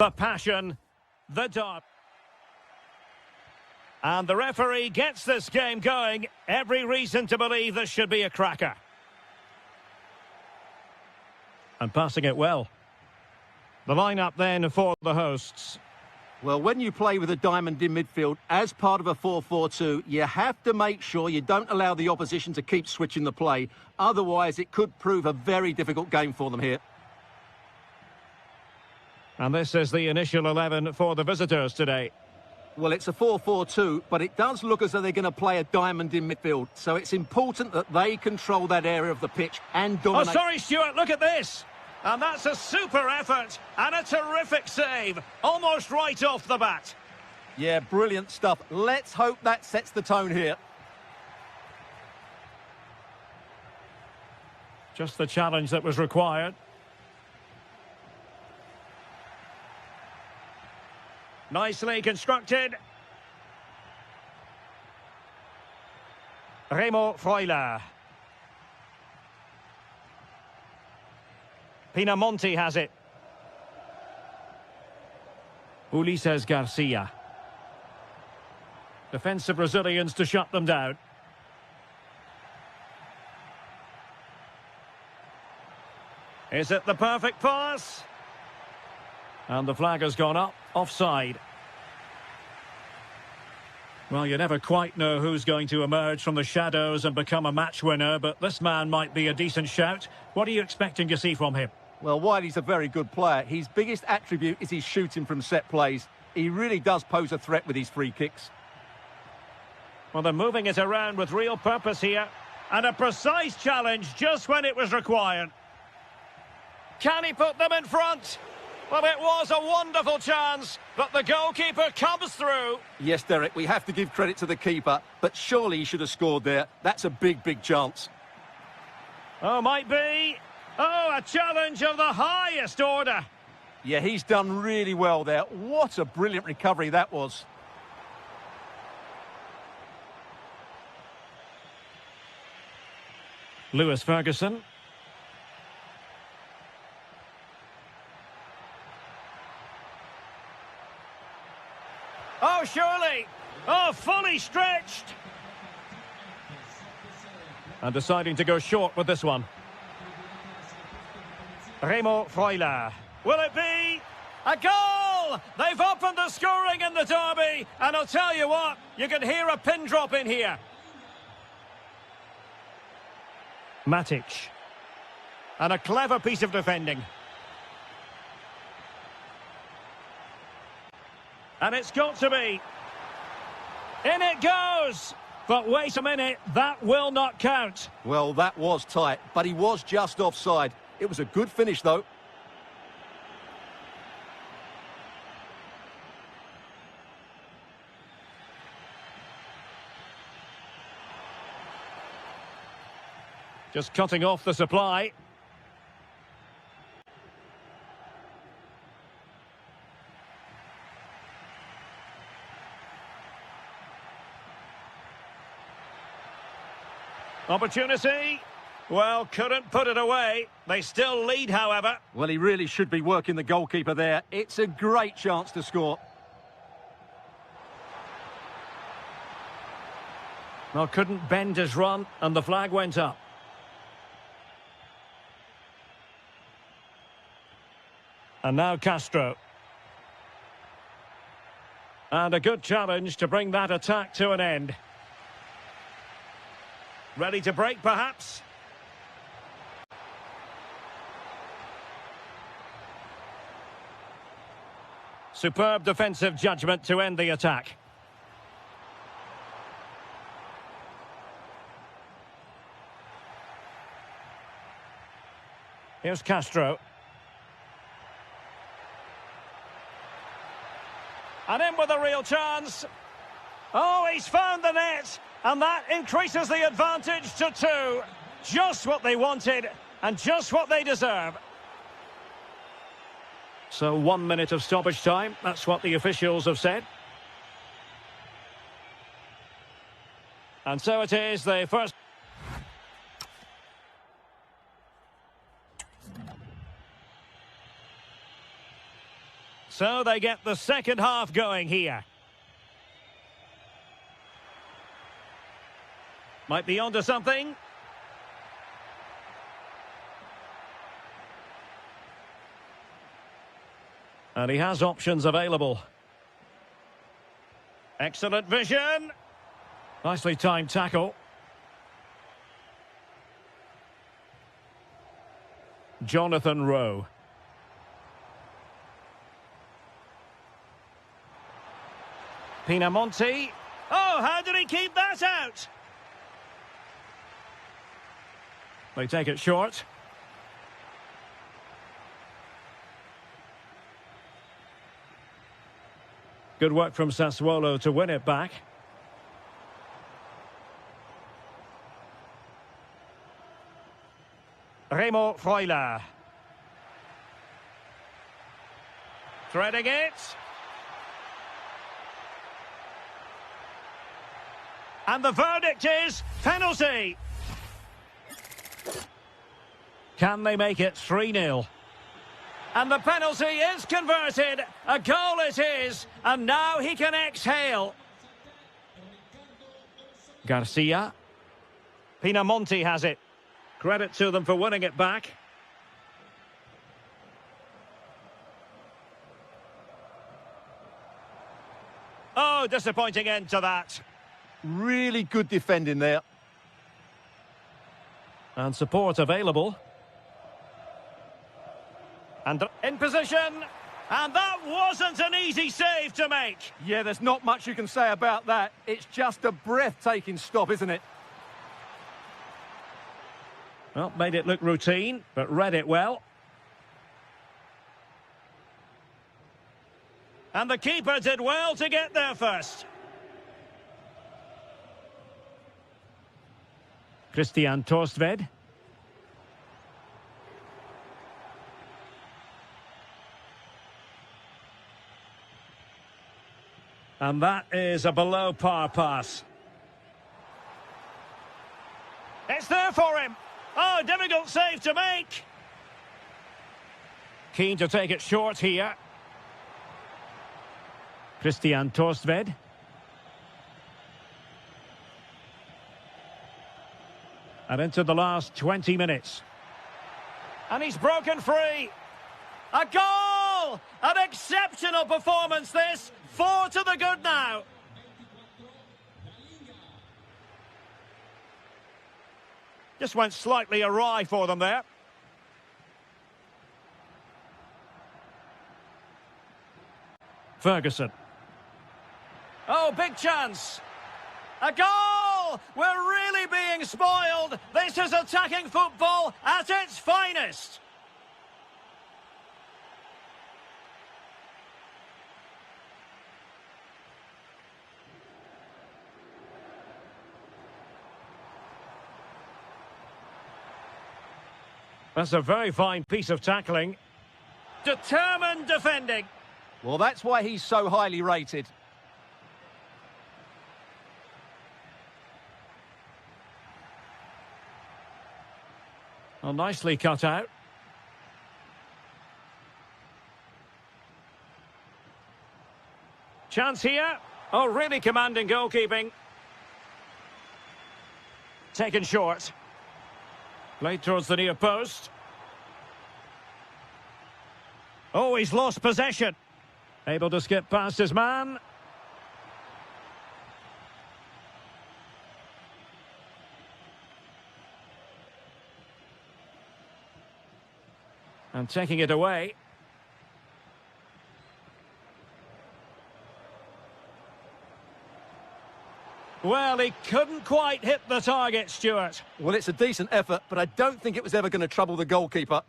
the passion, the dart. And the referee gets this game going. Every reason to believe this should be a cracker. And passing it well. The lineup then for the hosts. Well, when you play with a diamond in midfield as part of a 4-4-2, you have to make sure you don't allow the opposition to keep switching the play. Otherwise, it could prove a very difficult game for them here. And this is the initial 11 for the visitors today. Well, it's a 4-4-2, but it does look as though they're going to play a diamond in midfield. So it's important that they control that area of the pitch and dominate. Oh, sorry, Stuart, look at this. And that's a super effort and a terrific save. Almost right off the bat. Yeah, brilliant stuff. Let's hope that sets the tone here. Just the challenge that was required. Nicely constructed. Remo Freuler. Pinamonti has it. Ulises Garcia. Defensive Brazilians to shut them down. Is it the perfect pass? And the flag has gone up, offside. Well, you never quite know who's going to emerge from the shadows and become a match winner, but this man might be a decent shout. What are you expecting to see from him? Well, while he's a very good player, his biggest attribute is his shooting from set plays. He really does pose a threat with his free kicks. Well, they're moving it around with real purpose here. And a precise challenge just when it was required. Can he put them in front? Well, it was a wonderful chance, but the goalkeeper comes through. Yes, Derek, we have to give credit to the keeper, but surely he should have scored there. That's a big, big chance. Oh, might be. Oh, a challenge of the highest order. Yeah, he's done really well there. What a brilliant recovery that was. Lewis Ferguson. Oh, surely. Oh, fully stretched. And deciding to go short with this one. Remo Freuler. Will it be a goal? They've opened the scoring in the derby. And I'll tell you what, you can hear a pin drop in here. Matic. And a clever piece of defending. And it's got to be. In it goes. But wait a minute, that will not count. Well, that was tight, but he was just offside. It was a good finish, though. Just cutting off the supply. Opportunity. Well, couldn't put it away. They still lead, however. Well, he really should be working the goalkeeper there. It's a great chance to score. Well, couldn't bend his run, and the flag went up. And now Castro. And a good challenge to bring that attack to an end. Ready to break, perhaps? Superb defensive judgment to end the attack. Here's Castro. And in with a real chance. Oh, he's found the net. And that increases the advantage to 2. Just what they wanted and just what they deserve. So 1 minute of stoppage time. That's what the officials have said. And so it is, the first... So they get the second half going here. Might be onto something. And he has options available. Excellent vision. Nicely timed tackle. Jonathan Rowe. Pinamonti. Oh, how did he keep that out? They take it short. Good work from Sassuolo to win it back. Remo Freuler. Threading it. And the verdict is penalty. Can they make it 3-0? And the penalty is converted. A goal it is. And now he can exhale. Garcia. Pinamonti has it. Credit to them for winning it back. Oh, disappointing end to that. Really good defending there. And support available. And in position. And that wasn't an easy save to make. Yeah, there's not much you can say about that. It's just a breathtaking stop, isn't it? Well, made it look routine, but read it well. And the keeper did well to get there first. Christian Torstved. And that is a below par pass. It's there for him. Oh, difficult save to make. Keen to take it short here. Christian Torstved. And into the last 20 minutes. And he's broken free. A goal! An exceptional performance this. 4 to the good now. Just went slightly awry for them there. Ferguson. Oh, big chance. A goal! We're really being spoiled. This is attacking football at its finest. That's a very fine piece of tackling. Determined defending. Well, that's why he's so highly rated. Well, nicely cut out. Chance here. Oh, really commanding goalkeeping. Taken short. Played towards the near post. Oh, he's lost possession. Able to skip past his man. And taking it away. Well, he couldn't quite hit the target, Stuart. Well, it's a decent effort, but I don't think it was ever going to trouble the goalkeeper.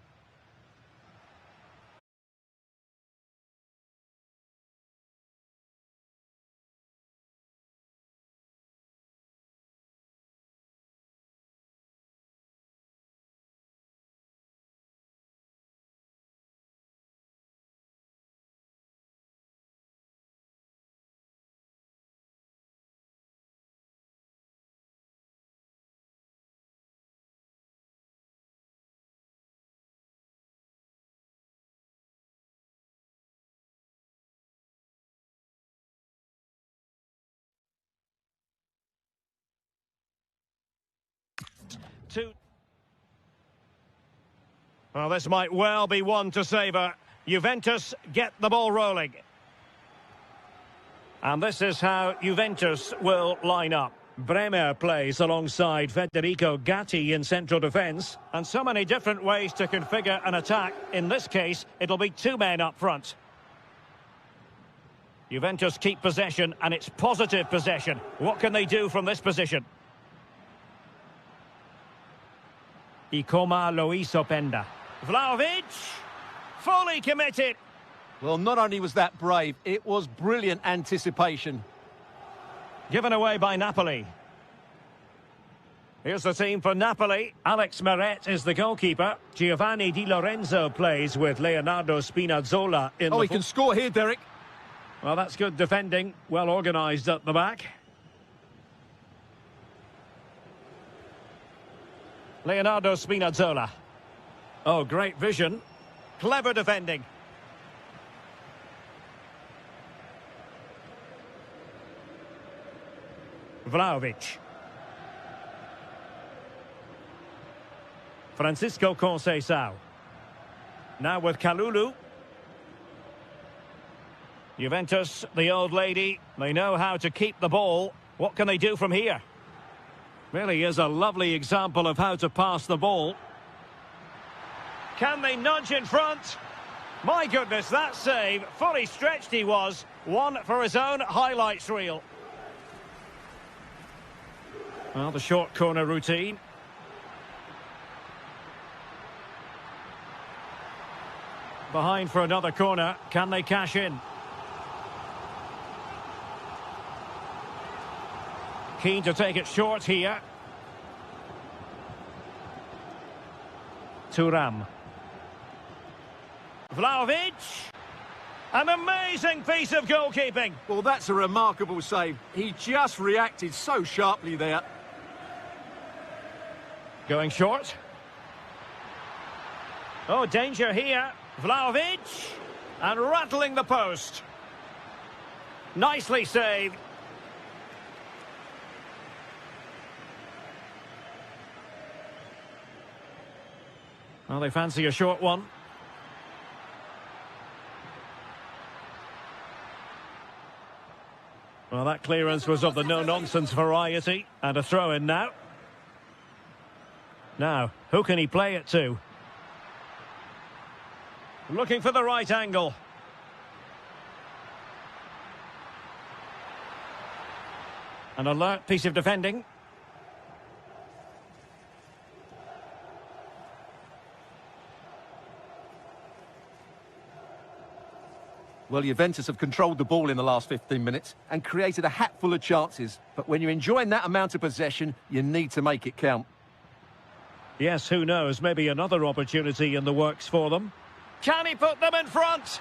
two. Well, this might well be one to savour. Juventus get the ball rolling. And this is how Juventus will line up. Bremer plays alongside Federico Gatti in central defence. And so many different ways to configure an attack. In this case, it'll be two men up front. Juventus keep possession, and it's positive possession. What can they do from this position? Ikoma Luis Openda. Vlahovic, fully committed. Well, not only was that brave, it was brilliant anticipation. Given away by Napoli. Here's the team for Napoli. Alex Meret is the goalkeeper. Giovanni Di Lorenzo plays with Leonardo Spinazzola in the... Oh, he can score here, Derek. Well, that's good defending. Well organised at the back. Leonardo Spinazzola. Oh, great vision. Clever defending. Vlahovic. Francisco Conceição. Now with Kalulu. Juventus, the old lady, they know how to keep the ball. What can they do from here? Really is a lovely example of how to pass the ball. Can they nudge in front? My goodness, that save, fully stretched he was. One for his own highlights reel. Well, the short corner routine. Behind for another corner. Can they cash in? Keen to take it short here. Thuram. Vlahovic. An amazing piece of goalkeeping. Well, that's a remarkable save. He just reacted so sharply there. Going short. Oh, danger here. Vlahovic. And rattling the post. Nicely saved. Well, they fancy a short one. Well, that clearance was of the no-nonsense variety. And a throw-in now. Now, who can he play it to? Looking for the right angle. An alert piece of defending. Well, Juventus have controlled the ball in the last 15 minutes and created a hatful of chances. But when you're enjoying that amount of possession, you need to make it count. Yes, who knows? Maybe another opportunity in the works for them. Can he put them in front?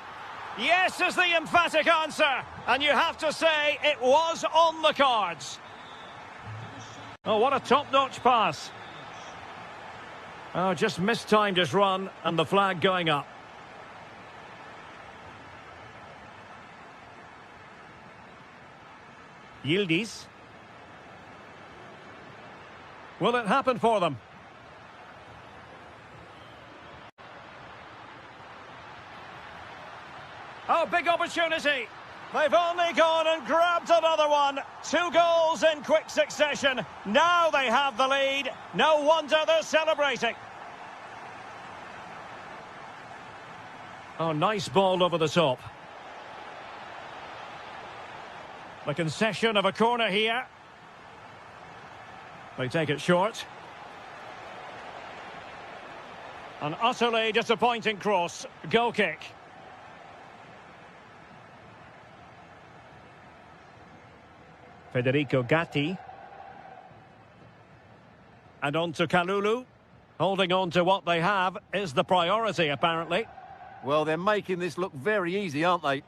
Yes is the emphatic answer. And you have to say it was on the cards. Oh, what a top-notch pass. Oh, just mistimed his run and the flag going up. Yildiz. Will it happen for them? Oh, big opportunity. They've only gone and grabbed another one. 2 goals in quick succession. Now they have the lead. No wonder they're celebrating. Oh, nice ball over the top. The concession of a corner here. They take it short. An utterly disappointing cross. Goal kick. Federico Gatti. And on to Kalulu. Holding on to what they have is the priority, apparently. Well, they're making this look very easy, aren't they?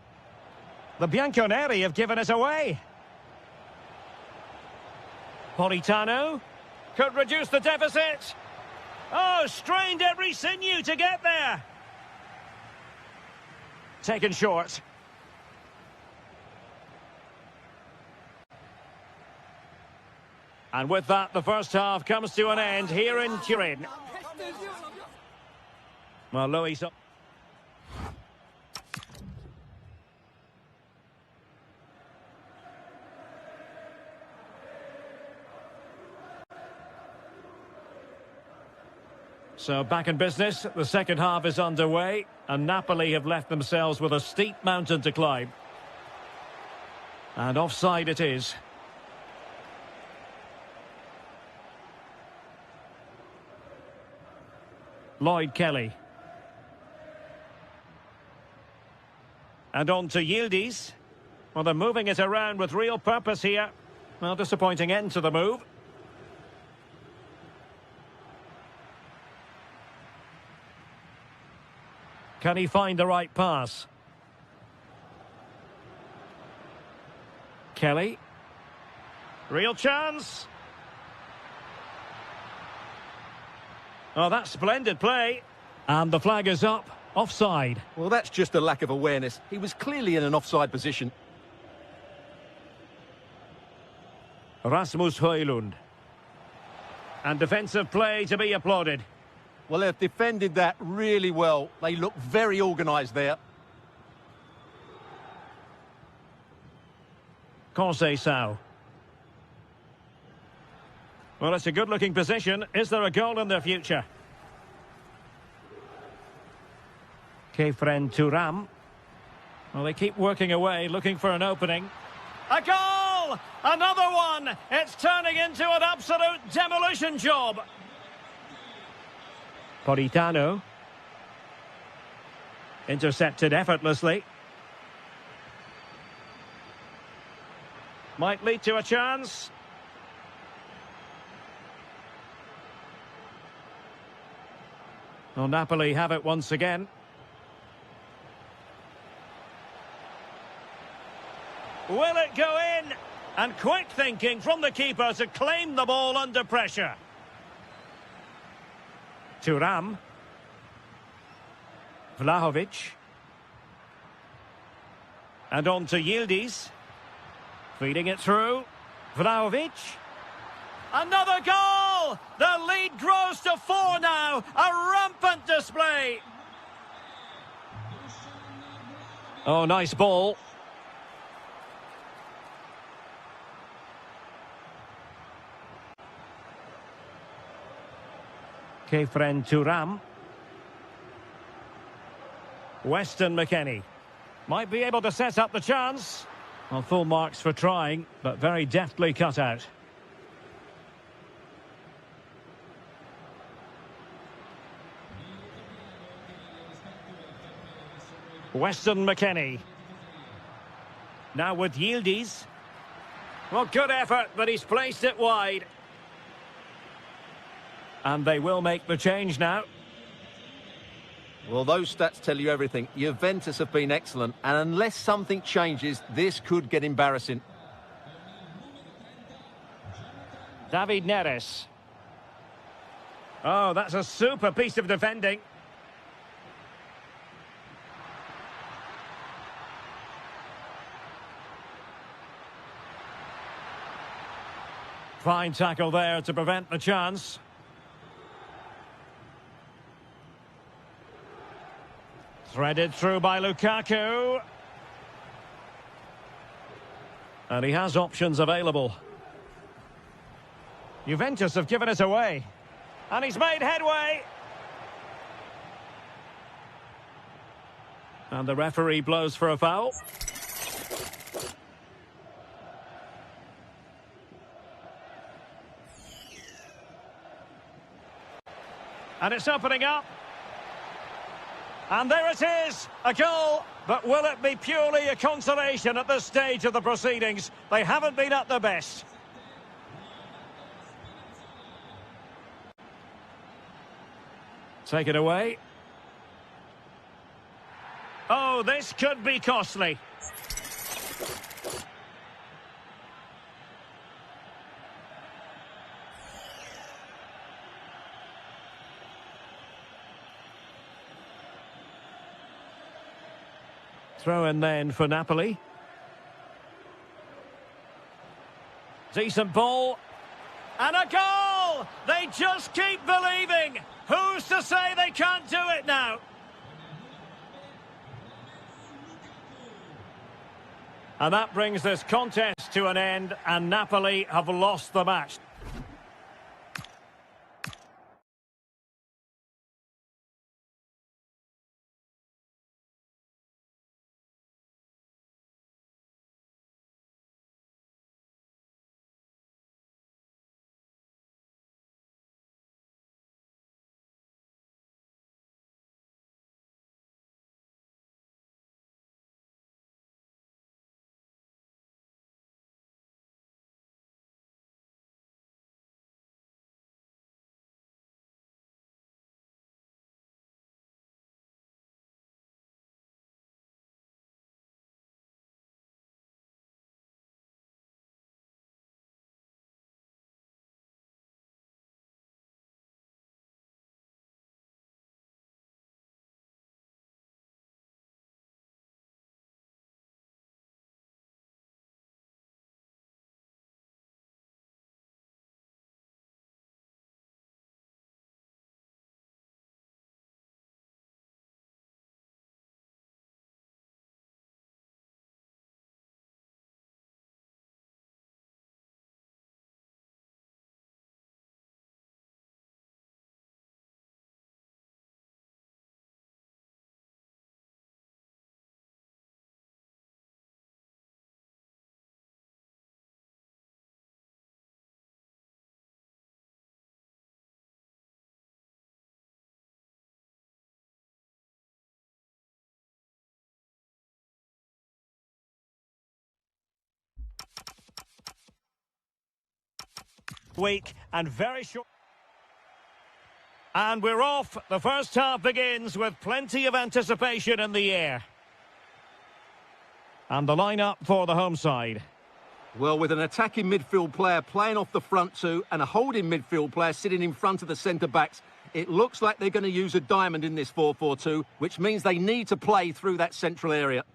The Bianconeri have given it away. Politano could reduce the deficit. Oh, strained every sinew to get there. Taken short. And with that, the first half comes to an end here in Turin. Well, Louis... So back in business, the second half is underway, and Napoli have left themselves with a steep mountain to climb. And offside it is. Lloyd Kelly. And on to Yildiz. Well, they're moving it around with real purpose here. Well, disappointing end to the move. Can he find the right pass? Kelly. Real chance. Oh, that's splendid play. And the flag is up. Offside. Well, that's just a lack of awareness. He was clearly in an offside position. Rasmus Højlund. And defensive play to be applauded. Well, they've defended that really well. They look very organised there. Conceição. Well, it's a good-looking position. Is there a goal in their future? Kefren Thuram. Well, they keep working away, looking for an opening. A goal! Another one! It's turning into an absolute demolition job. Politano. Intercepted effortlessly. Might lead to a chance. Well, Napoli have it once again. Will it go in? And quick thinking from the keeper to claim the ball under pressure. Thuram. Vlahovic. And on to Yildiz. Feeding it through. Vlahovic. Another goal! The lead grows to 4 now. A rampant display. Oh, nice ball. Kefren Thuram. Weston McKennie. Might be able to set up the chance. Well, full marks for trying, but very deftly cut out. Weston McKennie. Now with Yildiz. Well, good effort, but he's placed it wide. And they will make the change now. Well, those stats tell you everything. Juventus have been excellent, and unless something changes, this could get embarrassing. David Neres. Oh, that's a super piece of defending. Fine tackle there to prevent the chance. Threaded through by Lukaku. And he has options available. Juventus have given it away. And he's made headway. And the referee blows for a foul. And it's opening up. And there it is, a goal. But will it be purely a consolation at this stage of the proceedings? They haven't been at their best. Take it away. Oh, this could be costly. Throw in then for Napoli. Decent ball. And a goal! They just keep believing. Who's to say they can't do it now? And that brings this contest to an end, and Napoli have lost the match. Weak and very short. And we're off. The first half begins with plenty of anticipation in the air. And the lineup for the home side. Well, with an attacking midfield player playing off the front two and a holding midfield player sitting in front of the centre-backs, it looks like they're going to use a diamond in this 4-4-2, which means they need to play through that central area.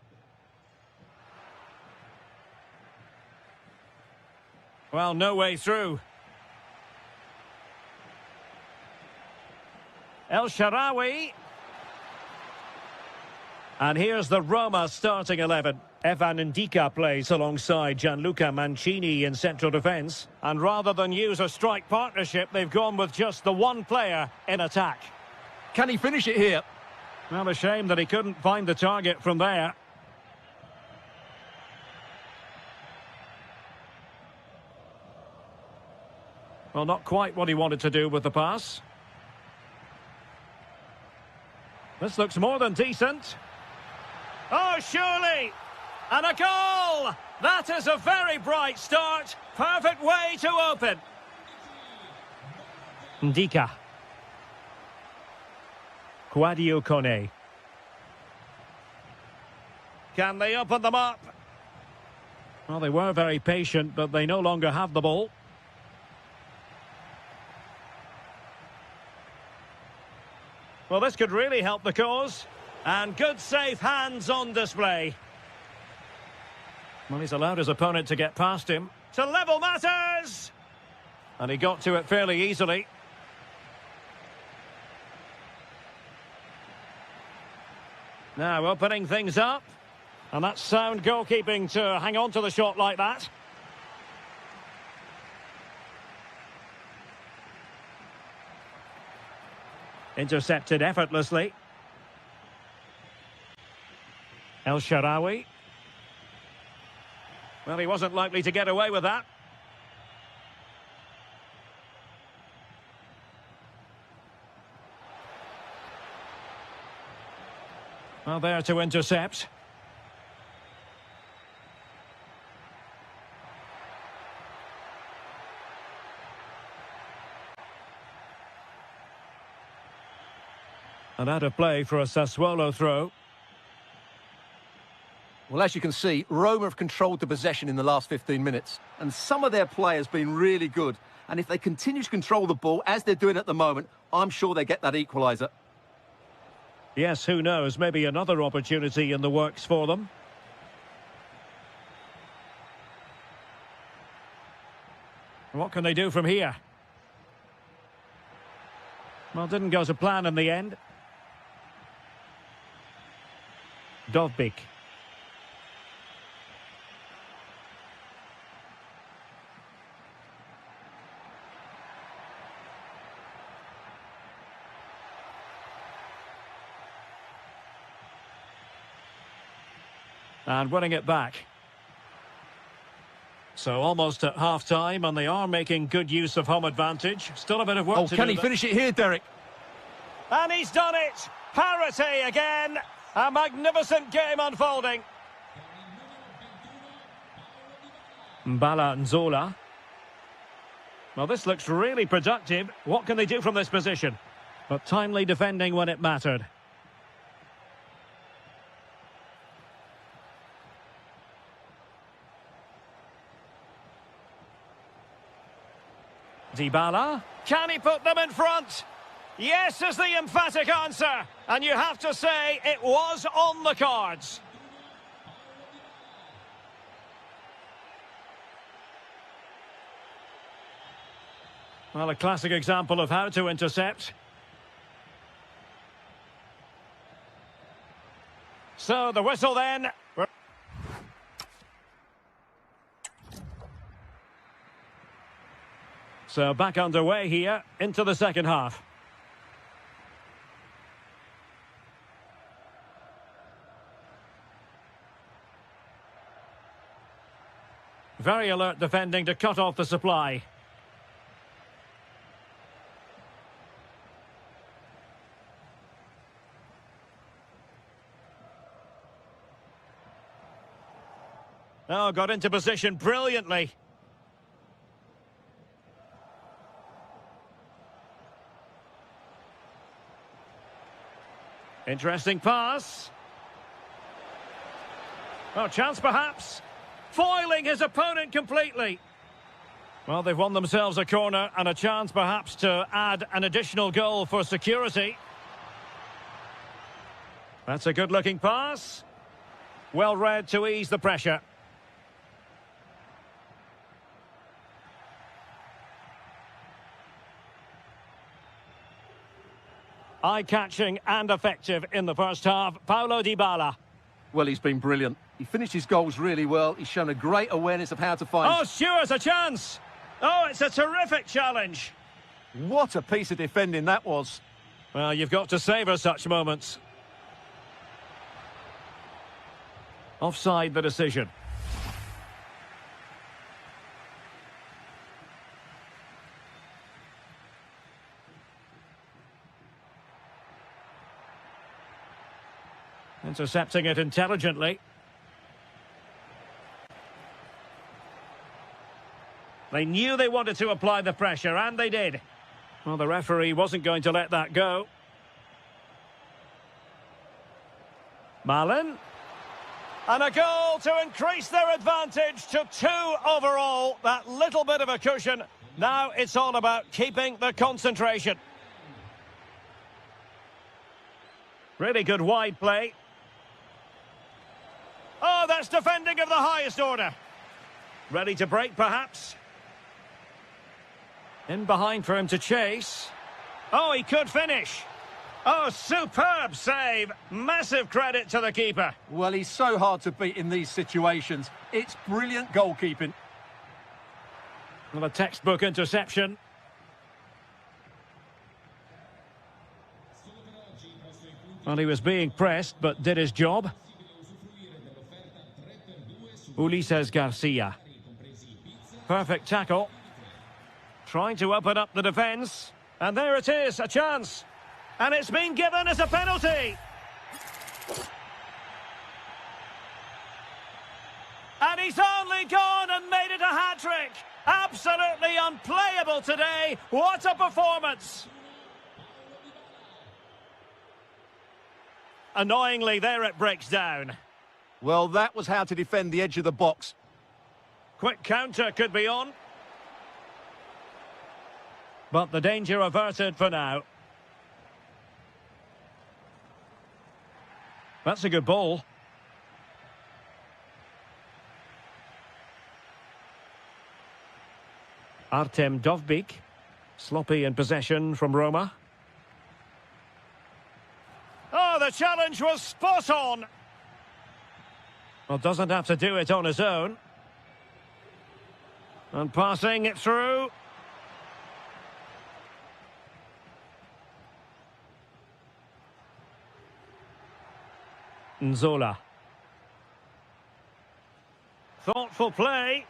Well, no way through. El Shaarawy. And here's the Roma starting 11. Evan Ndika plays alongside Gianluca Mancini in central defence. And rather than use a strike partnership, they've gone with just the one player in attack. Can he finish it here? Well, a shame that he couldn't find the target from there. Well, not quite what he wanted to do with the pass. This looks more than decent. Oh, surely! And a goal! That is a very bright start. Perfect way to open. Ndika. Quadio Kone. Can they open them up? Well, they were very patient, but they no longer have the ball. Well, this could really help the cause. And good safe hands on display. Well, he's allowed his opponent to get past him. To level matters! And he got to it fairly easily. Now opening things up. And that's sound goalkeeping to hang on to the shot like that. Intercepted effortlessly. El Shaarawy. Well, he wasn't likely to get away with that. Well, there to intercept. And out of play for a Sassuolo throw. Well, as you can see, Roma have controlled the possession in the last 15 minutes. And some of their players have been really good. And if they continue to control the ball, as they're doing at the moment, I'm sure they get that equaliser. Yes, who knows? Maybe another opportunity in the works for them. What can they do from here? Well, didn't go to plan in the end. Dovbik. And winning it back. So almost at half-time, and they are making good use of home advantage. Still a bit of work to do. Oh, can he finish it here, Derek? And he's done it! Parity again! A magnificent game unfolding. Mbala Nzola. Well, this looks really productive. What can they do from this position? But timely defending when it mattered. Dybala. Can he put them in front? Yes is the emphatic answer. And you have to say it was on the cards. Well, a classic example of how to intercept. So the whistle then. So back underway here into the second half. Very alert defending to cut off the supply. Oh, got into position brilliantly. Interesting pass. Oh, chance perhaps. Foiling his opponent completely. Well, they've won themselves a corner and a chance perhaps to add an additional goal for security. That's a good-looking pass. Well read to ease the pressure. Eye-catching and effective in the first half. Paulo Dybala. Well, he's been brilliant. He finished his goals really well. He's shown a great awareness of how to find... Oh, Stewart's a chance! Oh, it's a terrific challenge. What a piece of defending that was. Well, you've got to savour such moments. Offside the decision. Intercepting it intelligently. They knew they wanted to apply the pressure, and they did. Well, the referee wasn't going to let that go. Malin. And a goal to increase their advantage to 2 overall. That little bit of a cushion. Now it's all about keeping the concentration. Really good wide play. Oh, that's defending of the highest order. Ready to break, perhaps. In behind for him to chase. Oh, he could finish. Oh, superb save. Massive credit to the keeper. Well, he's so hard to beat in these situations. It's brilliant goalkeeping. Well, a textbook interception. Well, he was being pressed, but did his job. Ulises Garcia. Perfect tackle. Trying to open up the defence. And there it is, a chance. And it's been given as a penalty. And he's only gone and made it a hat-trick. Absolutely unplayable today. What a performance. Annoyingly, there it breaks down. Well, that was how to defend the edge of the box. Quick counter could be on. But the danger averted for now. That's a good ball. Artem Dovbyk. Sloppy in possession from Roma. Oh, the challenge was spot on. Well, doesn't have to do it on his own. And passing it through. Nzola. Thoughtful play.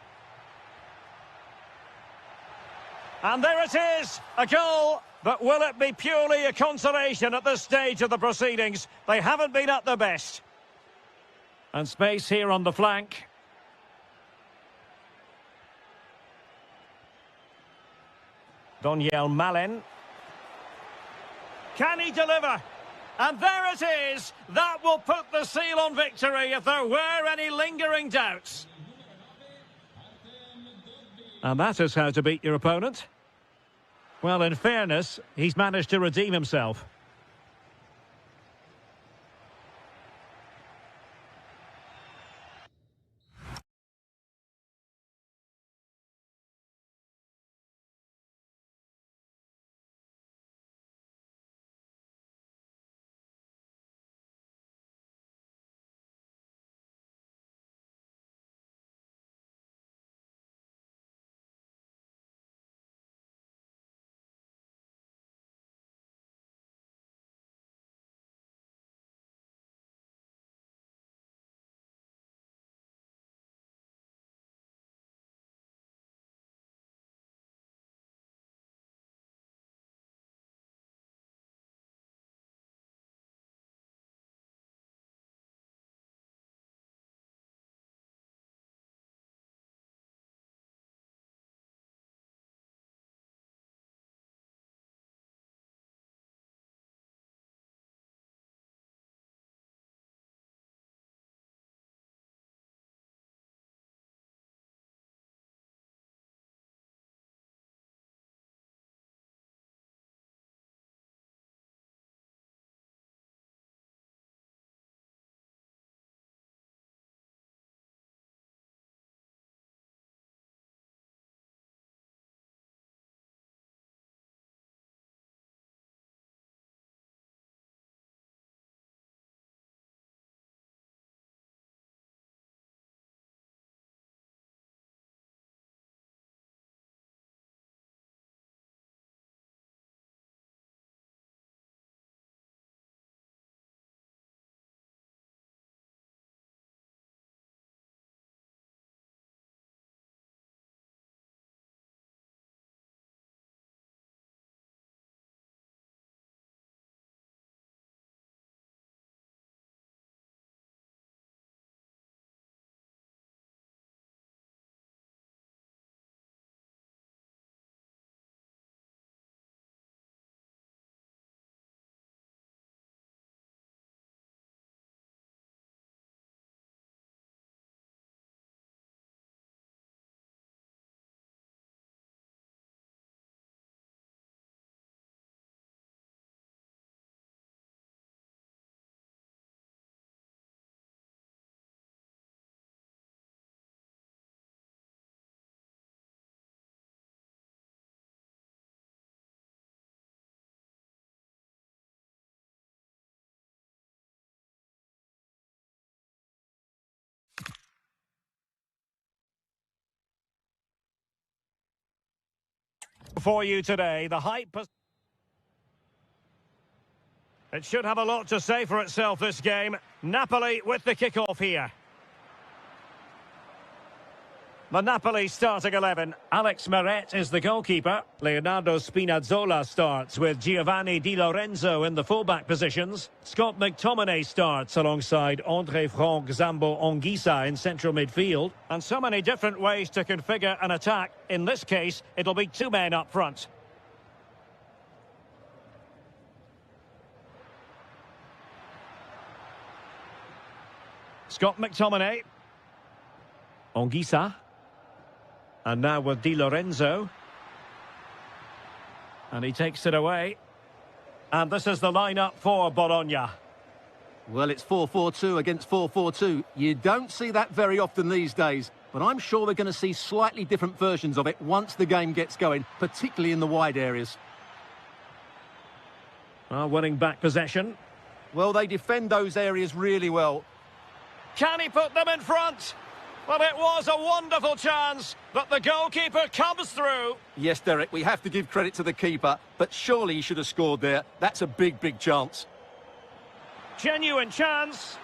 And there it is, a goal. But will it be purely a consolation at this stage of the proceedings? They haven't been at their best. And space here on the flank. Doniel Malin. Can he deliver? And there it is. That will put the seal on victory if there were any lingering doubts. And that is how to beat your opponent. Well, in fairness, he's managed to redeem himself. For you today, the hype. It should have a lot to say for itself, this game. Napoli with the kickoff here. The Napoli starting 11. Alex Meret is the goalkeeper. Leonardo Spinazzola starts with Giovanni Di Lorenzo in the fullback positions. Scott McTominay starts alongside André Franck Zambo Anguissa in central midfield. And so many different ways to configure an attack. In this case, it'll be two men up front. Scott McTominay. Anguissa. And now with Di Lorenzo. And he takes it away. And this is the lineup for Bologna. Well, it's 4-4-2 against 4-4-2. You don't see that very often these days. but I'm sure we're going to see slightly different versions of it once the game gets going, particularly in the wide areas. Well, winning back possession. Well, they defend those areas really well. Can he put them in front? Well, it was a wonderful chance, but the goalkeeper comes through. Yes, Derek, we have to give credit to the keeper, but surely he should have scored there. That's a big, big chance. Genuine chance.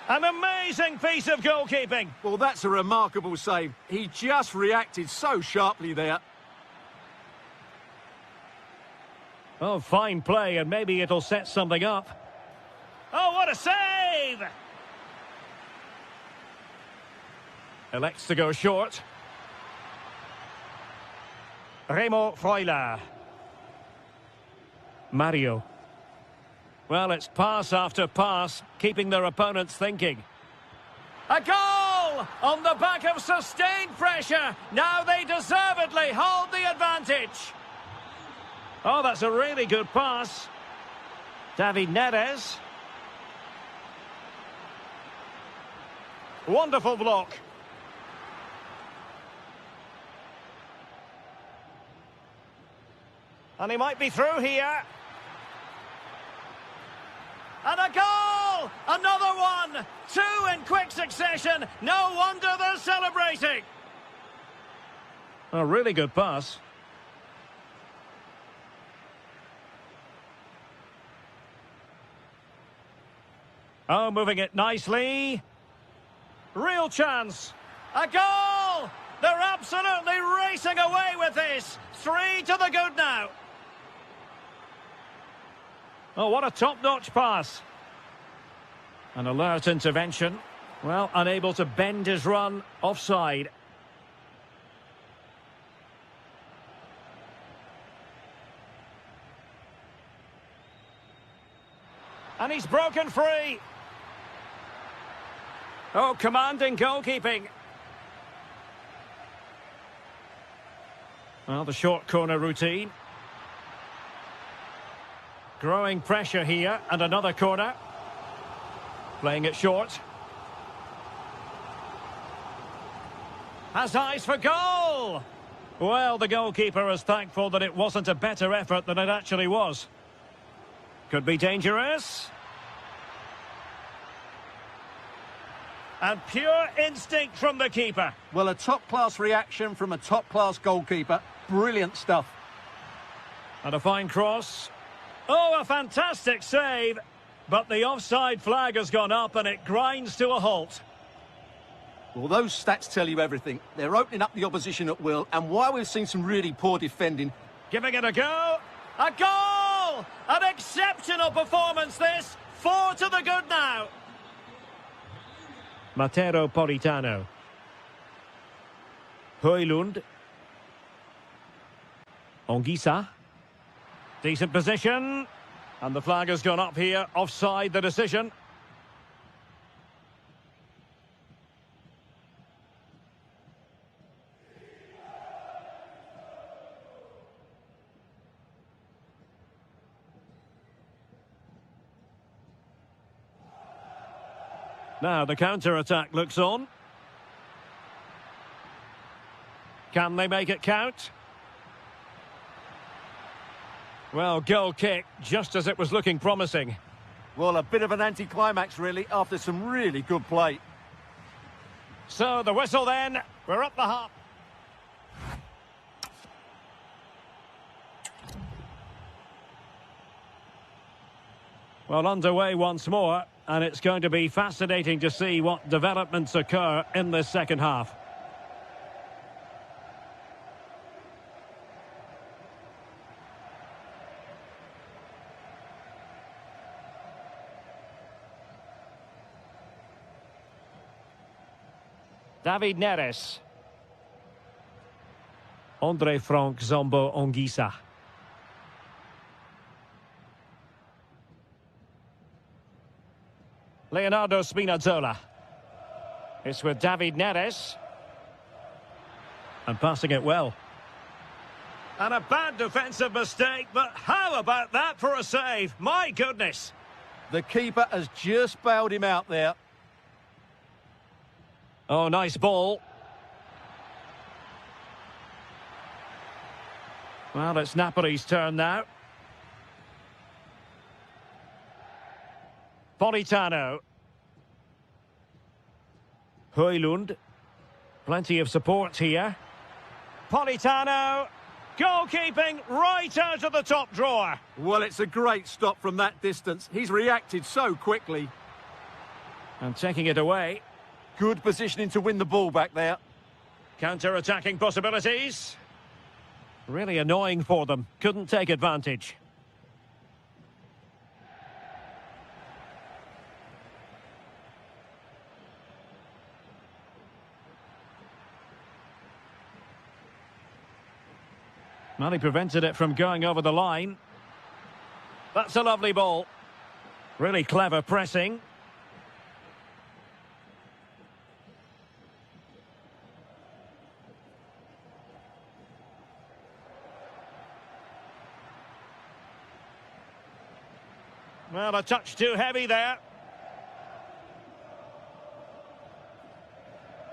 An amazing piece of goalkeeping. Well, that's a remarkable save. He just reacted so sharply there. Oh, fine play, and maybe it'll set something up. Oh, what a save! Elects to go short. Remo Freuler. Mario. Well, it's pass after pass, keeping their opponents thinking. A goal! On the back of sustained pressure. Now they deservedly hold the advantage. Oh, that's a really good pass. David Neres. Wonderful block. And he might be through here. And a goal! Another one! Two in quick succession. No wonder they're celebrating. A really good pass. Oh, moving it nicely. Real chance. A goal! They're absolutely racing away with this. 3 to the good now. Oh, what a top-notch pass. An alert intervention. Well, unable to bend his run. Offside. And he's broken free. Oh, commanding goalkeeping. Well, the short corner routine. Growing pressure here, and another corner. Playing it short. Has eyes for goal! Well, the goalkeeper is thankful that it wasn't a better effort than it actually was. Could be dangerous. And pure instinct from the keeper. Well, a top-class reaction from a top-class goalkeeper. Brilliant stuff. And a fine cross. Oh, a fantastic save. But the offside flag has gone up and it grinds to a halt. Well, those stats tell you everything. They're opening up the opposition at will, and while we've seen some really poor defending... Giving it a go. A goal! An exceptional performance, this. 4 to the good now. Matero Politano. Højlund. Ongisa. Decent position. And the flag has gone up here. Offside the decision. Now the counter-attack looks on. Can they make it count? Well, goal kick, just as it was looking promising. Well, a bit of an anticlimax, really, after some really good play. So, the whistle then. We're up the half. Well, underway once more, and it's going to be fascinating to see what developments occur in this second half. David Neres. Andre Frank Zombo Ongisa. Leonardo Spinazzola. It's with David Neres. And passing it well. And a bad defensive mistake, but how about that for a save? My goodness. The keeper has just bailed him out there. Oh, nice ball. Well, it's Napoli's turn now. Politano. Højlund. Plenty of support here. Politano. Goalkeeping right out of the top drawer. Well, it's a great stop from that distance. He's reacted so quickly. And taking it away. Good positioning to win the ball back there. Counter-attacking possibilities. Really annoying for them. Couldn't take advantage. Well, he prevented it from going over the line. That's a lovely ball. Really clever pressing. Well, a touch too heavy there.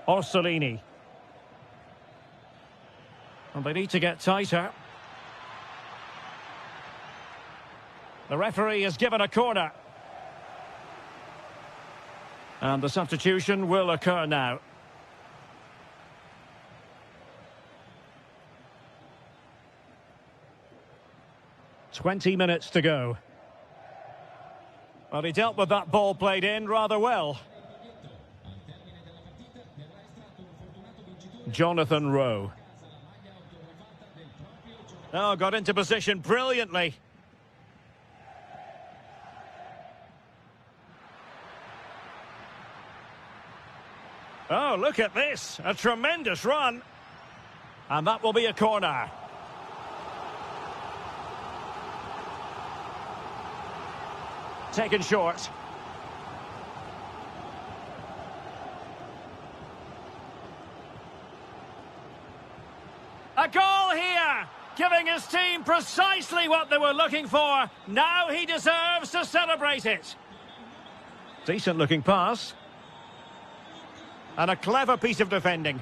Orsolini. And they need to get tighter. The referee has given a corner. And the substitution will occur now. "20 minutes to go." Well, he dealt with that ball played in rather well. Jonathan Rowe. Oh, got into position brilliantly. Oh, look at this. A tremendous run. And that will be a corner. Taken short. A goal here, giving his team precisely what they were looking for. Now he deserves to celebrate it. Decent looking pass. And a clever piece of defending.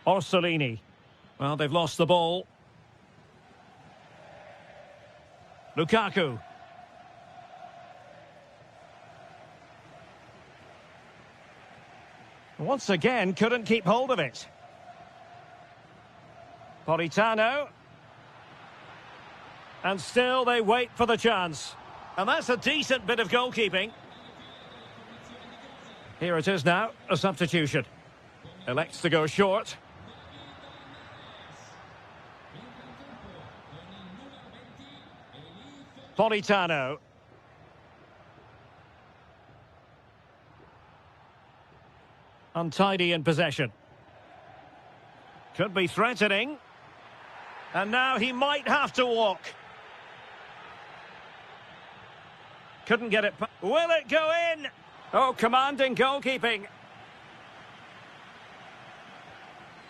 Orsolini. Well, they've lost the ball. Lukaku. Once again, couldn't keep hold of it. Politano. And still they wait for the chance. And that's a decent bit of goalkeeping. Here it is now, a substitution. Elects to go short. Politano. Untidy in possession. Could be threatening. And now he might have to walk. Couldn't get it. Will it go in? Oh, commanding goalkeeping.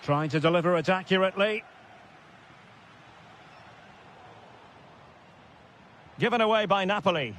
Trying to deliver it accurately. Given away by Napoli.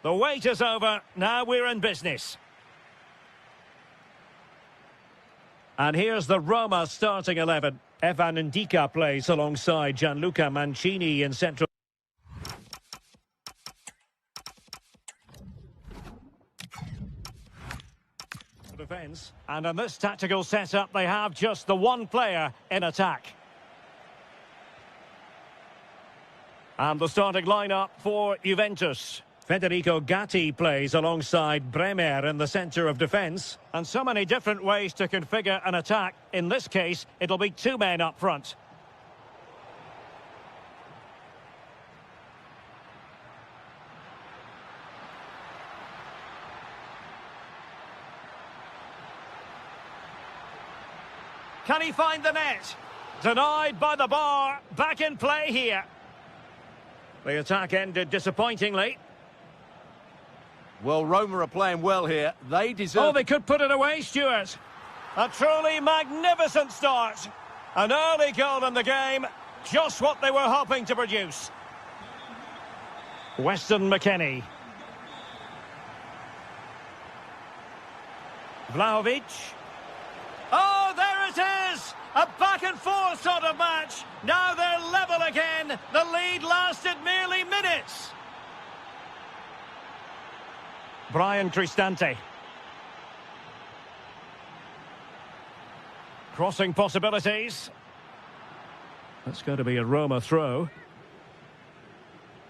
The wait is over. Now we're in business. And here's the Roma starting 11. Evan Ndika plays alongside Gianluca Mancini in central defence. And in this tactical setup, they have just the one player in attack. And the starting lineup for Juventus. Federico Gatti plays alongside Bremer in the centre of defence. And so many different ways to configure an attack. In this case, it'll be two men up front. Can he find the net? Denied by the bar. Back in play here. The attack ended disappointingly. Well, Roma are playing well here. They deserve... Oh, they could put it away, Stuart. A truly magnificent start. An early goal in the game. Just what they were hoping to produce. Weston McKennie. Vlahovic. Oh, there it is! A back-and-forth sort of match. Now they're level again. The lead lasted merely minutes. Brian Cristante. Crossing possibilities. That's going to be a Roma throw.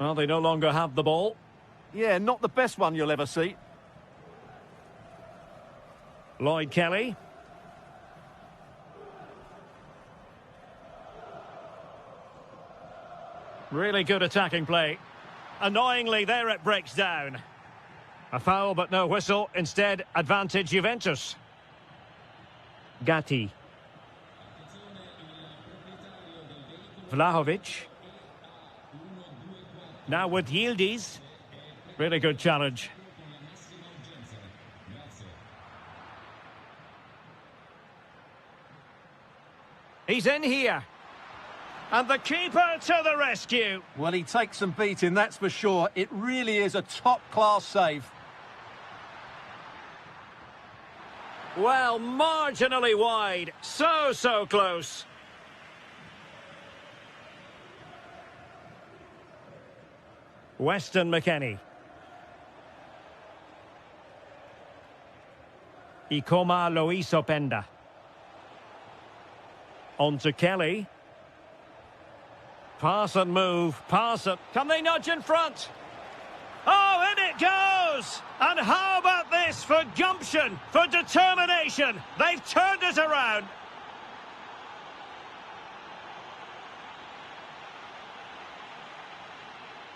Well, they no longer have the ball. Yeah, not the best one you'll ever see. Lloyd Kelly. Really good attacking play. Annoyingly, there it breaks down. A foul, but no whistle. Instead, advantage Juventus. Gatti. Vlahovic. Now with Yildiz. Really good challenge. He's in here. And the keeper to the rescue. Well, he takes some beating, that's for sure. It really is a top-class save. Well, marginally wide. So close. Weston McKennie. Ikoma Lois Openda. On to Kelly. Pass and move, pass it. Can they nudge in front? Oh, in it goes! And how about this for gumption, for determination? They've turned it around.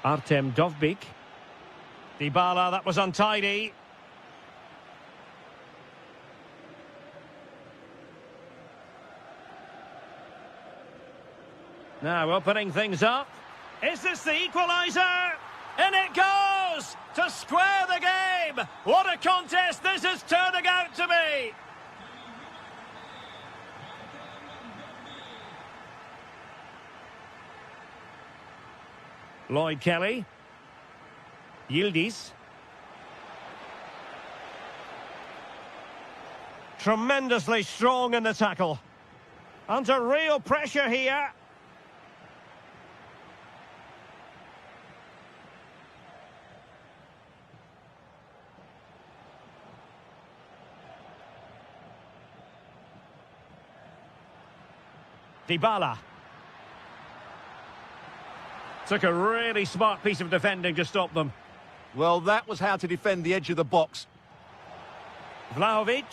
Artem Dovbyk. Dybala, that was untidy. Now opening things up. Is this the equaliser? In it goes! To square the game! What a contest this is turning out to be! Lloyd Kelly. Yildiz. Tremendously strong in the tackle. Under real pressure here. Dybala. Took a really smart piece of defending to stop them. Well, that was how to defend the edge of the box. Vlahovic.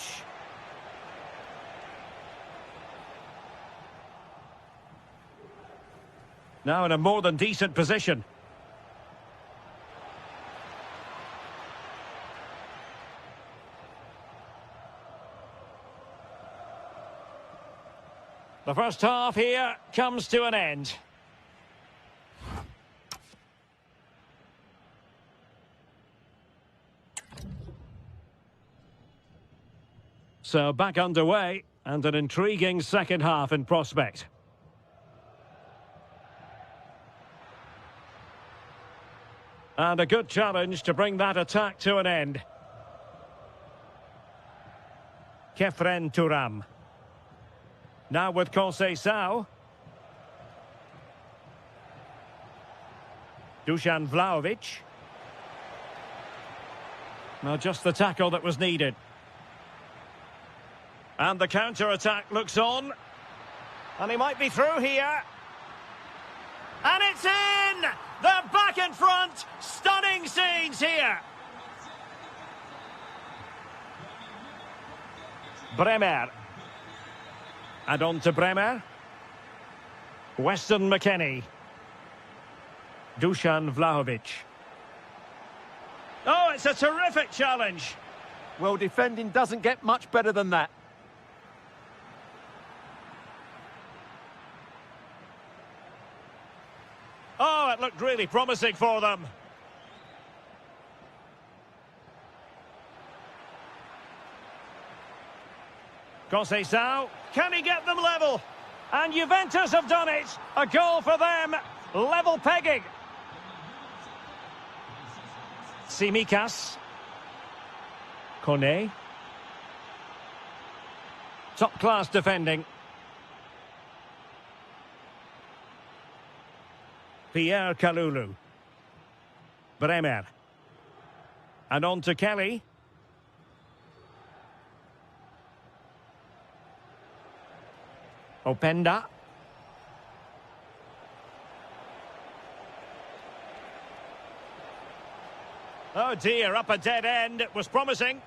Now in a more than decent position. The first half here comes to an end. So back underway and an intriguing second half in prospect. And a good challenge to bring that attack to an end. Kefren Turam. Now with Conceição. Dusan Vlahovic. Well, just the tackle that was needed. And the counter-attack looks on. And he might be through here. And it's in! They're back in front! Stunning scenes here! Bremer. And on to Bremer. Weston McKennie. Dusan Vlahovic. Oh, it's a terrific challenge. Well, defending doesn't get much better than that. Oh, it looked really promising for them. Conceição, can he get them level? And Juventus have done it. A goal for them. Level pegging. Tsimikas. Kone. Top-class defending. Pierre Kalulu. Bremer. And on to Kelly. Openda. Oh dear, up a dead end. It was promising.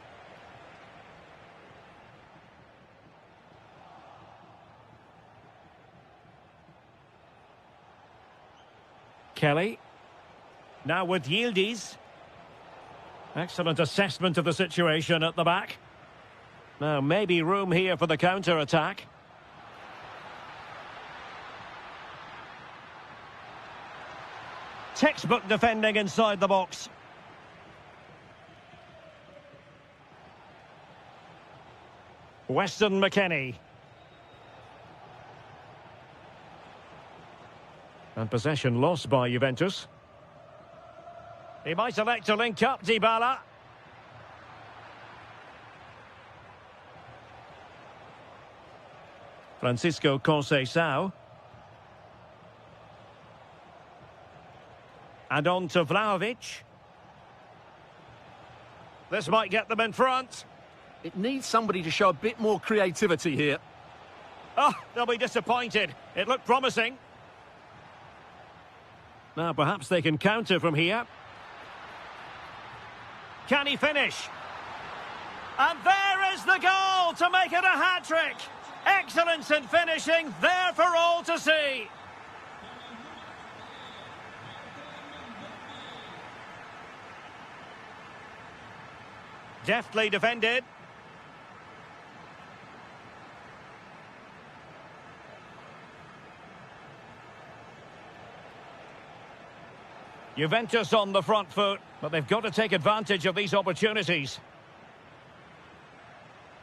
Kelly. Now with Yildiz. Excellent assessment of the situation at the back. Now maybe room here for the counter-attack. Textbook defending inside the box. Weston McKennie. And possession lost by Juventus. He might elect to link up Dybala. Francisco Conceição. And on to Vlahovic. This might get them in front. It needs somebody to show a bit more creativity here. Oh, they'll be disappointed. It looked promising. Now, perhaps they can counter from here. Can he finish? And there is the goal to make it a hat-trick. Excellence in finishing, there for all to see. Deftly defended. Juventus on the front foot, but they've got to take advantage of these opportunities.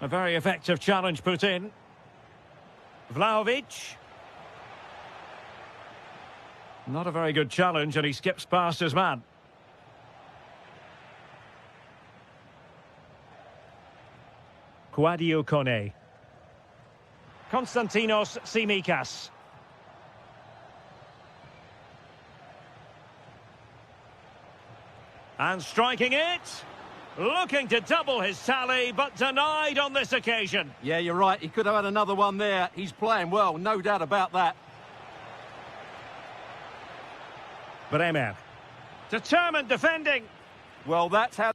A very effective challenge put in. Vlahovic. Not a very good challenge, and he skips past his man. Quadio Kone. Konstantinos Tsimikas. And striking it. Looking to double his tally, but denied on this occasion. Yeah, you're right. He could have had another one there. He's playing well, no doubt about that. Bremer. Determined defending. Well, that's how...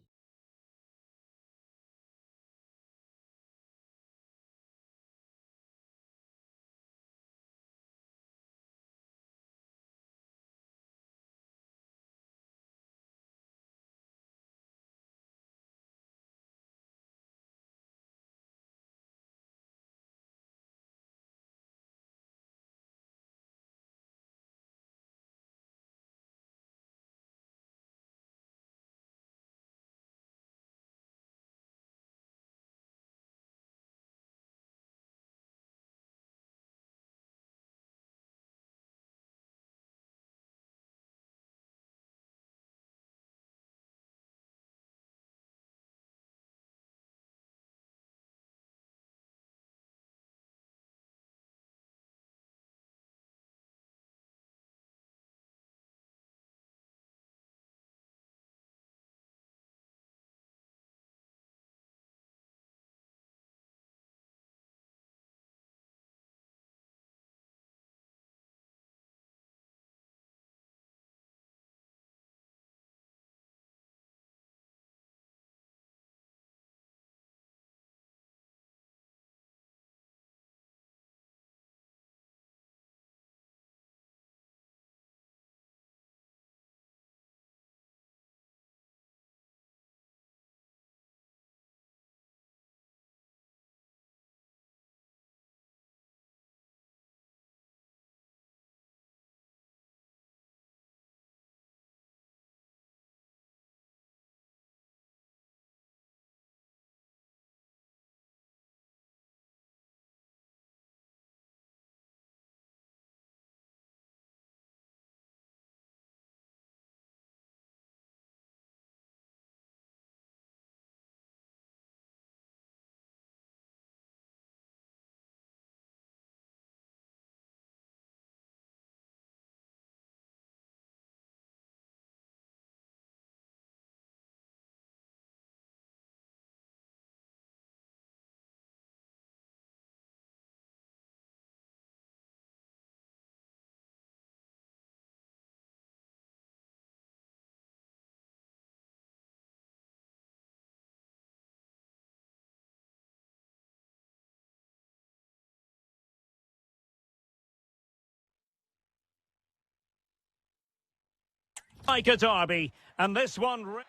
Like a derby, and this one...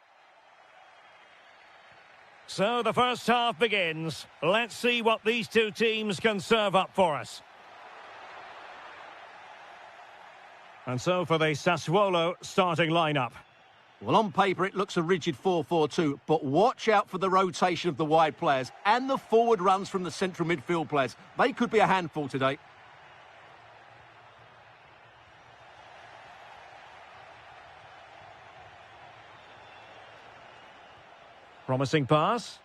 So the first half begins. Let's see what these two teams can serve up for us. And so for the Sassuolo starting lineup. Well, on paper, it looks a rigid 4-4-2, but watch out for the rotation of the wide players and the forward runs from the central midfield players. They could be a handful today. Promising pass.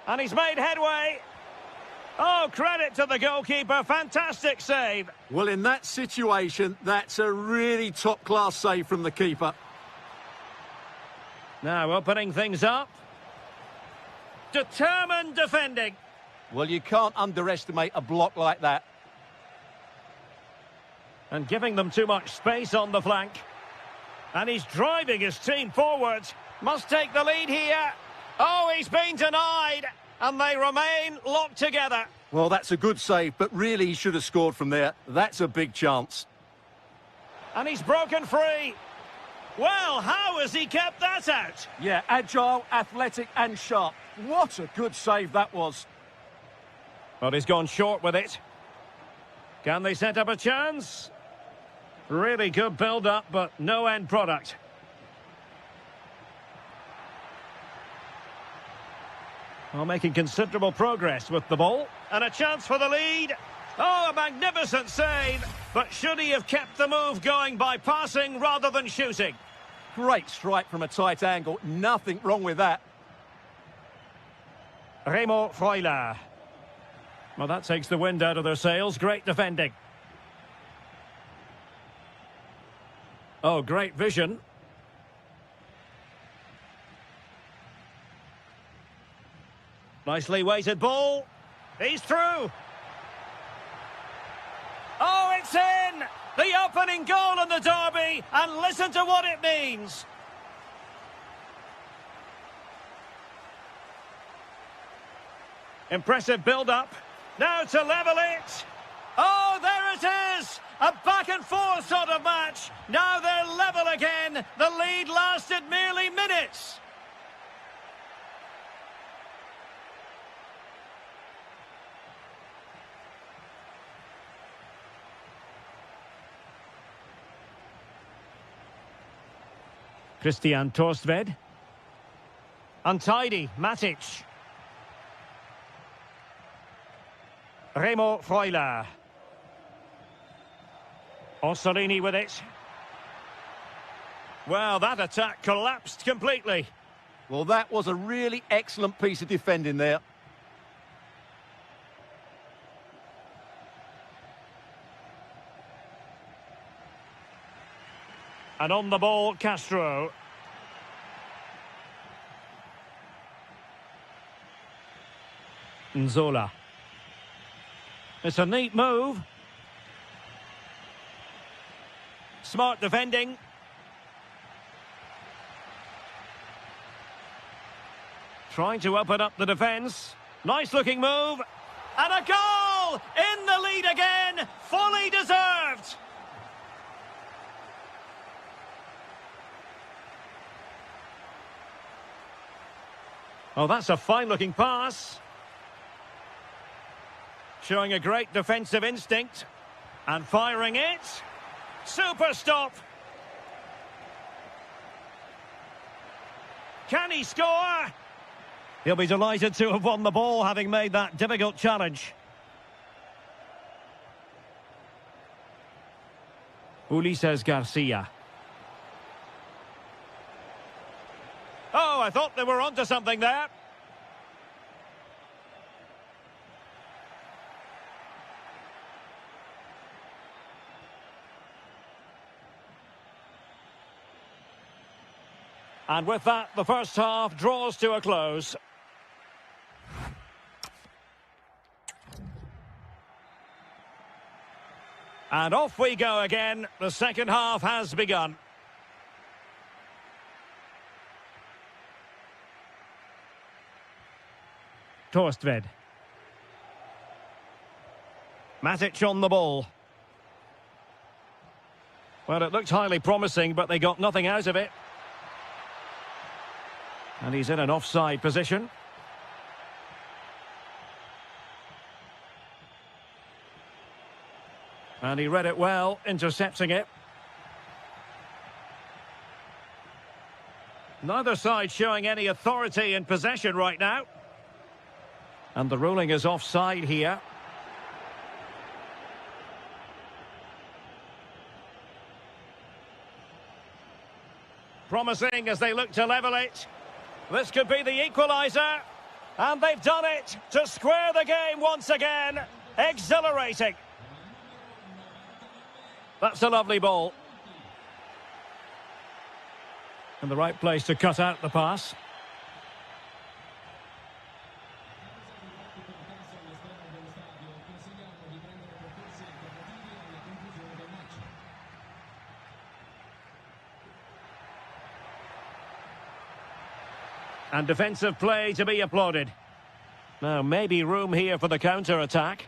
And he's made headway. Oh, credit to the goalkeeper. Fantastic save. Well, in that situation, that's a really top-class save from the keeper. Now opening things up. Determined defending. Well, you can't underestimate a block like that. And giving them too much space on the flank. And he's driving his team forward. Must take the lead here. Oh, he's been denied. And they remain locked together. Well, that's a good save, but really he should have scored from there. That's a big chance. And he's broken free. Well, how has he kept that out? Yeah, agile, athletic and sharp. What a good save that was. But he's gone short with it. Can they set up a chance? Really good build-up, but no end product. Well, making considerable progress with the ball. And a chance for the lead. Oh, a magnificent save. But should he have kept the move going by passing rather than shooting? Great strike from a tight angle. Nothing wrong with that. Remo Freuler. Well, that takes the wind out of their sails. Great defending. Oh, great vision. Nicely weighted ball. He's through. Oh, it's in! The opening goal in the derby, and listen to what it means. Impressive build-up. Now to level it. Oh, there it is! A back-and-forth sort of match. Now they're level again. The lead lasted merely minutes. Christian Torstved. Untidy, Matic. Remo Freuler. Orsolini with it. Well, that attack collapsed completely. Well, that was a really excellent piece of defending there. And on the ball, Castro. Nzola. It's a neat move. Smart defending. Trying to open up the defence. Nice looking move. And a goal! In the lead again! Fully deserved! Oh, that's a fine-looking pass. Showing a great defensive instinct. And firing it. Super stop. Can he score? He'll be delighted to have won the ball, having made that difficult challenge. Ulises Garcia. Oh, I thought they were onto something there. And with that, the first half draws to a close. And off we go again. The second half has begun. Torstved. Matic on the ball. Well, it looked highly promising, but they got nothing out of it. And he's in an offside position. And he read it well, intercepting it. Neither side showing any authority in possession right now. And the ruling is offside here. Promising as they look to level it. This could be the equaliser. And they've done it to square the game once again. Exhilarating. That's a lovely ball. In the right place to cut out the pass. And defensive play to be applauded. Now, maybe room here for the counter-attack.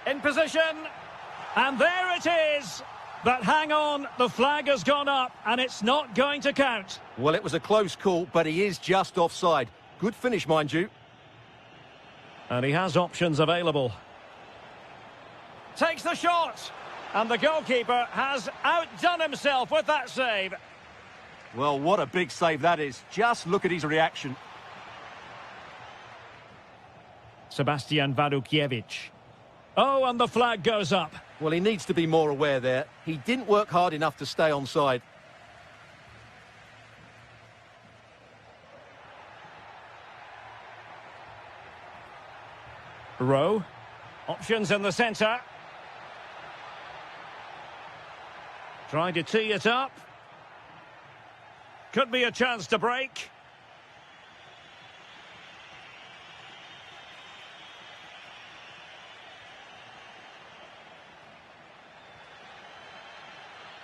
In position. And there it is. But hang on, the flag has gone up and it's not going to count. Well, it was a close call, but he is just offside. Good finish, mind you. And he has options available. Takes the shot. And the goalkeeper has outdone himself with that save. Well, what a big save that is. Just look at his reaction. Sebastian Wadukiewicz. Oh, and the flag goes up. Well, he needs to be more aware there. He didn't work hard enough to stay onside. Rowe. Options in the centre. Trying to tee it up. Could be a chance to break.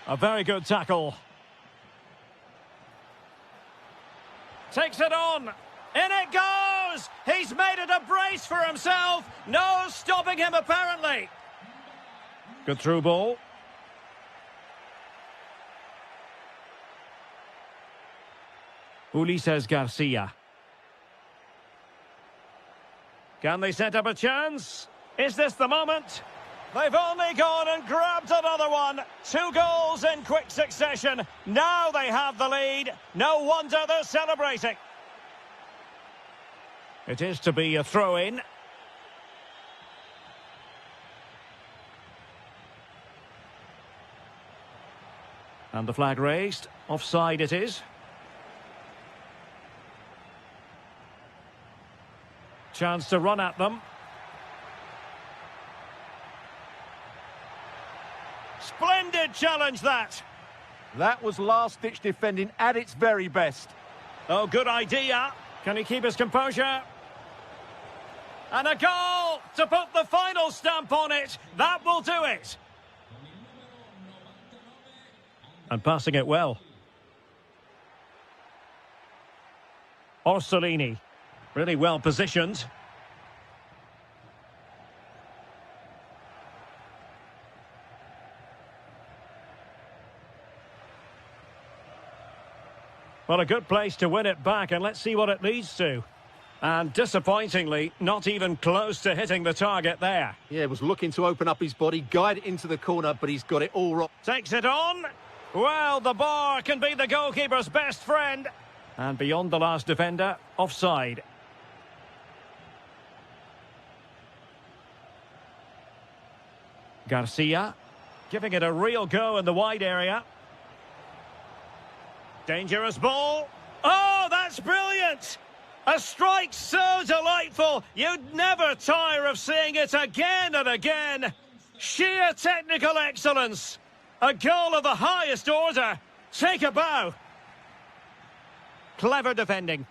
A very good tackle. Takes it on. In it goes! He's made it a brace for himself. No stopping him, apparently. Good through ball. Ulises Garcia. Can they set up a chance? Is this the moment? They've only gone and grabbed another one. 2 goals in quick succession. Now they have the lead. No wonder they're celebrating. It is to be a throw-in. And the flag raised. Offside it is. Chance to run at them. Splendid challenge, that. That was last-ditch defending at its very best. Oh, good idea. Can he keep his composure? And a goal to put the final stamp on it. That will do it. And passing it well. Orsolini. Really well positioned. Well, a good place to win it back, and let's see what it leads to. And disappointingly, not even close to hitting the target there. Yeah, was looking to open up his body, guide it into the corner, but he's got it all wrong. Takes it on. Well, the bar can be the goalkeeper's best friend. And beyond the last defender, offside. Garcia, giving it a real go in the wide area. Dangerous ball. Oh, that's brilliant! A strike so delightful, you'd never tire of seeing it again and again. Sheer technical excellence. A goal of the highest order. Take a bow. Clever defending.